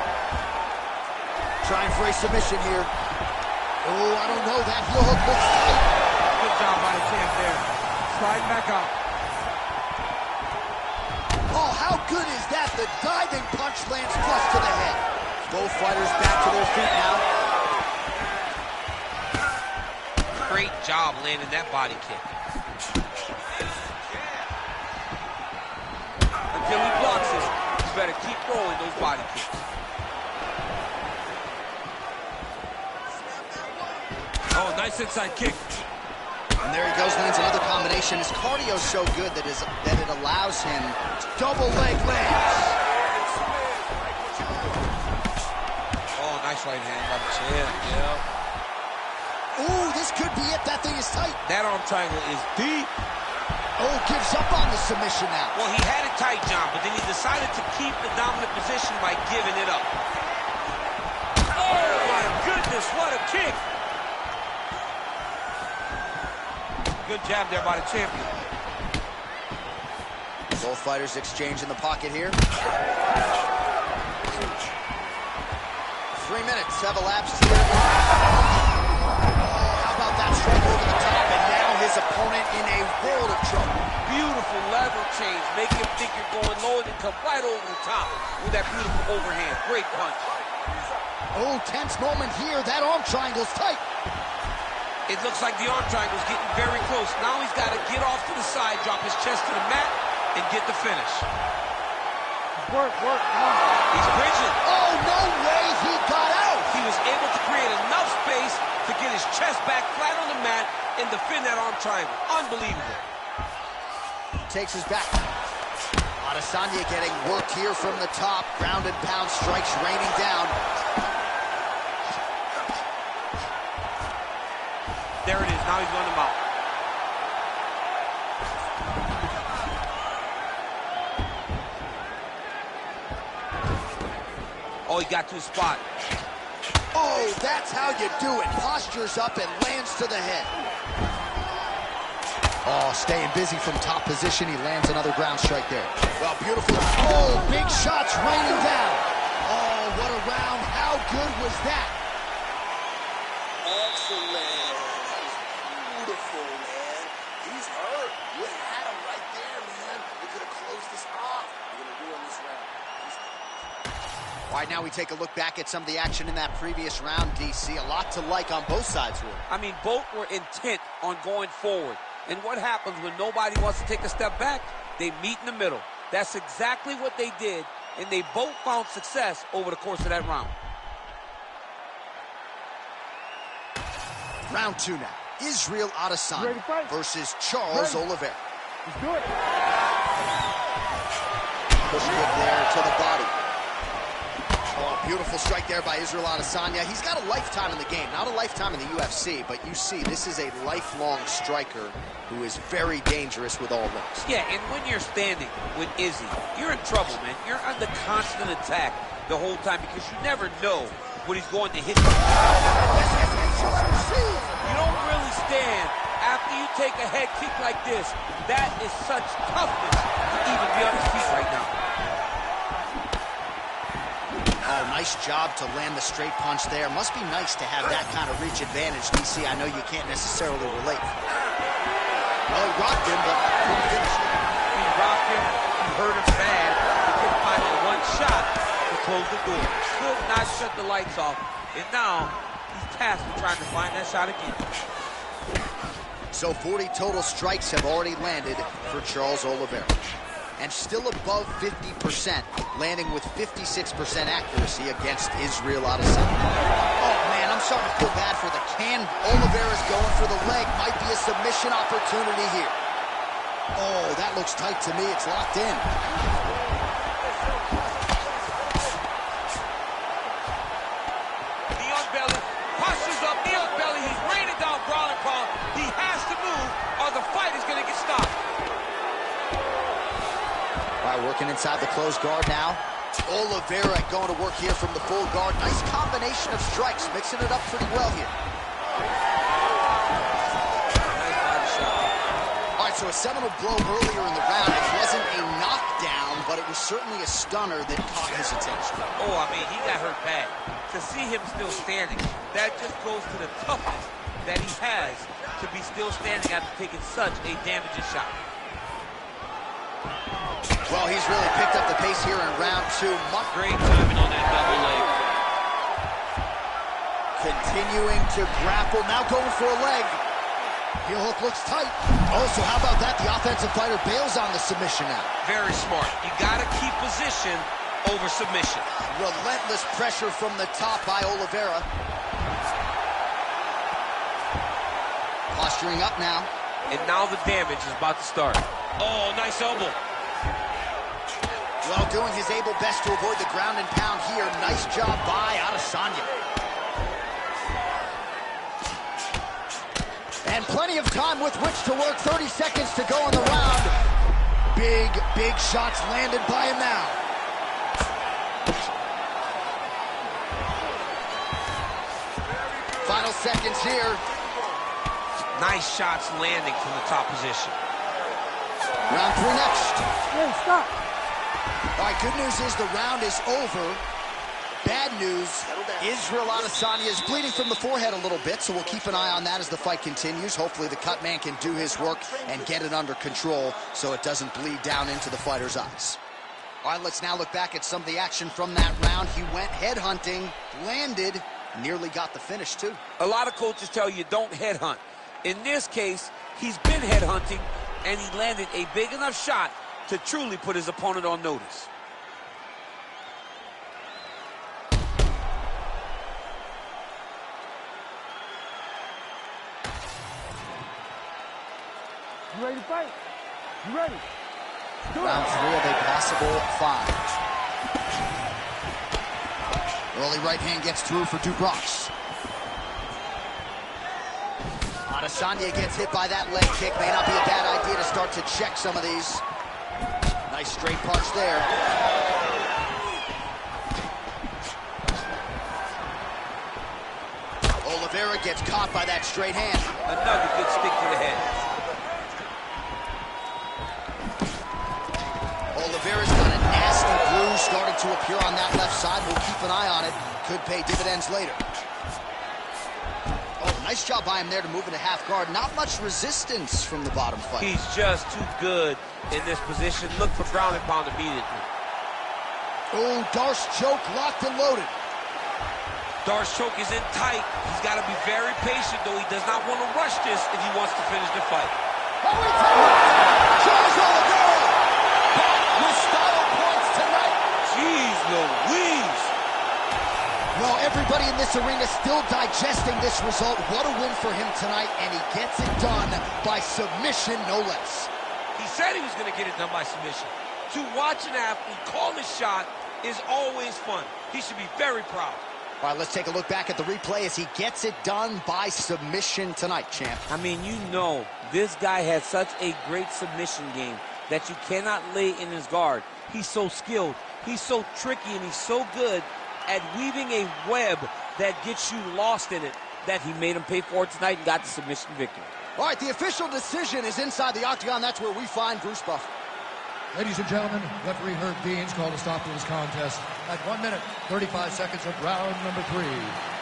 Trying for a submission here. Oh, I don't know. That heel hook looks tight. Good job by the champ there. Sliding back up. Oh, how good is that? The diving punch lands flush to the head. Both fighters back to their feet now. Great job landing that body kick. Until he blocks it, you better keep throwing those body kicks. Oh, nice inside kick. And there he goes, lands another combination. His cardio's so good that it allows him to double leg lands. Oh, nice right hand by the champ. Yeah. Ooh, this could be it. That thing is tight. That arm triangle is deep. Oh, gives up on the submission now. Well, he had it tight, John, but then he decided to keep the dominant position by giving it up. Oh, my goodness, what a kick. Good jab there by the champion. Both fighters exchange in the pocket here. 3 minutes have elapsed here. How about that strike over the top? And now his opponent in a world of trouble. Beautiful level change. Make him think you're going low and then come right over the top with that beautiful overhand. Great punch. Oh, tense moment here. That arm triangle's tight. It looks like the arm triangle's getting very close. Now he's got to get off to the side, drop his chest to the mat, and get the finish. Work. He's bridging. Oh, no way he got out. He was able to create enough space to get his chest back flat on the mat and defend that arm triangle. Unbelievable. Takes his back. Adesanya getting worked here from the top. Ground and pound strikes raining down. There it is. Now he's run him out. Oh, he got to his spot. Oh, that's how you do it. Postures up and lands to the head. Oh, staying busy from top position. He lands another ground strike there. Well, beautiful. Oh, big shots raining down. Oh, what a round. How good was that? Excellent. That was beautiful, man. He's hurt. You had him right there, man. All right, now we take a look back at some of the action in that previous round, DC. A lot to like on both sides, really. I mean, both were intent on going forward. And what happens when nobody wants to take a step back? They meet in the middle. That's exactly what they did, and they both found success over the course of that round. Round 2 now. Israel Adesanya versus Charles Oliveira. Let's do it. Push kick there to the body. Oh, beautiful strike there by Israel Adesanya. He's got a lifetime in the game, not a lifetime in the UFC, but you see, this is a lifelong striker who is very dangerous with all looks. Yeah, and when you're standing with Izzy, you're in trouble, man. You're under constant attack the whole time because you never know what he's going to hit you. You don't really stand after you take a head kick like this. That is such toughness to even be on his feet right now. Oh, nice job to land the straight punch there. Must be nice to have that kind of reach advantage, DC. I know you can't necessarily relate. Well, he rocked him, but couldn't finish it. He rocked him, he hurt him bad. He couldn't find that one shot to close the door. Could not shut the lights off. And now, he's tasked with trying to find that shot again. So 40 total strikes have already landed for Charles Oliveira. And still above 50%, landing with 56% accuracy against Israel Adesanya. Oh, man, I'm starting to feel bad for the can. Oliveira's going for the leg. Might be a submission opportunity here. Oh, that looks tight to me. It's locked in. Knee on belly, postures up, knee on belly. He's raining down Brawling Paul. He has to move or the fight is going to get stopped. All right, working inside the closed guard now. Oliveira going to work here from the full guard. Nice combination of strikes, mixing it up pretty well here. Nice body shot. All right, so a seminal blow earlier in the round. It wasn't a knockdown, but it was certainly a stunner that caught his attention. Oh, I mean, he got hurt bad. To see him still standing, that just goes to the toughness that he has to be still standing after taking such a damaging shot. Well, he's really picked up the pace here in round 2. Great timing on that double leg. Continuing to grapple, now going for a leg. Heel hook looks tight. Oh, so how about that? The offensive fighter bails on the submission now. Very smart. You got to keep position over submission. Relentless pressure from the top by Oliveira. Posturing up now. And now the damage is about to start. Oh, nice elbow. Well, doing his able best to avoid the ground and pound here. Nice job by Adesanya. And plenty of time with which to work. 30 seconds to go in the round. Big, big shots landed by him now. Final seconds here. Nice shots landing from the top position. Round 3 next. Hey, stop. All right, good news is the round is over. Bad news, Israel Adesanya is bleeding from the forehead a little bit, so we'll keep an eye on that as the fight continues. Hopefully the cut man can do his work and get it under control so it doesn't bleed down into the fighter's eyes. All right, let's now look back at some of the action from that round. He went headhunting, landed, nearly got the finish too. A lot of coaches tell you don't headhunt. In this case, he's been headhunting, and he landed a big enough shot to truly put his opponent on notice. You ready to fight? You ready? Do it. Round 3 of a possible 5. Early right hand gets through for Dubrocks. Adesanya gets hit by that leg kick. May not be a bad idea to start to check some of these. Nice straight punch there. Oliveira gets caught by that straight hand. Another good stick to the head. Oliveira's got a nasty bruise starting to appear on that left side. We'll keep an eye on it. Could pay dividends later. Oh, nice job by him there to move into half guard. Not much resistance from the bottom fight. He's just too good in this position. Look for ground and pound immediately. Oh, Darce choke locked and loaded. Darce choke is in tight. He's got to be very patient, though. He does not want to rush this if he wants to finish the fight. Charles Oliveira back with style points tonight. Jeez Louise. Well, everybody in this arena still digesting this result. What a win for him tonight, and he gets it done by submission, no less. He said he was going to get it done by submission. To watch an athlete call a shot is always fun. He should be very proud. All right, let's take a look back at the replay as he gets it done by submission tonight, champ. I mean, you know, this guy has such a great submission game that you cannot lay in his guard. He's so skilled, he's so tricky, and he's so good at weaving a web that gets you lost in it that he made him pay for it tonight and got the submission victory. All right, the official decision is inside the octagon. That's where we find Bruce Buffer. Ladies and gentlemen, referee Herb Dean's called a stop to this contest at 1 minute, 35 seconds of round number 3.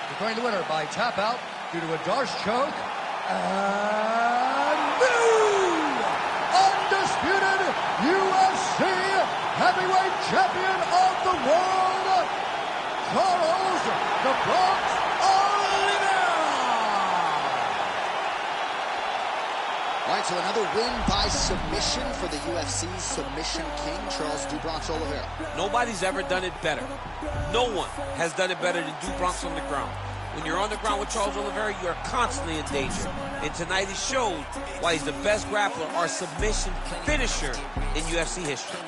Declaring the winner by tap out due to a Darce choke, and new undisputed UFC heavyweight champion of the world, Charles "The Bronx" Oliveira. All right, so another win by submission for the UFC's submission king, Charles "Do Bronx" Oliveira. Nobody's ever done it better. No one has done it better than Do Bronx on the ground. When you're on the ground with Charles Oliveira, you're constantly in danger. And tonight he showed why he's the best grappler or submission finisher in UFC history.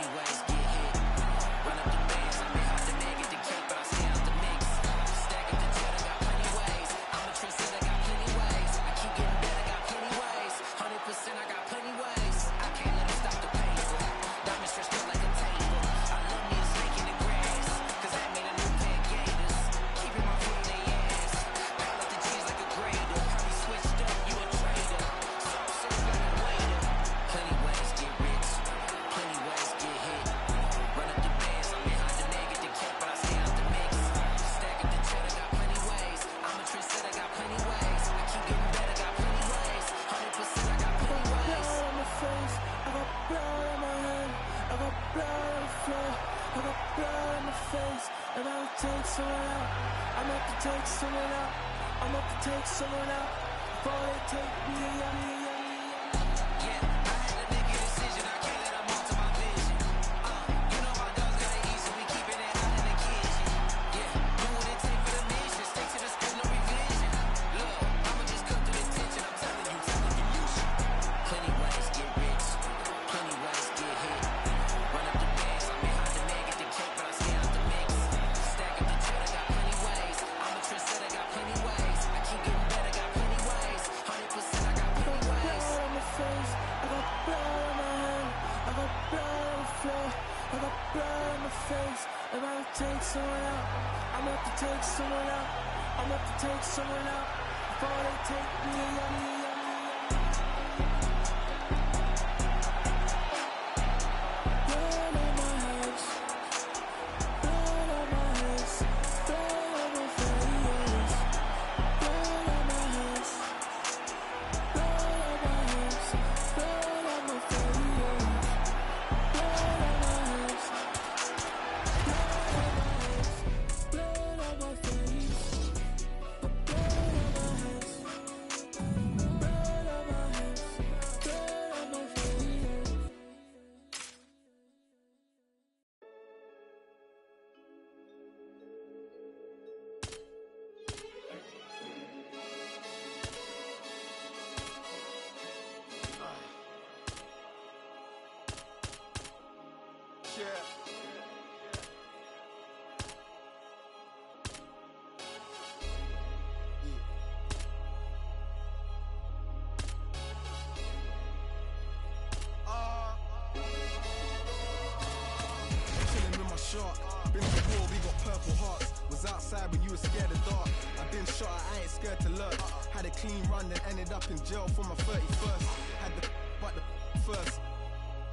Been to war, we got purple hearts. Was outside when you were scared of dark. I've been shot, I ain't scared to lurk. Had a clean run, then ended up in jail for my 31st. Had the but the first.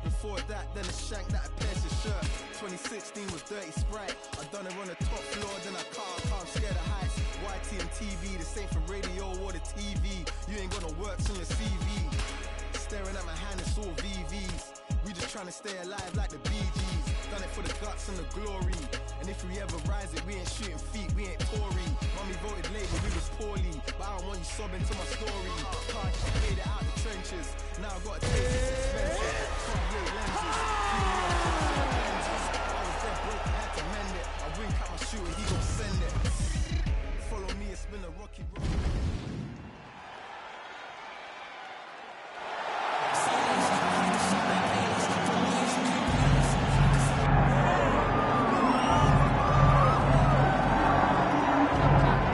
Before that, then a shank that pierced his shirt. 2016 was Dirty Sprite. I done it on the top floor, then I can't scared of heights. YT and TV, the same for radio or the TV. You ain't got no works on your CV. Staring at my hand, it's all VVs. We just trying to stay alive like the Bee Gees. Done it for the guts and the glory. And if we ever rise it, we ain't shooting feet, we ain't Tory. Mommy voted Labour, we was poorly, but I don't want you sobbing to my story. Can't made it out the trenches. Now I got a taste, it's expensive. Front wheel lenses, I was dead broke, I had to mend it. I wink at my shooter, he gon' send it. Follow me, it's been a rocky road.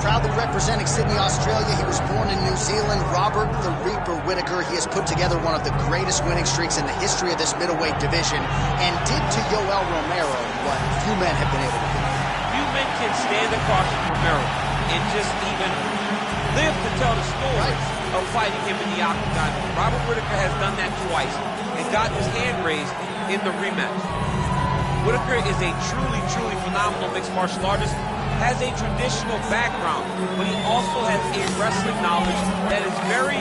Proudly representing Sydney, Australia, he was born in New Zealand. Robert the Reaper Whittaker. He has put together one of the greatest winning streaks in the history of this middleweight division and did to Yoel Romero what few men have been able to do. Few men can stand across from Romero and just even live to tell the story of fighting him in the octagon. Robert Whittaker has done that twice and got his hand raised in the rematch. Whittaker is a truly, truly phenomenal mixed martial artist, has a traditional background, but he also has a wrestling knowledge that is very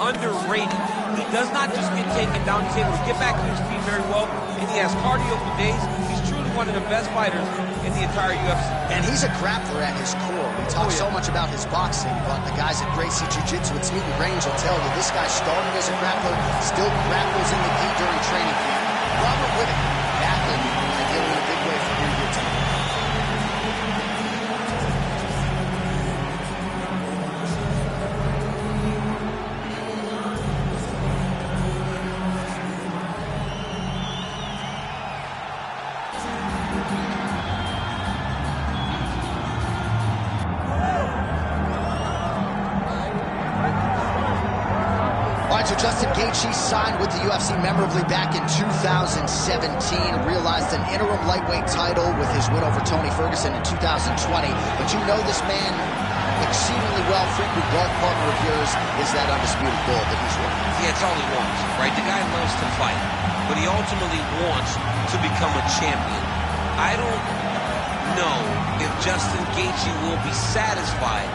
underrated. He does not just get taken down, he's able to get back to his feet very well, and he has cardio for days. He's truly one of the best fighters in the entire UFC. And he's a grappler at his core. We talk so much about his boxing, but the guys at Gracie Jiu-Jitsu at Smeaton Grange will tell you this guy started as a grappler, still grapples in the gi during training camp. Robert Whittaker, athlete, ideally in a big way for him here tonight. So Justin Gaethje signed with the UFC memorably back in 2017, realized an interim lightweight title with his win over Tony Ferguson in 2020. But you know this man exceedingly well. Frequent guard partner of yours is that undisputed gold that he's working. Yeah, it's all he wants, right? The guy loves to fight, but he ultimately wants to become a champion. I don't know if Justin Gaethje will be satisfied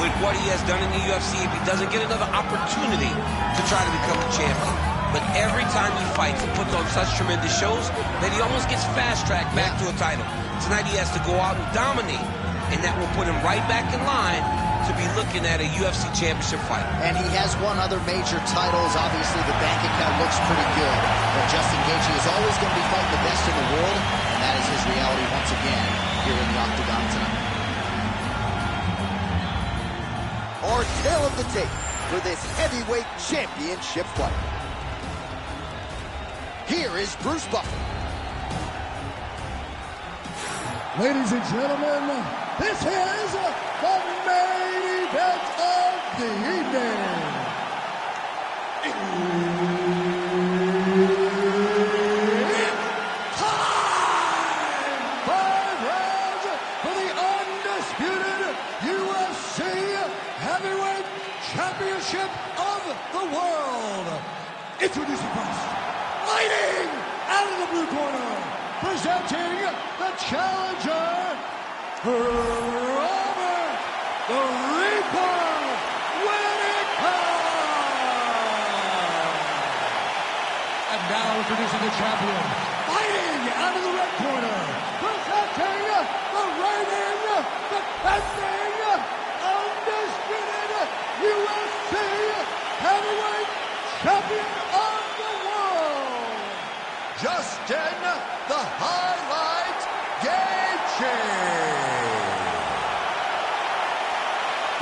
with what he has done in the UFC if he doesn't get another opportunity to try to become a champion. But every time he fights, he puts on such tremendous shows that he almost gets fast-tracked back to a title. Tonight he has to go out and dominate, and that will put him right back in line to be looking at a UFC championship fight. And he has won other major titles. Obviously, the bank account looks pretty good. But Justin Gaethje is always going to be fighting the best in the world, and that is his reality once again here in the Octagon tonight. Our tale of the tape for this heavyweight championship fight. Here is Bruce Buffer. Ladies and gentlemen, this is the main event of the evening. It's time! 5 rounds for the undisputed UFC Heavyweight Championship of the world. Introducing first, fighting out of the blue corner, presenting the challenger, Robert the Reaper Whittaker. And now introducing the champion, fighting out of the red corner, presenting the reigning, defending, undisputed UFC Heavyweight Champion of the world, Justin the Highlight Gaethje.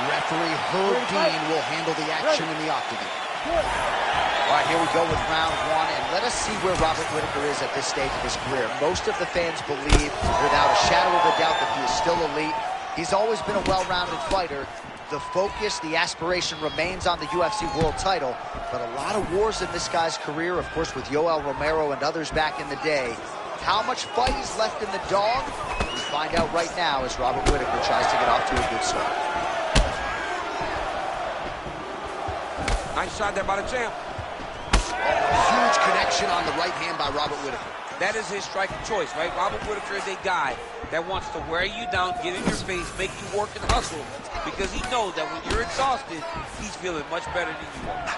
Referee Herb Dean will handle the action in the octagon. All right, here we go with round one, and let us see where Robert Whittaker is at this stage of his career. Most of the fans believe, without a shadow of a doubt, that he is still elite. He's always been a well-rounded fighter. The focus, the aspiration remains on the UFC world title, but a lot of wars in this guy's career, of course, with Yoel Romero and others back in the day. How much fight is left in the dog? We find out right now as Robert Whittaker tries to get off to a good start. Nice shot there by the champ. Huge connection on the right hand by Robert Whittaker. That is his strike of choice, right? Robert Whittaker is a guy that wants to wear you down, get in your face, make you work and hustle, because he knows that when you're exhausted, he's feeling much better than you are.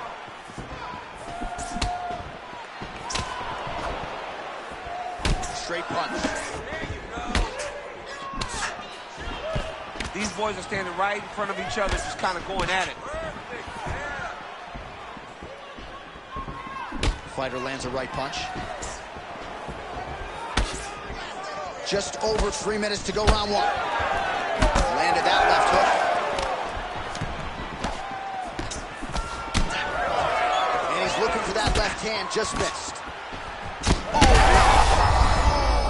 straight punch. These boys are standing right in front of each other, just kind of going at it. Fighter lands a right punch. Just over 3 minutes to go, round one. Landed that left hook. And he's looking for that left hand, just missed. Oh,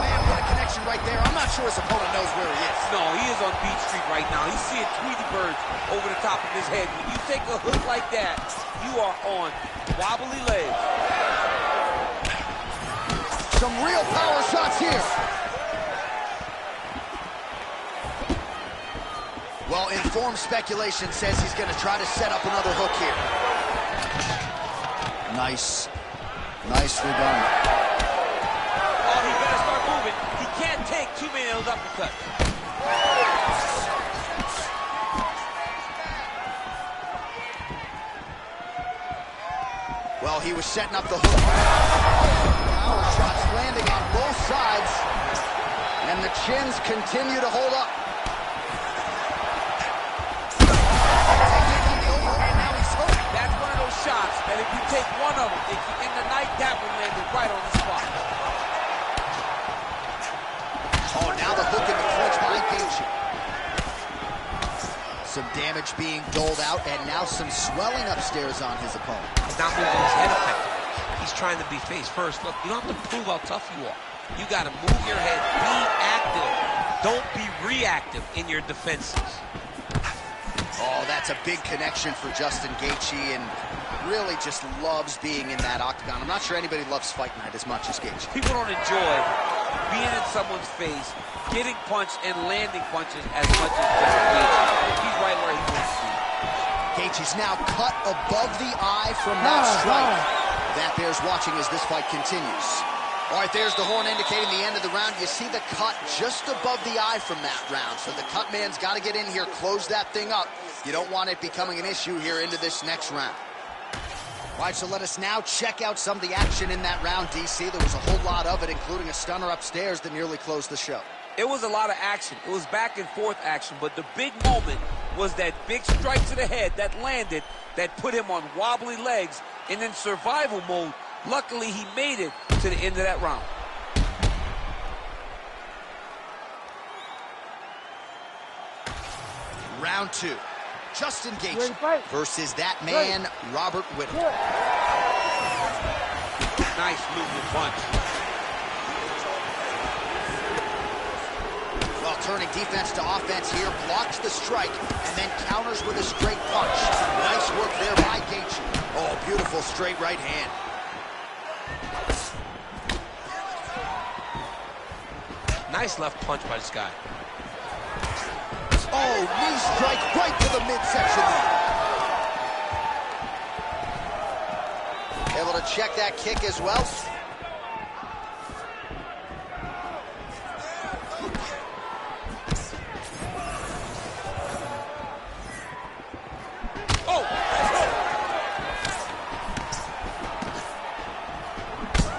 man, what a connection right there. I'm not sure his opponent knows where he is. No, he is on Beach Street right now. He's seeing Tweety birds over the top of his head. When you take a hook like that, you are on wobbly legs. Some real power shots here. Well, informed speculation says he's going to try to set up another hook here. Nice. Nicely done. Oh, he better start moving. He can't take too many of those uppercuts. Well, he was setting up the hook. Power shots landing on both sides. And the chins continue to hold up. That's one of those shots that if you take one of them, if you end the night, that one landed right on the spot. Oh, now the hook in the clinch by Gaethje. Some damage being doled out, and now some swelling upstairs on his opponent. He's not moving his head effectively. He's trying to be face first. Look, you don't have to prove how tough you are. You got to move your head, be active. Don't be reactive in your defenses. Oh, that's a big connection for Justin Gaethje, and really just loves being in that octagon. I'm not sure anybody loves Fight Night as much as Gaethje. People don't enjoy being in someone's face, getting punched and landing punches as much as Justin Gaethje. He's right where he wants to be. Gaethje's now cut above the eye from that strike. That bears watching as this fight continues. All right, there's the horn indicating the end of the round. You see the cut just above the eye from that round. So the cut man's got to get in here, close that thing up. You don't want it becoming an issue here into this next round. All right, so let us now check out some of the action in that round, DC. There was a whole lot of it, including a stunner upstairs that nearly closed the show. It was a lot of action. It was back and forth action, but the big moment was that big strike to the head that landed, that put him on wobbly legs, and in survival mode, luckily he made it to the end of that round. Round two. Justin Gaethje versus that man, Robert Whittaker. Nice movement punch. Well, turning defense to offense here, blocks the strike, and then counters with a straight punch. Nice work there by Gaethje. Oh, beautiful straight right hand. Nice left punch by this guy. Oh, knee strike right to the midsection there. Able to check that kick as well. Oh!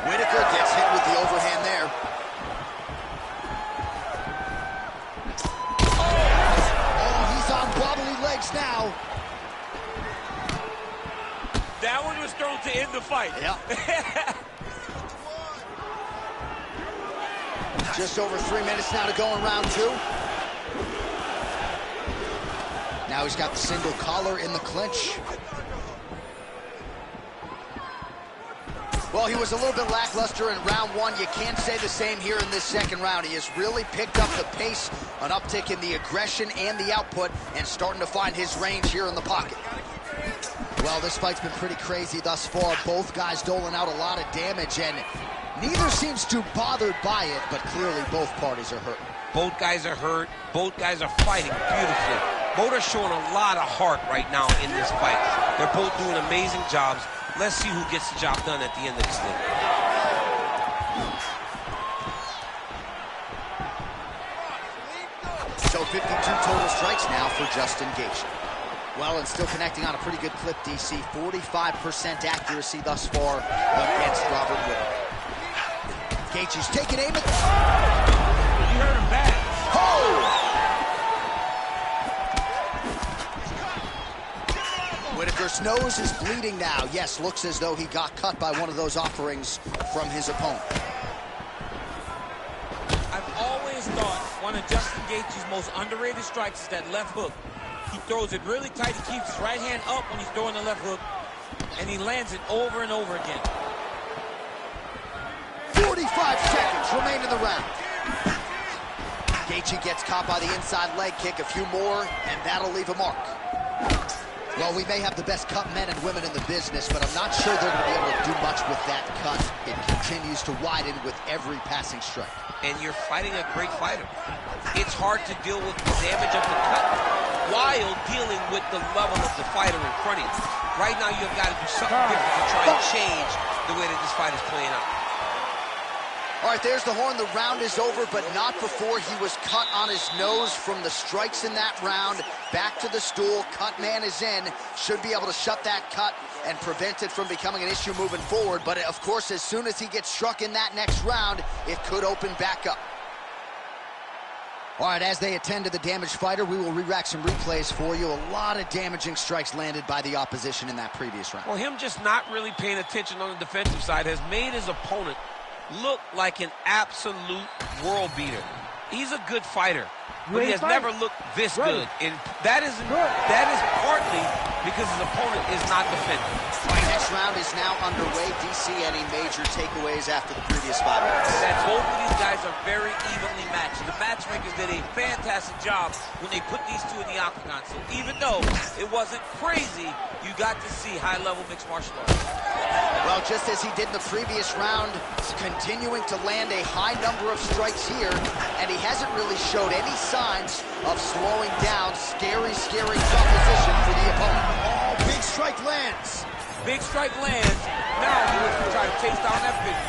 Whittaker gets hit with the overhand there. Now. That one was thrown to end the fight. Yeah. Just over 3 minutes now to go in round two. Now he's got the single collar in the clinch. Well, he was a little bit lackluster in round one. You can't say the same here in this second round. He has really picked up the pace, an uptick in the aggression and the output, and starting to find his range here in the pocket. Well, this fight's been pretty crazy thus far. Both guys doling out a lot of damage, and neither seems too bothered by it, but clearly both parties are hurt. Both guys are hurt. Both guys are fighting beautifully. Both are showing a lot of heart right now in this fight. They're both doing amazing jobs. Let's see who gets the job done at the end of this thing. So 52 total strikes now for Justin Gaethje. Well, and still connecting on a pretty good clip, DC. 45% accuracy thus far against Robert Whittaker. Gaethje's taking aim at... You heard him bad. Oh! Whitaker's nose is bleeding now. Yes, looks as though he got cut by one of those offerings from his opponent. I've always thought one of Justin Gaethje's most underrated strikes is that left hook. He throws it really tight. He keeps his right hand up when he's throwing the left hook, and he lands it over and over again. 45 seconds remain in the round. Gaethje gets caught by the inside leg kick. A few more, and that'll leave a mark. Well, we may have the best cut men and women in the business, but I'm not sure they're going to be able to do much with that cut. It continues to widen with every passing strike. And you're fighting a great fighter. It's hard to deal with the damage of the cut while dealing with the level of the fighter in front of you. Right now, you've got to do something different to try and change the way that this fight is playing out. All right, there's the horn. The round is over, but not before he was cut on his nose from the strikes in that round. Back to the stool. Cut man is in. Should be able to shut that cut and prevent it from becoming an issue moving forward. But, of course, as soon as he gets struck in that next round, it could open back up. All right, as they attend to the damaged fighter, we will re-rack some replays for you. A lot of damaging strikes landed by the opposition in that previous round. Well, him just not really paying attention on the defensive side has made his opponent look like an absolute world beater. He's a good fighter, but he has never looked this good. And that is partly because his opponent is not defending. Next round is now underway. DC, any major takeaways after the previous 5 minutes? That both of these guys are very evenly matched. The matchmakers did a fantastic job when they put these two in the octagon. So even though it wasn't crazy, you got to see high-level mixed martial arts. Well, just as he did in the previous round, continuing to land a high number of strikes here, and he hasn't really showed any signs of slowing down. Scary, scary proposition for the opponent. Oh, big strike lands. Big strike lands. Now he looks to try to chase down that finish.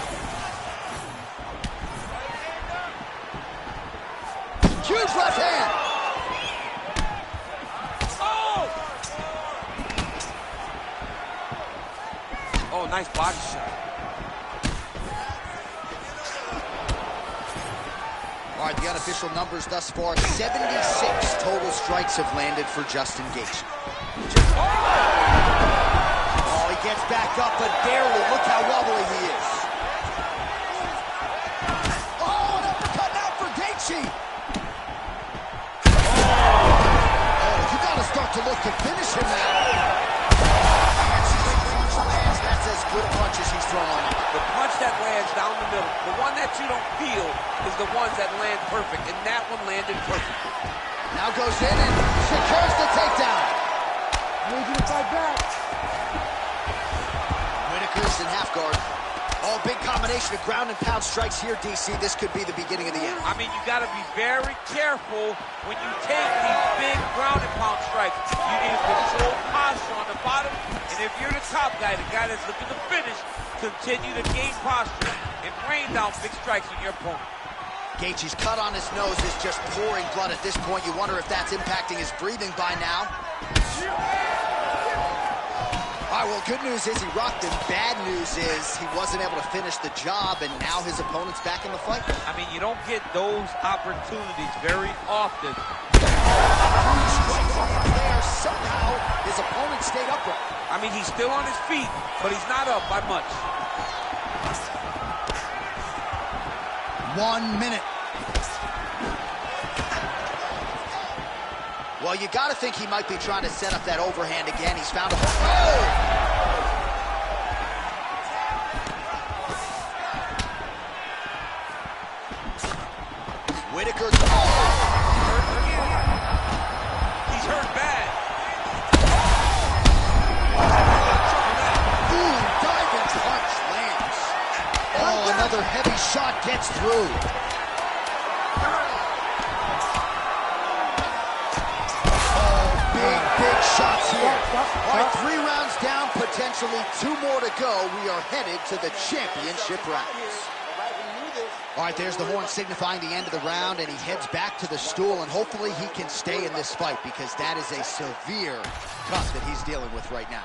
Huge left hand. Oh, nice body shot. All right, the unofficial numbers thus far, 76 total strikes have landed for Justin Gaethje. Oh, he gets back up, but barely. Look how wobbly he is. Oh, an uppercut now for Gaethje. Oh, you got to start to look to finish him now. That's as good a punch as he's thrown on him. The punch that lands down the middle, the one that you don't feel is the ones that land perfect, and that one landed perfect. Now goes in and secures the takedown. I need you to fight back. Whitaker's in half guard. Oh, big combination of ground and pound strikes here, DC. This could be the beginning of the end. I mean, you got to be very careful when you take these big ground and pound strikes. You need to control posture on the bottom, and if you're the top guy, the guy that's looking to finish, continue to gain posture and rain down big strikes on your opponent. Gaethje's cut on his nose is just pouring blood at this point. You wonder if that's impacting his breathing by now. All right, well, good news is he rocked him. Bad news is he wasn't able to finish the job, and now his opponent's back in the fight. I mean, you don't get those opportunities very often. There, somehow his opponent stayed upright. I mean, he's still on his feet, but he's not up by much. 1 minute. Well, you got to think he might be trying to set up that overhand again. He's found a... Oh! Whitaker's... He's hurt bad. Ooh, diving punch lands. Oh, another heavy shot gets through. Big shots here. All right, 3 rounds down, potentially 2 more to go. We are headed to the championship rounds. All right, there's the horn signifying the end of the round, and he heads back to the stool, and hopefully he can stay in this fight because that is a severe cut that he's dealing with right now.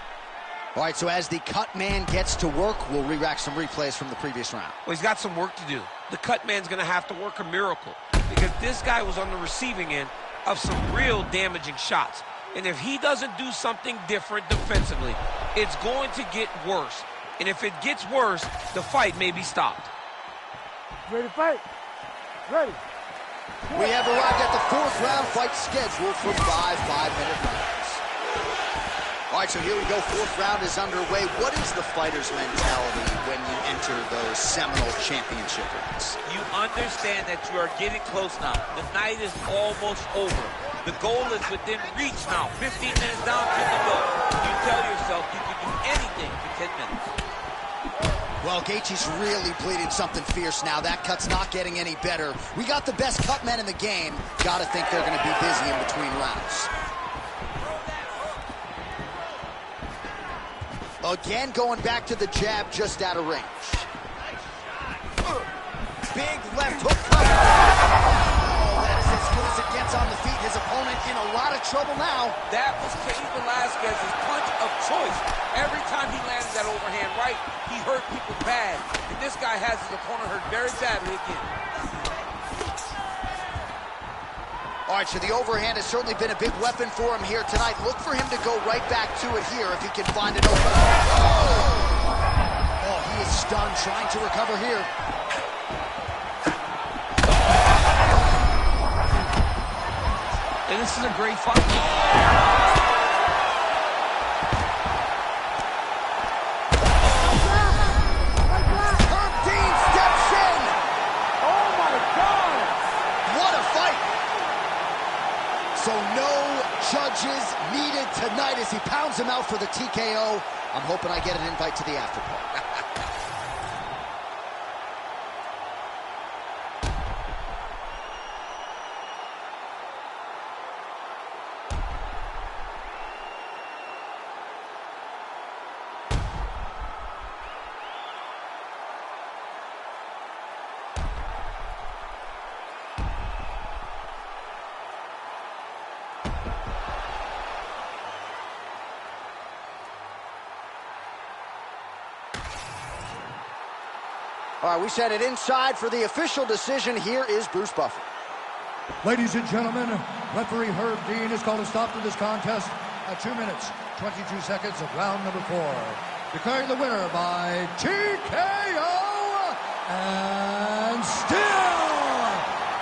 All right, so as the cut man gets to work, we'll re-rack some replays from the previous round. Well, he's got some work to do. The cut man's going to have to work a miracle because this guy was on the receiving end of some real damaging shots. And if he doesn't do something different defensively, it's going to get worse. And if it gets worse, the fight may be stopped. Ready to fight? Ready. We have arrived at the 4th round fight scheduled for 5 5-minute rounds. All right, so here we go. 4th round is underway. What is the fighter's mentality when you enter those seminal championship rounds? You understand that you are getting close now. The night is almost over. The goal is within reach now. 15 minutes down to the goal. You tell yourself you can do anything for 10 minutes. Well, Gaethje's really bleeding something fierce now. That cut's not getting any better. We got the best cut men in the game. Gotta think they're gonna be busy in between rounds. Again, going back to the jab just out of range. Big left hook coming. Oh, that is as good as it gets on the feet. His opponent in a lot of trouble now. That was Cain Velasquez's punch of choice. Every time he landed that overhand right, he hurt people bad. And this guy has his opponent hurt very badly again. All right, so the overhand has certainly been a big weapon for him here tonight. Look for him to go right back to it here if he can find an opening. Oh, he is stunned, trying to recover here. And this is a great fight. Herb Dean steps in. Oh my God! What a fight. So no judges needed tonight as he pounds him out for the TKO. I'm hoping I get an invite to the after party. All right, we sent it inside for the official decision. Here is Bruce Buffer. Ladies and gentlemen, referee Herb Dean has called a stop to this contest at 2 minutes, 22 seconds of round number 4. Declaring the winner by TKO and still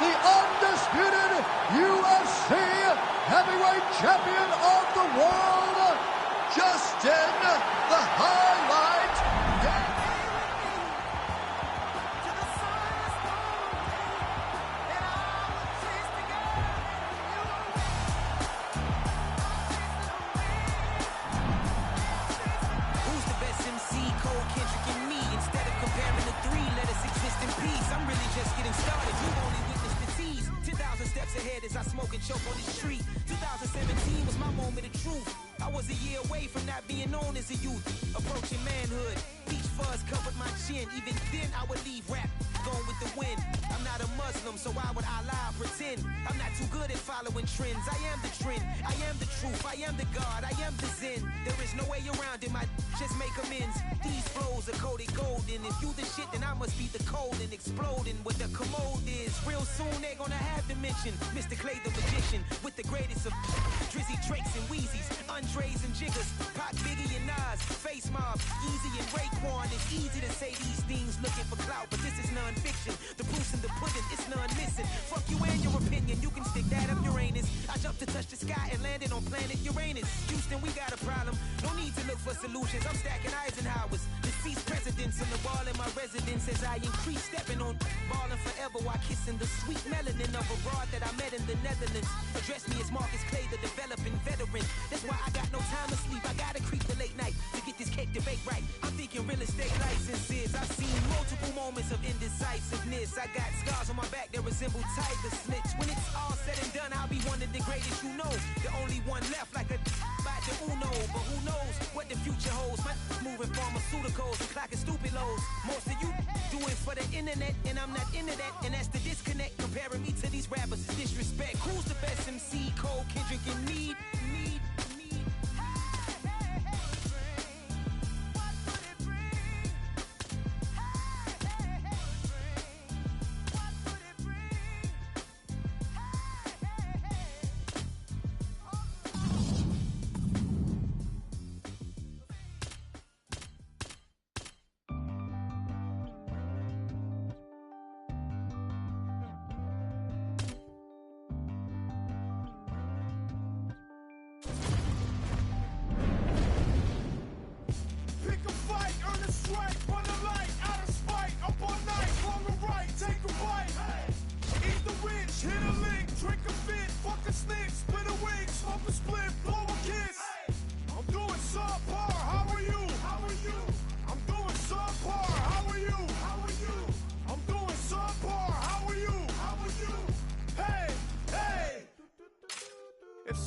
the undisputed UFC heavyweight champion of the world, Justin the Highlight Gaethje. Ahead as I smoke and choke on the street. 2017 was my moment of truth. I was a year away from not being known as a youth. Approaching manhood, peach fuzz covered my chin. Even then I would leave rap going with the wind. I'm not a Muslim, so why would I lie or pretend? I'm not too good at following trends. I am the trend, I am the truth, I am the God, I am the Zen. There is no way around it, just make amends. These flows are coated golden. If you the shit, then I must be the cold and exploding. What the commode is, real soon they're gonna have to mention Mr. Clay the magician with the greatest of Drizzy, Drakes, and Wheezies, Andres and Jiggers, Pac, Biggie, and Nas, Face Mob, Easy and Raekwon. It's easy to say these things looking for clout, but this is non-fiction. The proof's in the pudding, it's none missing. Fuck you and your opinion, you can stick that up Uranus. I jumped to touch the sky and landed on planet Uranus. Houston, we got a problem, no need to look for solutions. I'm stacking Eisenhower's, deceased presidents in the wall in my residence as I increase stepping on ballin' forever while kissing the sweet melanin of a broad that I met in the Netherlands. Address me as Marcus Clay, the developing veteran. That's why I got no time to sleep. I gotta creep the late night to get this cake debate right. I'm thinking real estate licenses. I've seen multiple moments of indecisiveness. I got scars on my back that resemble tiger slits. When it's all said and done, I'll be one of the greatest you know. The only one left like a by the Uno. But who knows what the future holds? My moving pharmaceuticals and clocking stupid lows. Most of you do it for the internet, and I'm not into that. And that's the disconnect. Comparing me to these rappers is disrespect. Who's the best MC? Cole, Kendrick, and Mead.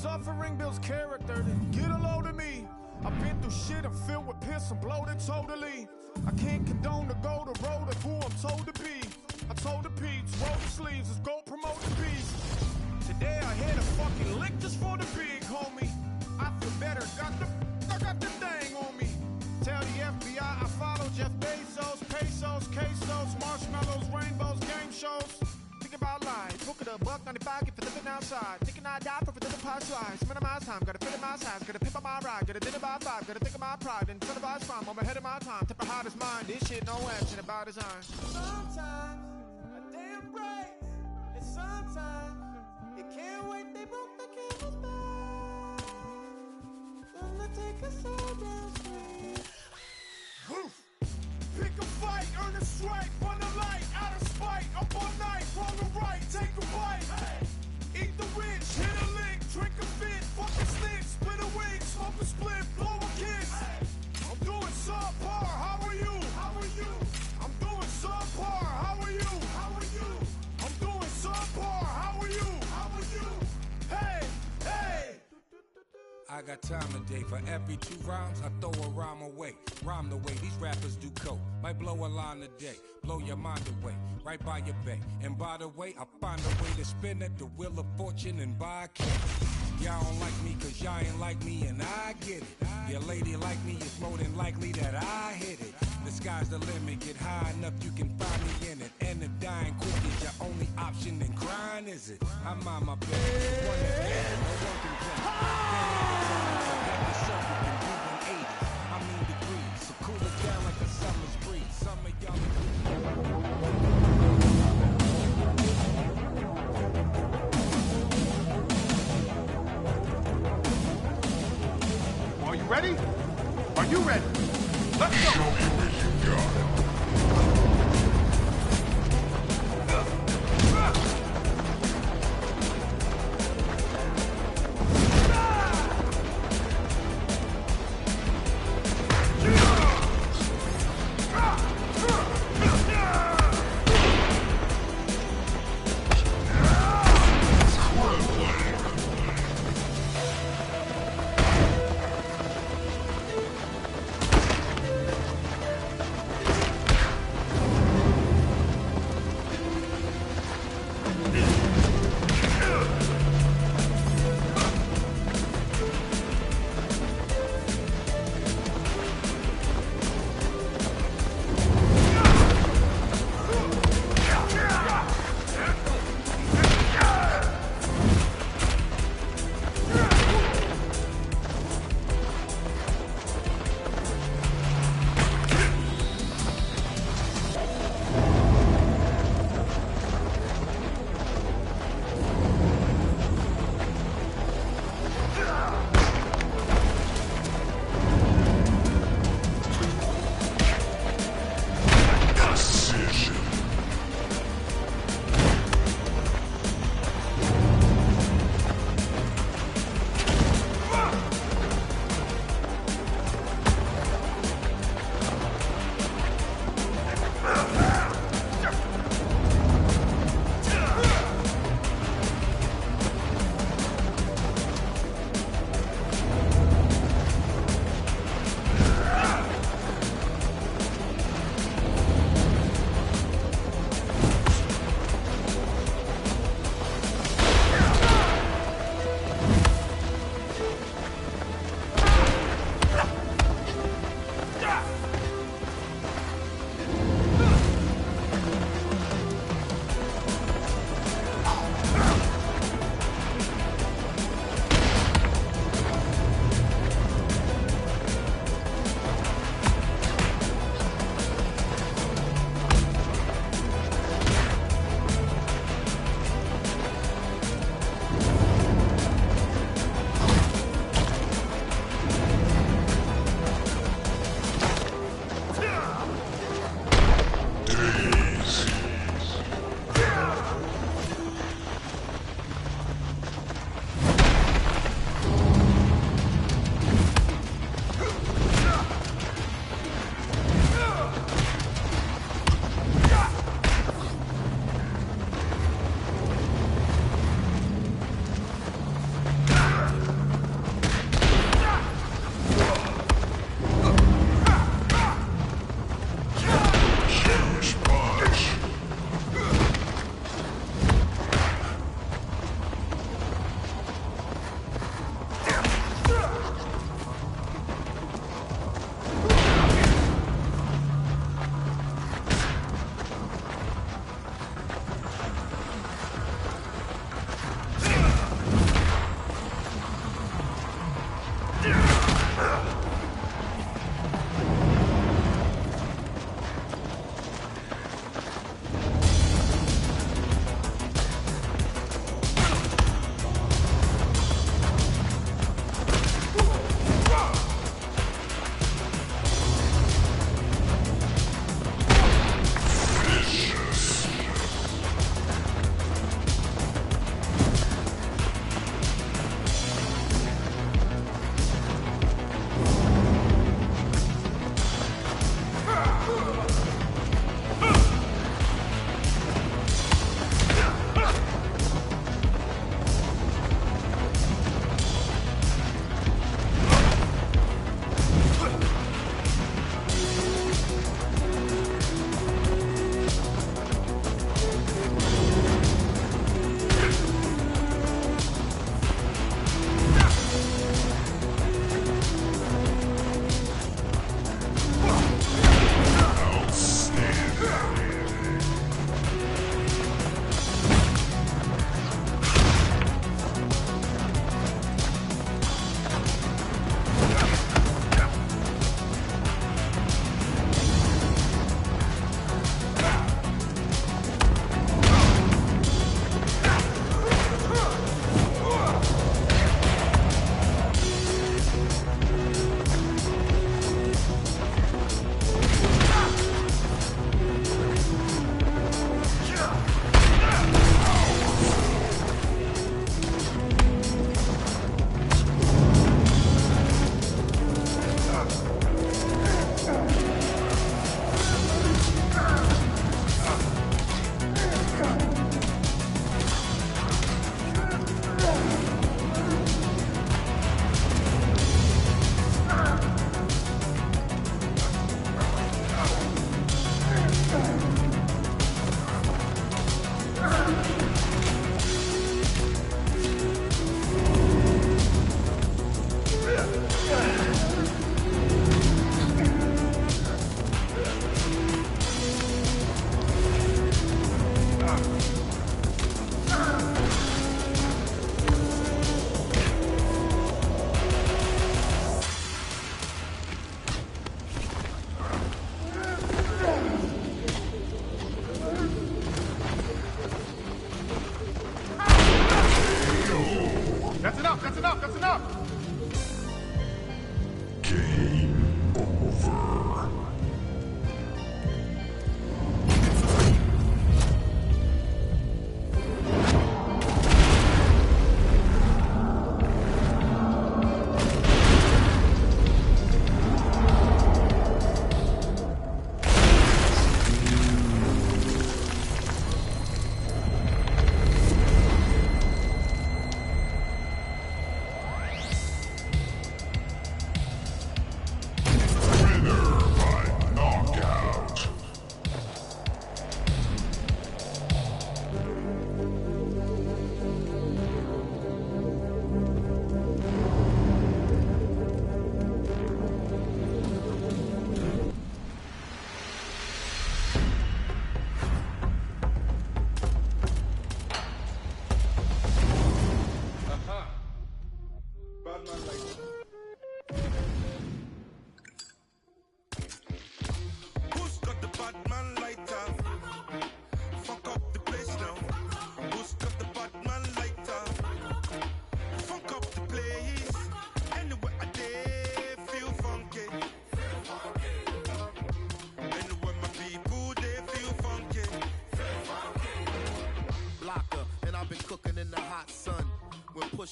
Suffering builds character, then get a load of me. I've been through shit, I'm filled with piss, I'm bloated totally. I can't condone to go the road of who I'm told to be. I told the peeps, roll the sleeves, let's go promote the beast. Today I hit a fucking lick just for the big homie. I feel better, I got the thing on me. Tell the FBI I follow Jeff Bezos, pesos, quesos, marshmallows, rainbows, game shows. Think about life, look at a $1.95, get for living outside. Thinking I die for the pie slice. Minimize time, gotta fit in my size, gotta pimp on my ride, gotta dinner by 5, gotta think of my pride, incentivize crime, I'm ahead of my time. Tip of hottest mind, this shit no action about design. Sometimes a damn right, and sometimes you can't wait, they broke the camel's back. Gonna take us all downstream. Woof! Pick a fight, earn a strike, run a light, out of spite, up all night, wrong or right, take a bite. Hey. Eat the rich, hit a lick, drink a fit, fuck a stick, split a wig, smoke a split, blow a kiss. Hey. I'm doing subpar, how are you? How are you? I'm doing subpar, how are you? How are you? I'm doing subpar, how are you? How are you? Hey, hey! I got time today. For every 2 rhymes, I throw a rhyme away. Rhyme the way these rappers do coke. Might blow a line today, blow your mind away, right by your bay. And by the way, I find a way to spin at the wheel of fortune and buy a cake. Y'all don't like me cause y'all ain't like me and I get it. Your lady like me is more than likely that I hit it. The sky's the limit, get high enough you can find me in it. And if dying quick is your only option, then crying is it. I'm on my bed, one to get it, no one can play. The circle can be 180. I mean degrees, so cool it down like a summer's breeze. Some of y'all Are you ready? Are you ready? Let's go! Show me what you got. up! Game over.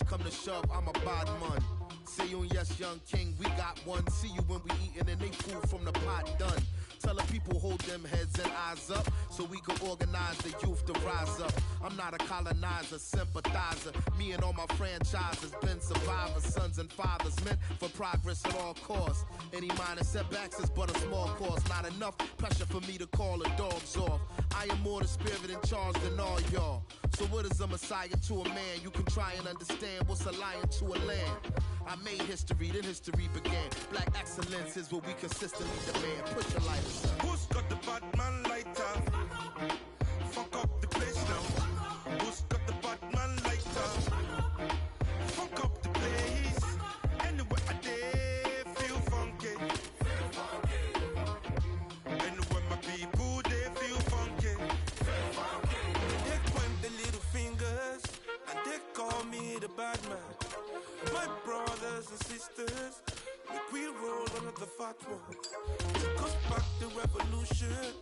Come to shove, I'm a bad man. Say you and yes, young king, we got one. See you when we eatin' and they food from the pot done. Tell the people hold them heads and eyes up so we can organize the youth to rise up. I'm not a colonizer, sympathizer. Me and all my franchises been survivors, sons and fathers meant for progress at all costs. Any minor setbacks is but a small cost. Not enough pressure for me to call the dogs off. I am more the spirit in charge than all y'all. So what is a messiah to a man? You can try and understand what's a lion to a lamb. I made history, then history began. Black excellence is what we consistently demand. Put your lighters up. Who's got the Batman lighter? Fuck up the place now. Who's got the Batman lighter? Fuck up the place. Anywhere I dare feel funky. Anywhere my people they feel funky. They point the little fingers and they call me the Batman. My brothers and sisters, we roll another fat one. Took us back the revolution.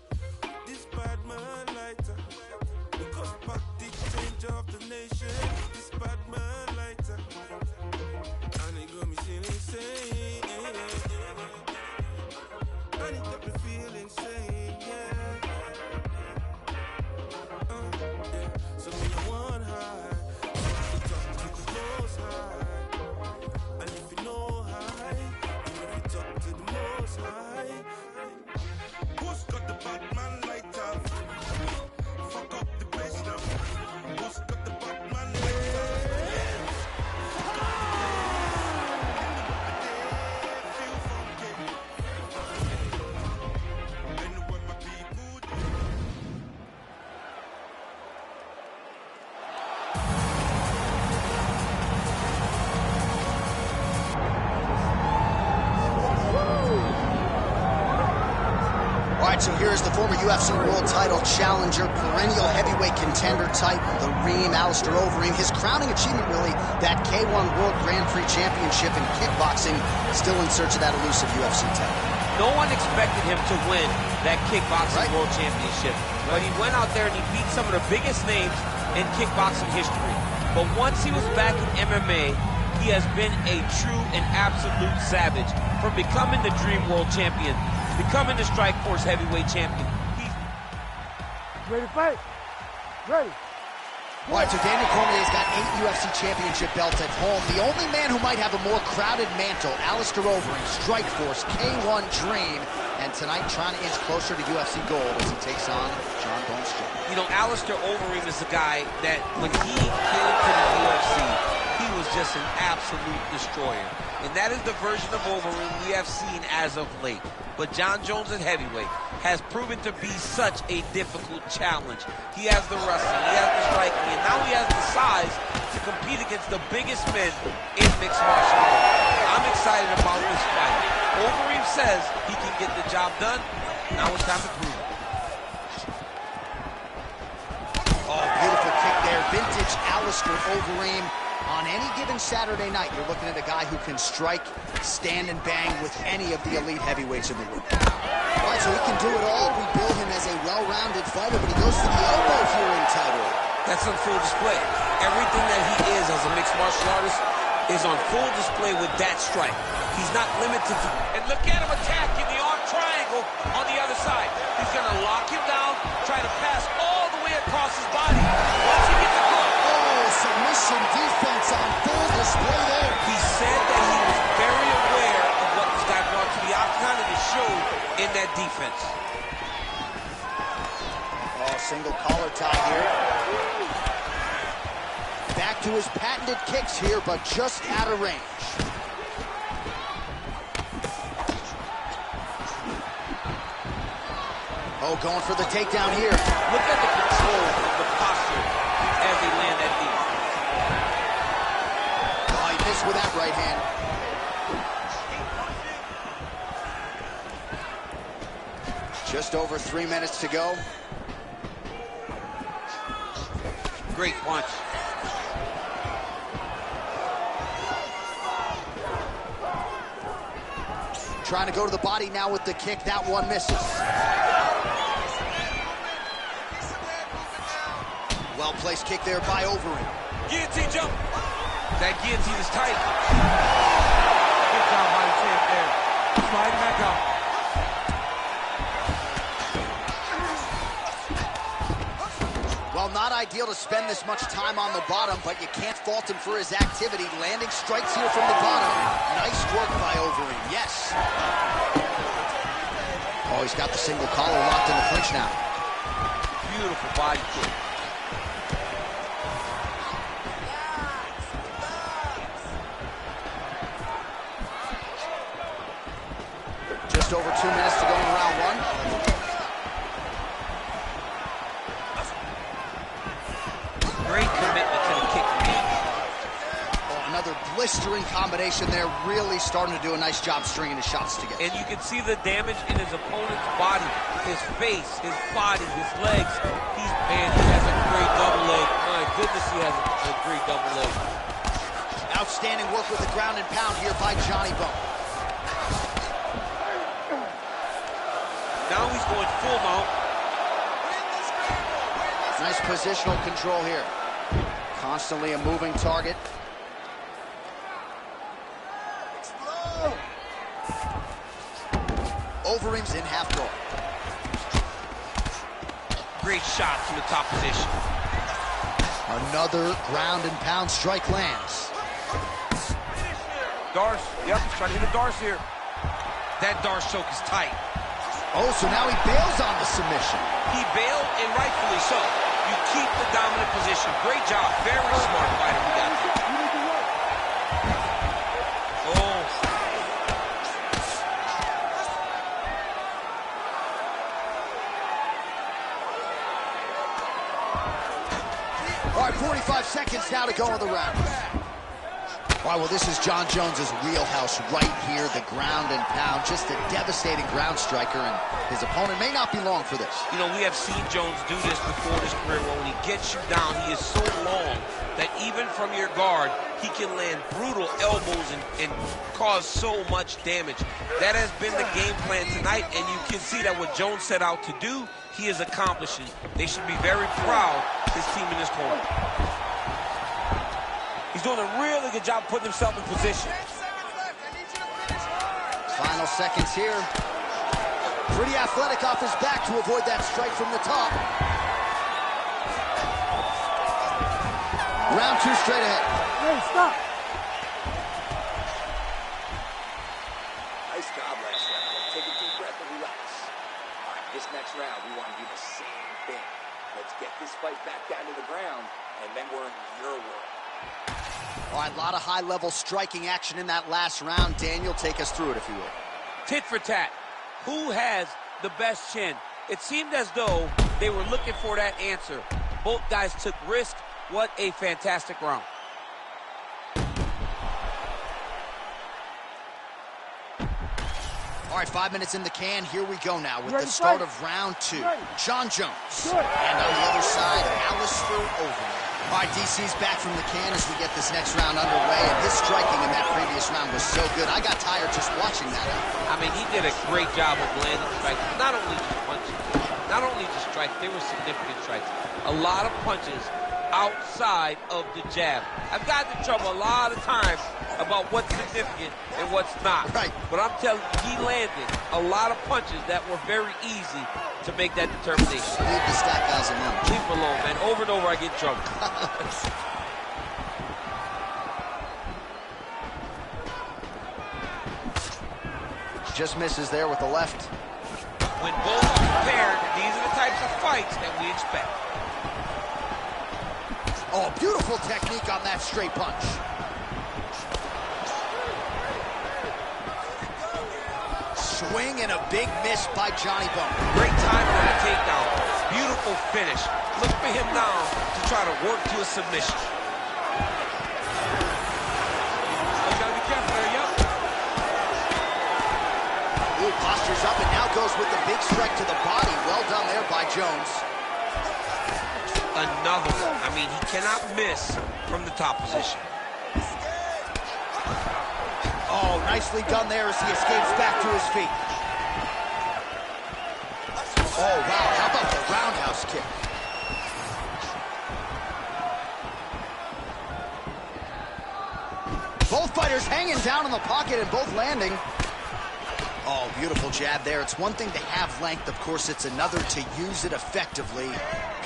This bad man lighter. Took us back the change of the nation. This bad man lighter. And it got me feeling insane. And it got me feeling insane, yeah. So me I want high. So talk to the most high. And if you know high, even if you talk to the most high, who's got the Batman lighter? Fuck up the place now. Who's got the Batman lighter? Feel funky. Anywhere my people. All right, so here's the former UFC World Title challenger, perennial heavyweight contender type, the Reem, Alistair Overeem. His crowning achievement, really, that K1 World Grand Prix Championship in kickboxing, still in search of that elusive UFC title. No one expected him to win that kickboxing world championship, but he went out there and he beat some of the biggest names in kickboxing history. But once he was back in MMA, he has been a true and absolute savage. From becoming the Dream World Champion, becoming the Strikeforce Heavyweight Champion. Ready to fight? Ready. All right, so Daniel Cormier's got 8 UFC championship belts at home. The only man who might have a more crowded mantle, Alistair Overeem, Strikeforce, K1 Dream, and tonight trying to inch closer to UFC gold as he takes on John Bones Jones. You know, Alistair Overeem is a guy that when he came to the UFC, he was just an absolute destroyer. And that is the version of Overeem we have seen as of late. But John Jones at heavyweight has proven to be such a difficult challenge. He has the wrestling, he has the striking, and now he has the size to compete against the biggest men in mixed martial arts. I'm excited about this fight. Overeem says he can get the job done. Now it's time to prove it. Oh, beautiful kick there. Vintage Alistair Overeem. On any given Saturday night, you're looking at a guy who can strike, stand, and bang with any of the elite heavyweights in the world. All right, so he can do it all. We build him as a well-rounded fighter, but he goes for the elbow here in title. That's on full display. Everything that he is as a mixed martial artist is on full display with that strike. He's not limited to... And look at him attacking the arm triangle on the other side. He's going to lock him down, try to pass all the way across his body. Once he gets the hook. Oh, submission defense on full display there. He said that he was very aware of what this guy brought to the octagon, and it showed in that defense. Oh, single collar tie here. Back to his patented kicks here, but just out of range. Oh, going for the takedown here. Look at the control of the posture as they land that knee. Oh, he missed with that right hand. Just over 3 minutes to go. Great punch. Trying to go to the body now with the kick. That one misses. Well-placed kick there by Overeem. Guillotine jump. That guillotine is tight. Good job by the champ there. Slide back up. Well, not ideal to spend this much time on the bottom, but you can't fault him for his activity. Landing strikes here from the bottom. Nice work by Overeem. Yes. Oh, he's got the single collar locked in the clinch now. Beautiful body kick. Just over 2 minutes to go in round one. Great commitment to the kick game. Oh, another blistering combination there. Really starting to do a nice job stringing his shots together. And you can see the damage in his opponent's body, his face, his body, his legs. He has a great double leg. My goodness, he has a great double leg. Outstanding work with the ground and pound here by Johnny Bone. Now he's going full mount. Nice positional control here. Constantly a moving target. Overeem's in half guard. Great shot from the top position. Another ground and pound strike lands. Darce, yep, he's trying to hit a Darce here. That Darce choke is tight. Oh, so now he bails on the submission. He bailed, and rightfully so. You keep the dominant position. Great job. Very smart fighter we got there. Oh. All right, 45 seconds now to go in the round. All right, well, this is Jon Jones's wheelhouse right here, the ground and pound. Just a devastating ground striker, and his opponent may not be long for this. You know, we have seen Jones do this before in his career, where when he gets you down, he is so long that even from your guard, he can land brutal elbows and cause so much damage. That has been the game plan tonight, and you can see that what Jones set out to do, he is accomplishing. They should be very proud, his team in his corner. He's doing a really good job putting himself in position. Final seconds here. Pretty athletic off his back to avoid that strike from the top. Round two straight ahead. Hey, stop. Nice job last round. Take a deep breath and relax. All right, this next round, we want to do the same thing. Let's get this fight back down to the ground, and then we're in your world. All right, a lot of high-level striking action in that last round. Daniel, take us through it, if you will. Tit for tat. Who has the best chin? It seemed as though they were looking for that answer. Both guys took risk. What a fantastic round. All right, 5 minutes in the can. Here we go now with the start of round two. Jon Jones. And on the other side, Alistair Overeem. All right, DC's back from the can as we get this next round underway, and his striking in that previous round was so good. I got tired just watching that. I mean, he did a great job of landing strikes. Not only just punches, not only just strikes, they were significant strikes. A lot of punches outside of the jab. I've gotten in trouble a lot of times about what's significant and what's not. Right. But I'm telling you, he landed a lot of punches that were very easy to make that determination. Leave the stat guys alone. Leave him alone, man. Over and over, I get in trouble. Just misses there with the left. When both are prepared, these are the types of fights that we expect. Oh, beautiful technique on that straight punch. Swing and a big miss by Johnny Bone. Great time for the takedown. Beautiful finish. Look for him now to try to work to a submission. You gotta be careful there, yep. Ooh, postures up and now goes with the big strike to the body. Well done there by Jones. Another one. I mean, he cannot miss from the top position. Oh, nicely done there as he escapes back to his feet. Oh, wow, how about the roundhouse kick? Both fighters hanging down in the pocket and both landing. Oh, beautiful jab there. It's one thing to have length. Of course, it's another to use it effectively.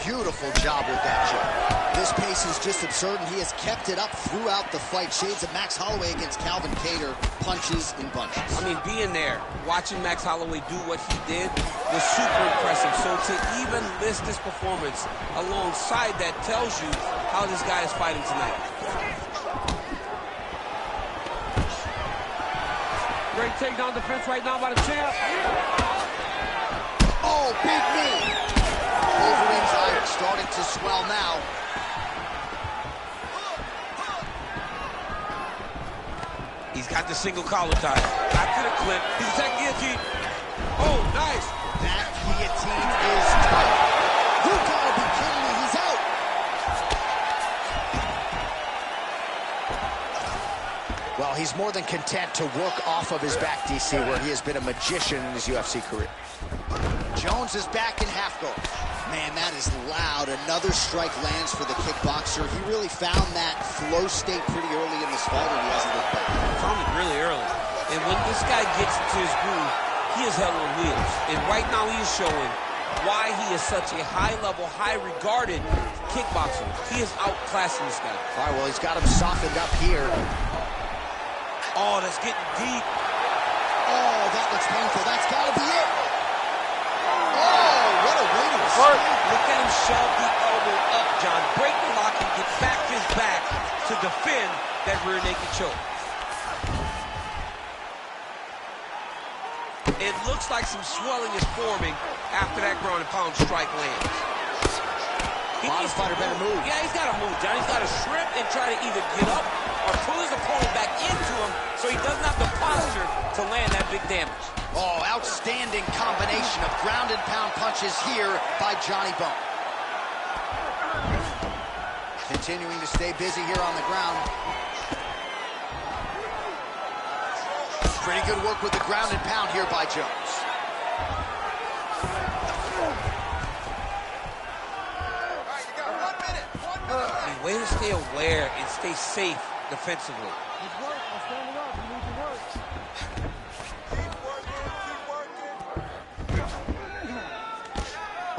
Beautiful job with that jab. This pace is just absurd, and he has kept it up throughout the fight. Shades of Max Holloway against Calvin Kattar, punches in bunches. I mean, being there, watching Max Holloway do what he did was super impressive. So to even list this performance alongside that tells you how this guy is fighting tonight. Great takedown defense right now by the champ. Oh, big knee. Overeem's eye starting to swell now. He's got the single collar tie. Back to the clip. He's attacking guillotine. Oh, nice. That guillotine is tight. You gotta be kidding me. He's out. Well, he's more than content to work off of his back, DC, where he has been a magician in his UFC career. Jones is back in half guard. Man, that is loud. Another strike lands for the kickboxer. He really found that flow state pretty early in this fight, and he hasn't looked back. Found it really early. And when this guy gets into his groove, he is hell on wheels. And right now he is showing why he is such a high-level, high-regarded kickboxer. He is outclassing this guy. All right, well, he's got him softened up here. Oh, that's getting deep. Oh, that looks painful. That's got to be it. Oh, what a way to start. Look at him shove the elbow up, John. Break the lock and get back to his back to defend that rear naked choke. It looks like some swelling is forming after that ground and pound strike lands. Bottom fighter better move. Yeah, he's got to move, John. He's got to shrimp and try to either get up or pull his opponent back into him so he doesn't have the posture to land that big damage. Oh, outstanding combination of ground and pound punches here by Johnny Bone. Continuing to stay busy here on the ground. Pretty good work with the ground and pound here by Jones. Way to stay aware and stay safe defensively. It's work. I'm standing up. You need to work.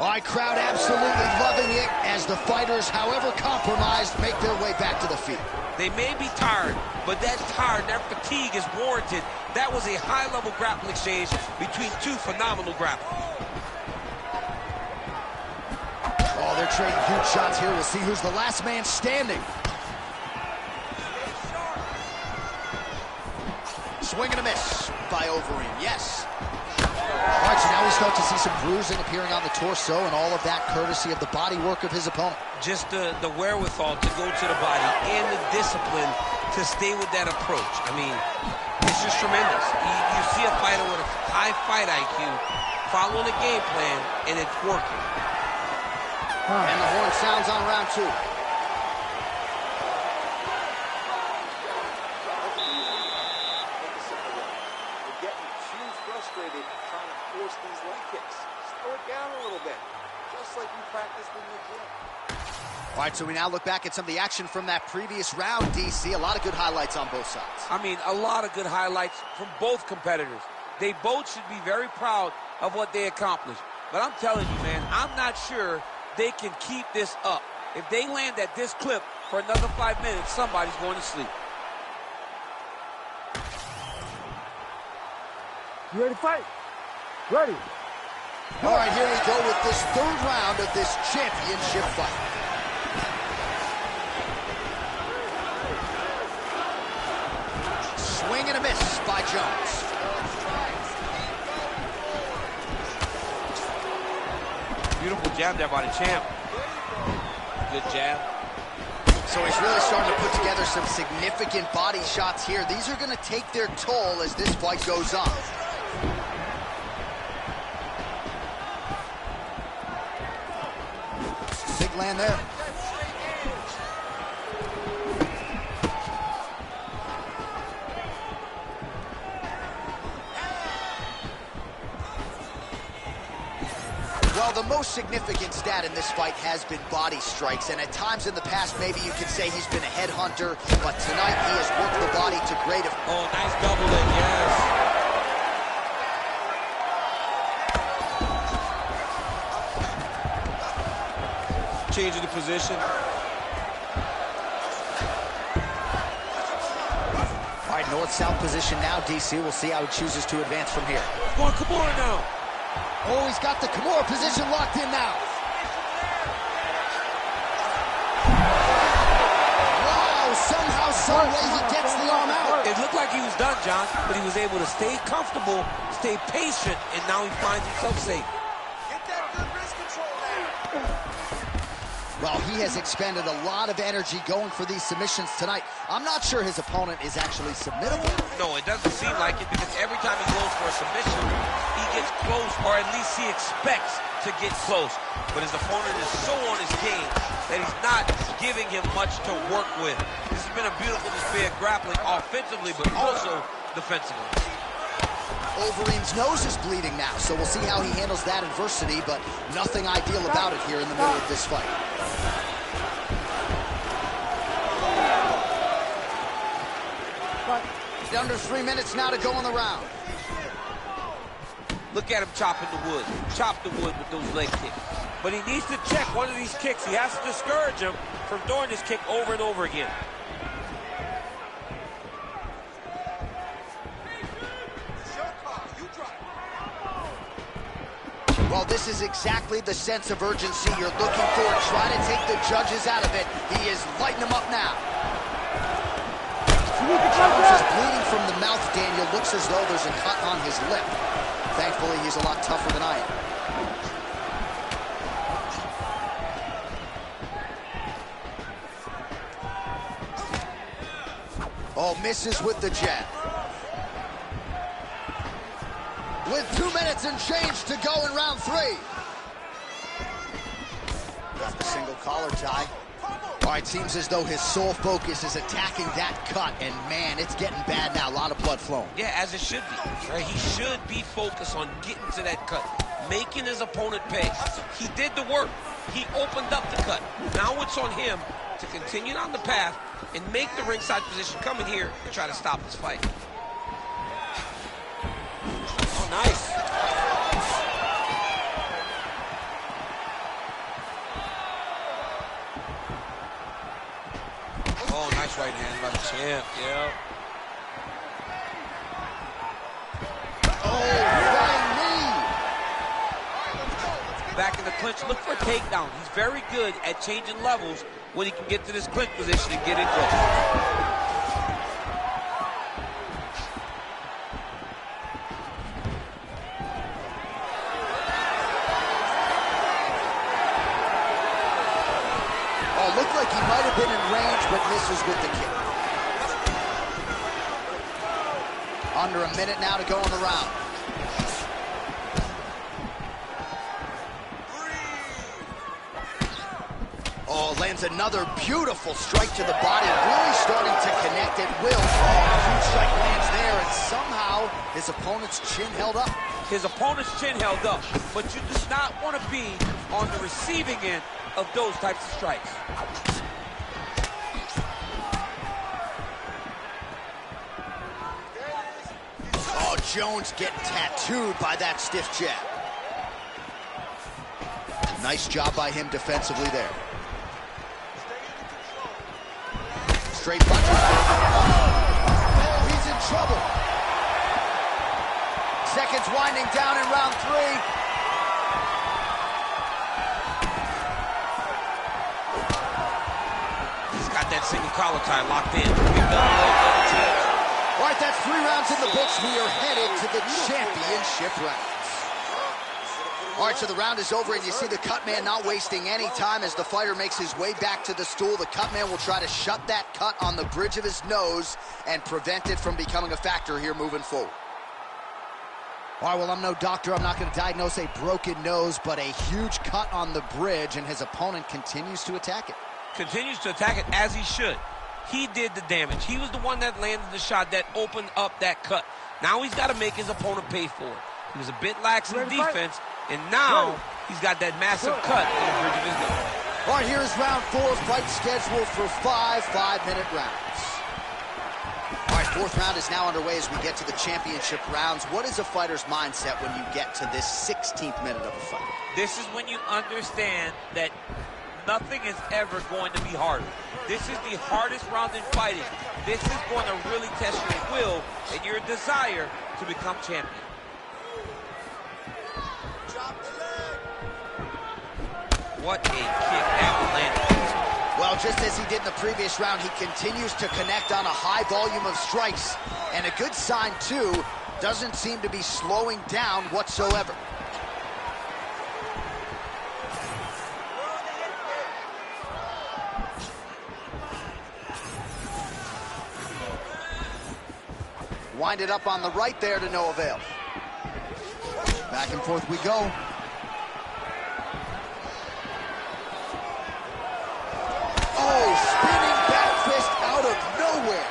All right, crowd absolutely loving it as the fighters, however compromised, make their way back to the feet. They may be tired, but that tired, that fatigue is warranted. That was a high-level grappling exchange between two phenomenal grapplers. Oh, they're trading huge shots here. We'll see who's the last man standing. Swing and a miss by Overeem. Yes. All right, so now we start to see some bruising appearing on the torso, and all of that courtesy of the body work of his opponent. Just the wherewithal to go to the body and the discipline to stay with that approach. I mean, it's just tremendous. You see a fighter with a high fight IQ following a game plan, and it's working. And the horn sounds on round two. right, so we now look back at some of the action from that previous round, DC. A lot of good highlights on both sides. I mean, a lot of good highlights from both competitors. They both should be very proud of what they accomplished. But I'm telling you, man, I'm not sure they can keep this up. If they land at this clip for another 5 minutes, somebody's going to sleep. You ready to fight? Ready. All right, here we go with this third round of this championship fight. Swing and a miss by Jones. Beautiful jab there by the champ. Good jab. So he's really starting to put together some significant body shots here. These are going to take their toll as this fight goes on. Big land there. Well, the most significant stat in this fight has been body strikes, and at times in the past, maybe you could say he's been a headhunter, but tonight he has worked the body to great effect. Oh, nice double leg, yes. Changing the position. All right, north-south position now, DC. We'll see how he chooses to advance from here. Going Kimura now. Oh, he's got the Kimura position locked in now. Wow, somehow, some way he gets the arm out. It looked like he was done, John, but he was able to stay comfortable, stay patient, and now he finds himself safe. Get that good wrist control there. Well, he has expended a lot of energy going for these submissions tonight. I'm not sure his opponent is actually submittable. No, it doesn't seem like it, because every time he goes for a submission, he gets close, or at least he expects to get close. But his opponent is so on his game that he's not giving him much to work with. This has been a beautiful display of grappling offensively, but also defensively. Overeem's nose is bleeding now, so we'll see how he handles that adversity, but nothing ideal about it here in the middle of this fight. Under 3 minutes now to go in the round. Look at him chopping the wood. Chop the wood with those leg kicks. But he needs to check one of these kicks. He has to discourage him from throwing this kick over and over again. Well, this is exactly the sense of urgency you're looking for. Try to take the judges out of it. He is lighting them up now. Jones is bleeding from the mouth, Daniel. Looks as though there's a cut on his lip. Thankfully, he's a lot tougher than I am. Oh, misses with the jab. With 2 minutes and change to go in round 3. Got the single collar tie. All right, seems as though his sole focus is attacking that cut, and man, it's getting bad now. A lot of blood flowing. Yeah, as it should be. Right? He should be focused on getting to that cut, making his opponent pay. He did the work. He opened up the cut. Now it's on him to continue down the path and make the ringside position, come in here and try to stop this fight. Oh, nice. Oh, nice right hand by the champ, yeah. Oh, right knee. Back in the clinch, look for a takedown. He's very good at changing levels when he can get to this clinch position and get in close. Looked like he might have been in range, but misses with the kick. Under a minute now to go in the round. Oh, lands another beautiful strike to the body, really starting to connect at will. Oh, huge strike lands there, and somehow his opponent's chin held up. his opponent's chin held up, but you do not want to be on the receiving end of those types of strikes. Oh, Jones getting tattooed by that stiff jab. Nice job by him defensively there. Straight punches. Oh, he's in trouble. Seconds winding down in round 3. He's got that single collar tie locked in. We've done All right, that's 3 rounds in the books. We are headed to the championship rounds. All right, so the round is over, and you see the cut man not wasting any time as the fighter makes his way back to the stool. The cut man will try to shut that cut on the bridge of his nose and prevent it from becoming a factor here moving forward. All right, well, I'm no doctor. I'm not going to diagnose a broken nose, but a huge cut on the bridge, and his opponent continues to attack it. Continues to attack it as he should. He did the damage. He was the one that landed the shot that opened up that cut. Now he's got to make his opponent pay for it. He was a bit lax in defense, and now he's got that massive cut on the bridge of his nose. All right, here's round 4, fight scheduled for 5 5-minute rounds. All right, 4th round is now underway as we get to the championship rounds. What is a fighter's mindset when you get to this 16th minute of a fight? This is when you understand that nothing is ever going to be harder. This is the hardest round in fighting. This is going to really test your will and your desire to become champion. What a kick that landed. Well, just as he did in the previous round, he continues to connect on a high volume of strikes. And a good sign, too, doesn't seem to be slowing down whatsoever. Winded up on the right there to no avail. Back and forth we go. Oh, spinning back fist out of nowhere.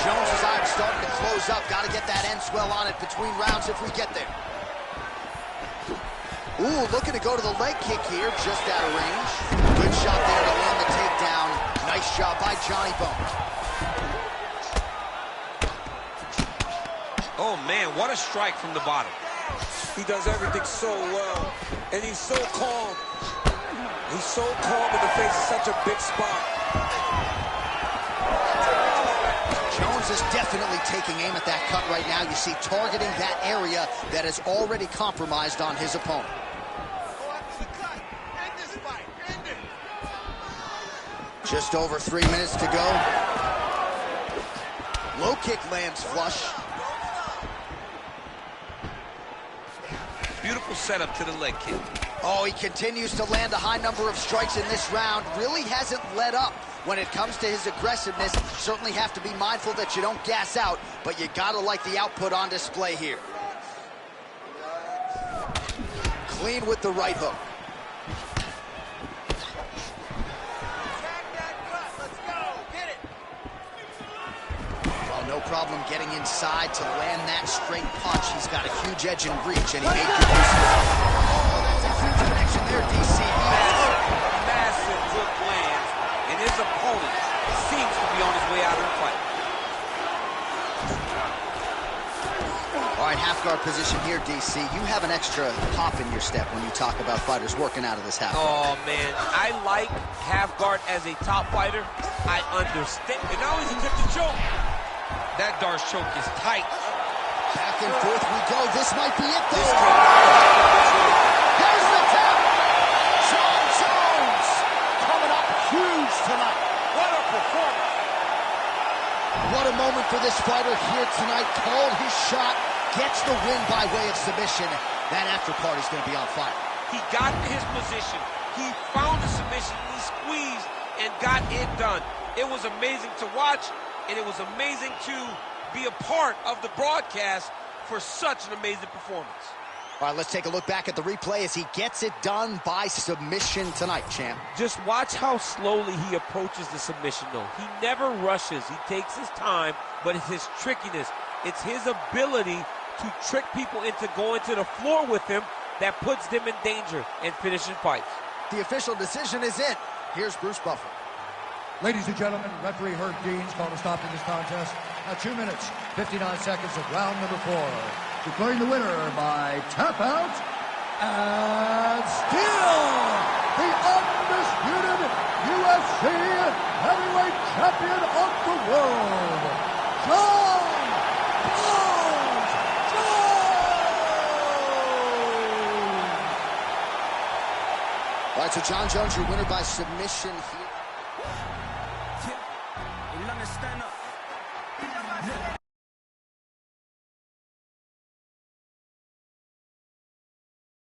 Jones's eyes starting to close up. Got to get that end swell on it between rounds if we get there. Ooh, looking to go to the leg kick here, just out of range. Good shot there to land the takedown. Nice job by Johnny Bones. Oh, man, what a strike from the bottom. He does everything so well, and he's so calm. He's so calm in the face of such a big spot. Jones is definitely taking aim at that cut right now. You see, targeting that area that is already compromised on his opponent. Just over 3 minutes to go. Low kick lands flush. Beautiful setup to the leg kick. Oh, he continues to land a high number of strikes in this round. Really hasn't let up when it comes to his aggressiveness. Certainly have to be mindful that you don't gas out, but you gotta like the output on display here. Clean with the right hook. No problem getting inside to land that straight punch. He's got a huge edge and reach, and he made good use of it. Oh, that's a huge connection there, DC. Massive hook lands, and his opponent seems to be on his way out of the fight. All right, half guard position here, DC. You have an extra pop in your step when you talk about fighters working out of this half guard. Oh, man, I like half guard as a top fighter. I understand. And now he's attempting to choke. That Darce choke is tight. Back and forth we go. This might be it, though. There's the tap. Jon Jones coming up huge tonight. What a performance. What a moment for this fighter here tonight. Called his shot, gets the win by way of submission. That after party's going to be on fire. He got in his position. He found the submission. He squeezed and got it done. It was amazing to watch. And it was amazing to be a part of the broadcast for such an amazing performance. All right, let's take a look back at the replay as he gets it done by submission tonight, champ. Just watch how slowly he approaches the submission, though. He never rushes. He takes his time, but it's his trickiness, It's his ability to trick people into going to the floor with him that puts them in danger and finishing fights. The official decision is in. Here's Bruce Buffer. Ladies and gentlemen, referee Herb Dean's called a stop to this contest at 2 minutes, 59 seconds of round number 4. Declaring the winner by tap out and still the undisputed UFC heavyweight champion of the world, Jon Bones Jones! All right, so Jon Jones, your winner by submission here. Stand up.